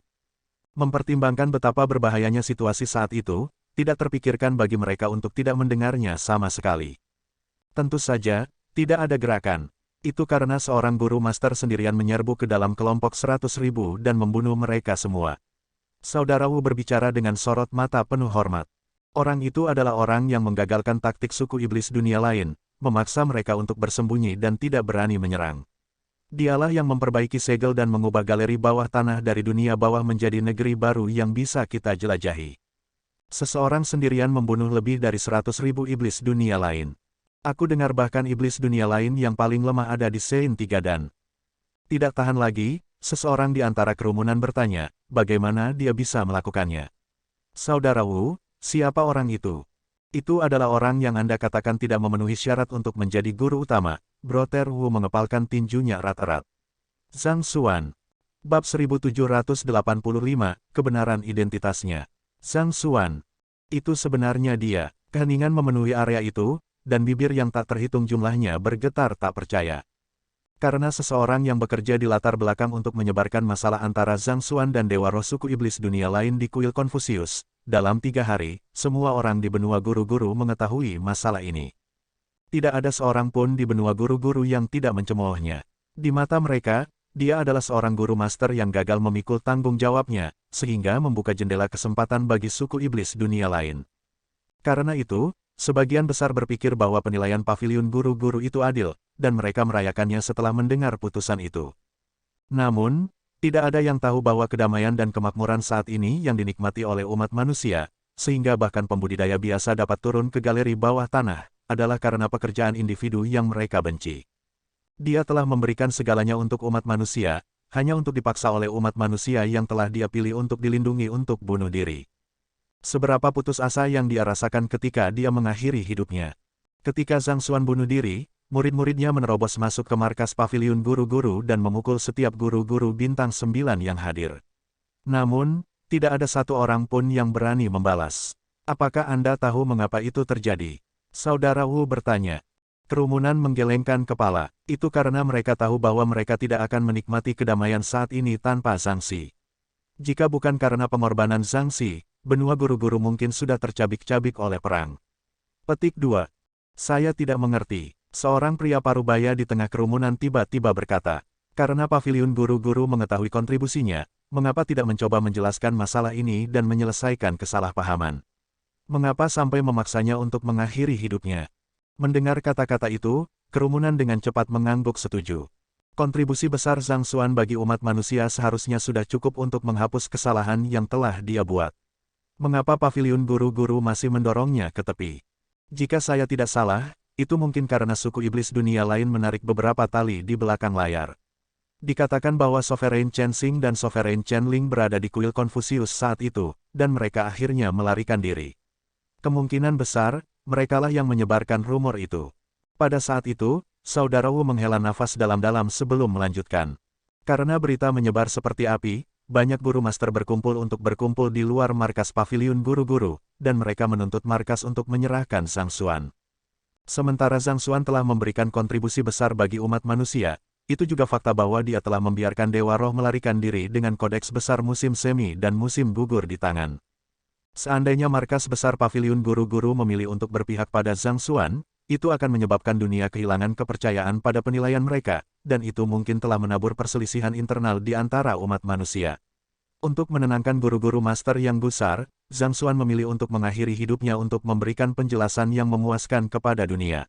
Mempertimbangkan betapa berbahayanya situasi saat itu, tidak terpikirkan bagi mereka untuk tidak mendengarnya sama sekali. Tentu saja, tidak ada gerakan. Itu karena seorang guru master sendirian menyerbu ke dalam kelompok 100.000 dan membunuh mereka semua. Saudara Wu berbicara dengan sorot mata penuh hormat. Orang itu adalah orang yang menggagalkan taktik suku iblis dunia lain, memaksa mereka untuk bersembunyi dan tidak berani menyerang. Dialah yang memperbaiki segel dan mengubah galeri bawah tanah dari dunia bawah menjadi negeri baru yang bisa kita jelajahi. Seseorang sendirian membunuh lebih dari 100.000 iblis dunia lain. Aku dengar bahkan iblis dunia lain yang paling lemah ada di Sein Tiga dan. Tidak tahan lagi, seseorang di antara kerumunan bertanya, bagaimana dia bisa melakukannya. Saudara Wu, siapa orang itu? Itu adalah orang yang Anda katakan tidak memenuhi syarat untuk menjadi guru utama. Brother Wu mengepalkan tinjunya erat-erat. Zhang Xuan. Bab 1785, kebenaran identitasnya. Zhang Xuan. Itu sebenarnya dia. Keheningan memenuhi area itu, dan bibir yang tak terhitung jumlahnya bergetar tak percaya. Karena seseorang yang bekerja di latar belakang untuk menyebarkan masalah antara Zhang Xuan dan Dewa Roh suku iblis dunia lain di kuil Konfusius, dalam 3 hari, semua orang di benua guru-guru mengetahui masalah ini. Tidak ada seorang pun di benua guru-guru yang tidak mencemoohnya. Di mata mereka, dia adalah seorang guru master yang gagal memikul tanggung jawabnya, sehingga membuka jendela kesempatan bagi suku iblis dunia lain. Karena itu, sebagian besar berpikir bahwa penilaian paviliun guru-guru itu adil, dan mereka merayakannya setelah mendengar putusan itu. Namun, tidak ada yang tahu bahwa kedamaian dan kemakmuran saat ini yang dinikmati oleh umat manusia, sehingga bahkan pembudidaya biasa dapat turun ke galeri bawah tanah, adalah karena pekerjaan individu yang mereka benci. Dia telah memberikan segalanya untuk umat manusia, hanya untuk dipaksa oleh umat manusia yang telah dia pilih untuk dilindungi untuk bunuh diri. Seberapa putus asa yang dia rasakan ketika dia mengakhiri hidupnya. Ketika Zhang Xuan bunuh diri, murid-muridnya menerobos masuk ke markas paviliun guru-guru dan memukul setiap guru-guru bintang 9 yang hadir. Namun, tidak ada satu orang pun yang berani membalas. Apakah Anda tahu mengapa itu terjadi? Saudara Wu bertanya. Kerumunan menggelengkan kepala. Itu karena mereka tahu bahwa mereka tidak akan menikmati kedamaian saat ini tanpa Zhang Xi. Jika bukan karena pengorbanan Zhang Xi, benua guru-guru mungkin sudah tercabik-cabik oleh perang. Petik 2. Saya tidak mengerti. Seorang pria parubaya di tengah kerumunan tiba-tiba berkata, karena paviliun guru-guru mengetahui kontribusinya, mengapa tidak mencoba menjelaskan masalah ini dan menyelesaikan kesalahpahaman? Mengapa sampai memaksanya untuk mengakhiri hidupnya? Mendengar kata-kata itu, kerumunan dengan cepat mengangguk setuju. Kontribusi besar Zhang Xuan bagi umat manusia seharusnya sudah cukup untuk menghapus kesalahan yang telah dia buat. Mengapa paviliun guru-guru masih mendorongnya ke tepi? Jika saya tidak salah, itu mungkin karena suku iblis dunia lain menarik beberapa tali di belakang layar. Dikatakan bahwa Sovereign Chen Xing dan Sovereign Chen Ling berada di kuil Konfusius saat itu, dan mereka akhirnya melarikan diri. Kemungkinan besar, merekalah yang menyebarkan rumor itu. Pada saat itu, Saudara Wu menghela nafas dalam-dalam sebelum melanjutkan. Karena berita menyebar seperti api, banyak guru master berkumpul di luar markas paviliun guru-guru, dan mereka menuntut markas untuk menyerahkan Zhang Xuan. Sementara Zhang Xuan telah memberikan kontribusi besar bagi umat manusia, itu juga fakta bahwa dia telah membiarkan Dewa Roh melarikan diri dengan kodeks besar musim semi dan musim gugur di tangan. Seandainya markas besar paviliun guru-guru memilih untuk berpihak pada Zhang Xuan, itu akan menyebabkan dunia kehilangan kepercayaan pada penilaian mereka, dan itu mungkin telah menabur perselisihan internal di antara umat manusia. Untuk menenangkan guru-guru master yang gusar, Zhang Xuan memilih untuk mengakhiri hidupnya untuk memberikan penjelasan yang memuaskan kepada dunia.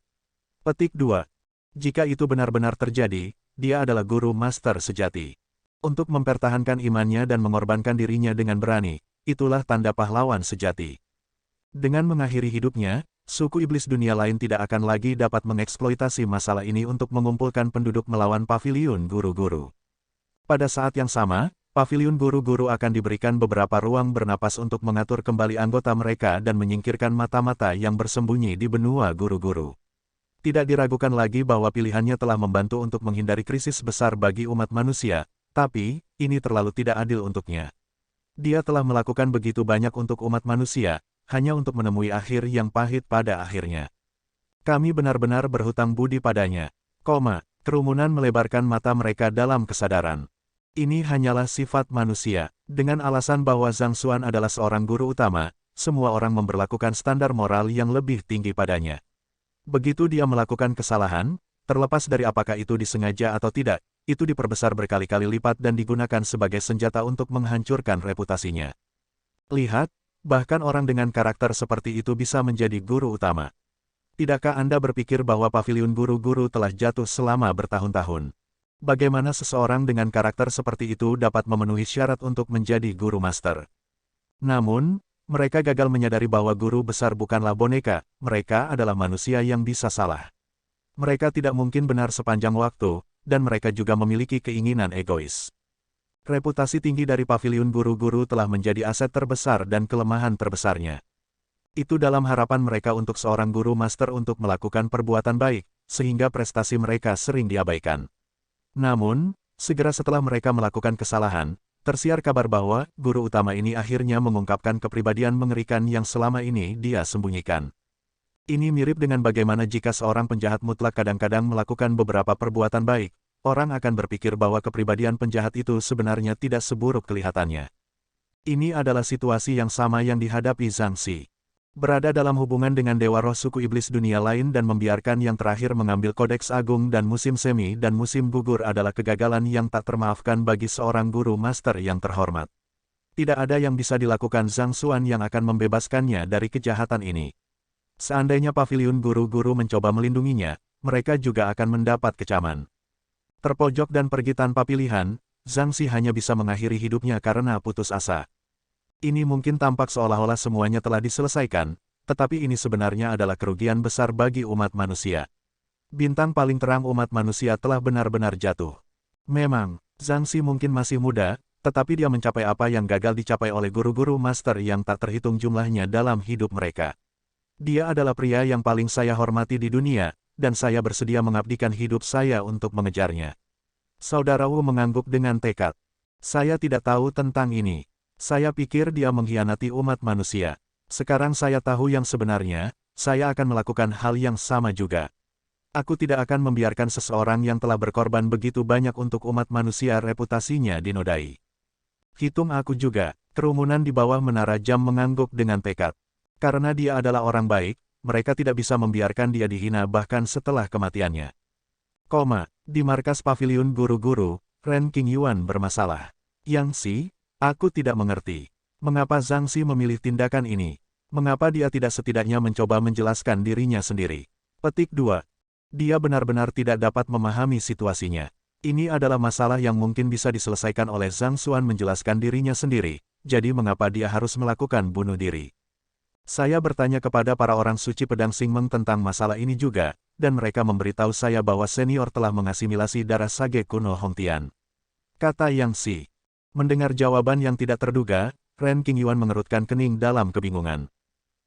Petik 2. Jika itu benar-benar terjadi, dia adalah guru master sejati. Untuk mempertahankan imannya dan mengorbankan dirinya dengan berani, itulah tanda pahlawan sejati. Dengan mengakhiri hidupnya, suku iblis dunia lain tidak akan lagi dapat mengeksploitasi masalah ini untuk mengumpulkan penduduk melawan paviliun guru-guru. Pada saat yang sama, paviliun guru-guru akan diberikan beberapa ruang bernapas untuk mengatur kembali anggota mereka dan menyingkirkan mata-mata yang bersembunyi di benua guru-guru. Tidak diragukan lagi bahwa pilihannya telah membantu untuk menghindari krisis besar bagi umat manusia, Tapi, ini terlalu tidak adil untuknya. Dia telah melakukan begitu banyak untuk umat manusia, hanya untuk menemui akhir yang pahit pada akhirnya. Kami benar-benar berhutang budi padanya. Kerumunan melebarkan mata mereka dalam kesadaran. Ini hanyalah sifat manusia. Dengan alasan bahwa Zhang Xuan adalah seorang guru utama, semua orang memberlakukan standar moral yang lebih tinggi padanya. Begitu dia melakukan kesalahan, terlepas dari apakah itu disengaja atau tidak, itu diperbesar berkali-kali lipat dan digunakan sebagai senjata untuk menghancurkan reputasinya. Lihat, bahkan orang dengan karakter seperti itu bisa menjadi guru utama. Tidakkah Anda berpikir bahwa paviliun guru-guru telah jatuh selama bertahun-tahun? Bagaimana seseorang dengan karakter seperti itu dapat memenuhi syarat untuk menjadi guru master? Namun, mereka gagal menyadari bahwa guru besar bukanlah boneka, mereka adalah manusia yang bisa salah. Mereka tidak mungkin benar sepanjang waktu, dan mereka juga memiliki keinginan egois. Reputasi tinggi dari paviliun guru-guru telah menjadi aset terbesar dan kelemahan terbesarnya. Itu dalam harapan mereka untuk seorang guru master untuk melakukan perbuatan baik, sehingga prestasi mereka sering diabaikan. Namun, segera setelah mereka melakukan kesalahan, tersiar kabar bahwa guru utama ini akhirnya mengungkapkan kepribadian mengerikan yang selama ini dia sembunyikan. Ini mirip dengan bagaimana jika seorang penjahat mutlak kadang-kadang melakukan beberapa perbuatan baik, orang akan berpikir bahwa kepribadian penjahat itu sebenarnya tidak seburuk kelihatannya. Ini adalah situasi yang sama yang dihadapi Zhang Xi. Berada dalam hubungan dengan Dewa Roh suku iblis dunia lain dan membiarkan yang terakhir mengambil kodeks agung dan musim semi dan musim gugur adalah kegagalan yang tak termaafkan bagi seorang guru master yang terhormat. Tidak ada yang bisa dilakukan Zhang Xuan yang akan membebaskannya dari kejahatan ini. Seandainya paviliun guru-guru mencoba melindunginya, mereka juga akan mendapat kecaman. Terpojok dan pergi tanpa pilihan, Zhang Xi hanya bisa mengakhiri hidupnya karena putus asa. Ini mungkin tampak seolah-olah semuanya telah diselesaikan, tetapi ini sebenarnya adalah kerugian besar bagi umat manusia. Bintang paling terang umat manusia telah benar-benar jatuh. Memang, Zhang Xi mungkin masih muda, tetapi dia mencapai apa yang gagal dicapai oleh guru-guru master yang tak terhitung jumlahnya dalam hidup mereka. Dia adalah pria yang paling saya hormati di dunia, dan saya bersedia mengabdikan hidup saya untuk mengejarnya. Saudara Wu mengangguk dengan tekad. Saya tidak tahu tentang ini. Saya pikir dia mengkhianati umat manusia. Sekarang saya tahu yang sebenarnya, saya akan melakukan hal yang sama juga. Aku tidak akan membiarkan seseorang yang telah berkorban begitu banyak untuk umat manusia reputasinya dinodai. Hitung aku juga. Kerumunan di bawah menara jam mengangguk dengan tekad. Karena dia adalah orang baik, mereka tidak bisa membiarkan dia dihina bahkan setelah kematiannya. Di markas paviliun guru-guru, Ren Qingyuan bermasalah. Yang Xi, aku tidak mengerti. Mengapa Zhang Xi memilih tindakan ini? Mengapa dia tidak setidaknya mencoba menjelaskan dirinya sendiri? Petik 2. Dia benar-benar tidak dapat memahami situasinya. Ini adalah masalah yang mungkin bisa diselesaikan oleh Zhang Xuan menjelaskan dirinya sendiri, jadi mengapa dia harus melakukan bunuh diri? Saya bertanya kepada para orang suci pedang Xingmeng tentang masalah ini juga, dan mereka memberitahu saya bahwa senior telah mengasimilasi darah sage kuno Hongtian. Kata Yang Xi. Mendengar jawaban yang tidak terduga, Ren Qingyuan mengerutkan kening dalam kebingungan.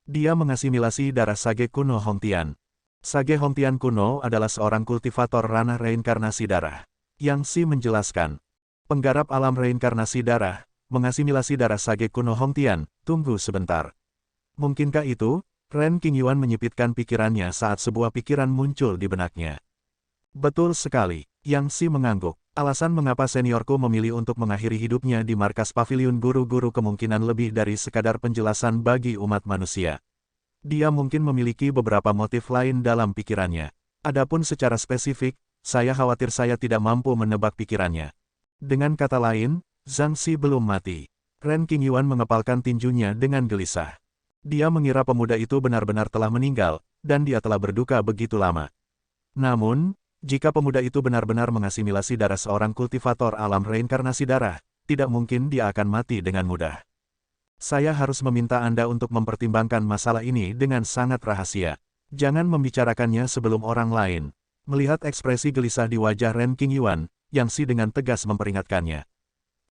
Dia mengasimilasi darah sage kuno Hongtian. Sage Hongtian kuno adalah seorang kultivator ranah reinkarnasi darah. Yang Xi menjelaskan. Penggarap alam reinkarnasi darah, mengasimilasi darah sage kuno Hongtian, tunggu sebentar. Mungkinkah itu? Ren Qingyuan menyipitkan pikirannya saat sebuah pikiran muncul di benaknya. Betul sekali, Yang Xi mengangguk. Alasan mengapa seniorku memilih untuk mengakhiri hidupnya di markas paviliun guru-guru kemungkinan lebih dari sekadar penjelasan bagi umat manusia. Dia mungkin memiliki beberapa motif lain dalam pikirannya. Adapun secara spesifik, saya khawatir saya tidak mampu menebak pikirannya. Dengan kata lain, Zhang Xi belum mati. Ren Qingyuan mengepalkan tinjunya dengan gelisah. Dia mengira pemuda itu benar-benar telah meninggal, dan dia telah berduka begitu lama. Namun, jika pemuda itu benar-benar mengasimilasi darah seorang kultivator alam reinkarnasi darah, tidak mungkin dia akan mati dengan mudah. Saya harus meminta Anda untuk mempertimbangkan masalah ini dengan sangat rahasia. Jangan membicarakannya sebelum orang lain. Melihat ekspresi gelisah di wajah Ren Qingyuan, Yang Xi dengan tegas memperingatkannya.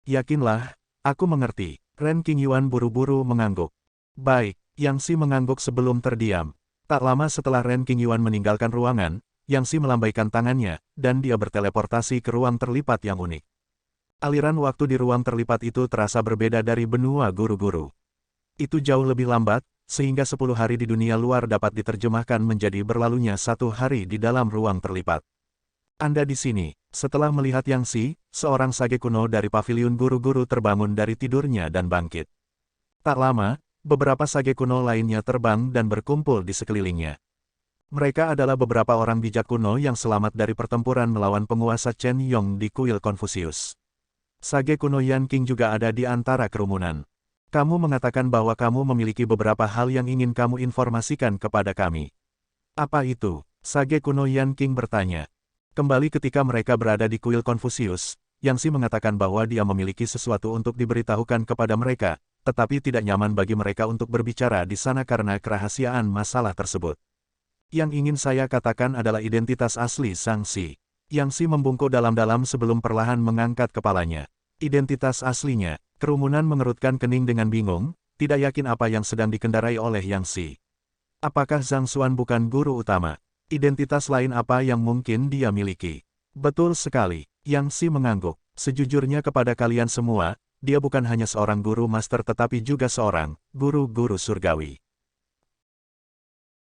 Yakinlah, aku mengerti. Ren Qingyuan buru-buru mengangguk. Baik, Yang Xi mengangguk sebelum terdiam. Tak lama setelah Ren Qingyuan meninggalkan ruangan, Yang Xi melambaikan tangannya, dan dia berteleportasi ke ruang terlipat yang unik. Aliran waktu di ruang terlipat itu terasa berbeda dari benua guru-guru. Itu jauh lebih lambat, sehingga 10 hari di dunia luar dapat diterjemahkan menjadi berlalunya 1 hari di dalam ruang terlipat. Anda di sini. Setelah melihat Yang Si, seorang sage kuno dari paviliun guru-guru terbangun dari tidurnya dan bangkit. Tak lama, beberapa sage kuno lainnya terbang dan berkumpul di sekelilingnya. Mereka adalah beberapa orang bijak kuno yang selamat dari pertempuran melawan penguasa Chen Yong di kuil Konfusius. Sage kuno Yan Qing juga ada di antara kerumunan. Kamu mengatakan bahwa kamu memiliki beberapa hal yang ingin kamu informasikan kepada kami. Apa itu? Sage kuno Yan Qing bertanya. Kembali ketika mereka berada di kuil Konfusius, Yang Si mengatakan bahwa dia memiliki sesuatu untuk diberitahukan kepada mereka, tetapi tidak nyaman bagi mereka untuk berbicara di sana karena kerahasiaan masalah tersebut. Yang ingin saya katakan adalah identitas asli Sang Si. Yang Si membungkuk dalam-dalam sebelum perlahan mengangkat kepalanya. Identitas aslinya, kerumunan mengerutkan kening dengan bingung, tidak yakin apa yang sedang dikendarai oleh Yang Si. Apakah Zhang Xuan bukan guru utama? Identitas lain apa yang mungkin dia miliki? Betul sekali, Yang Si mengangguk. Sejujurnya kepada kalian semua, dia bukan hanya seorang guru master tetapi juga seorang guru-guru surgawi.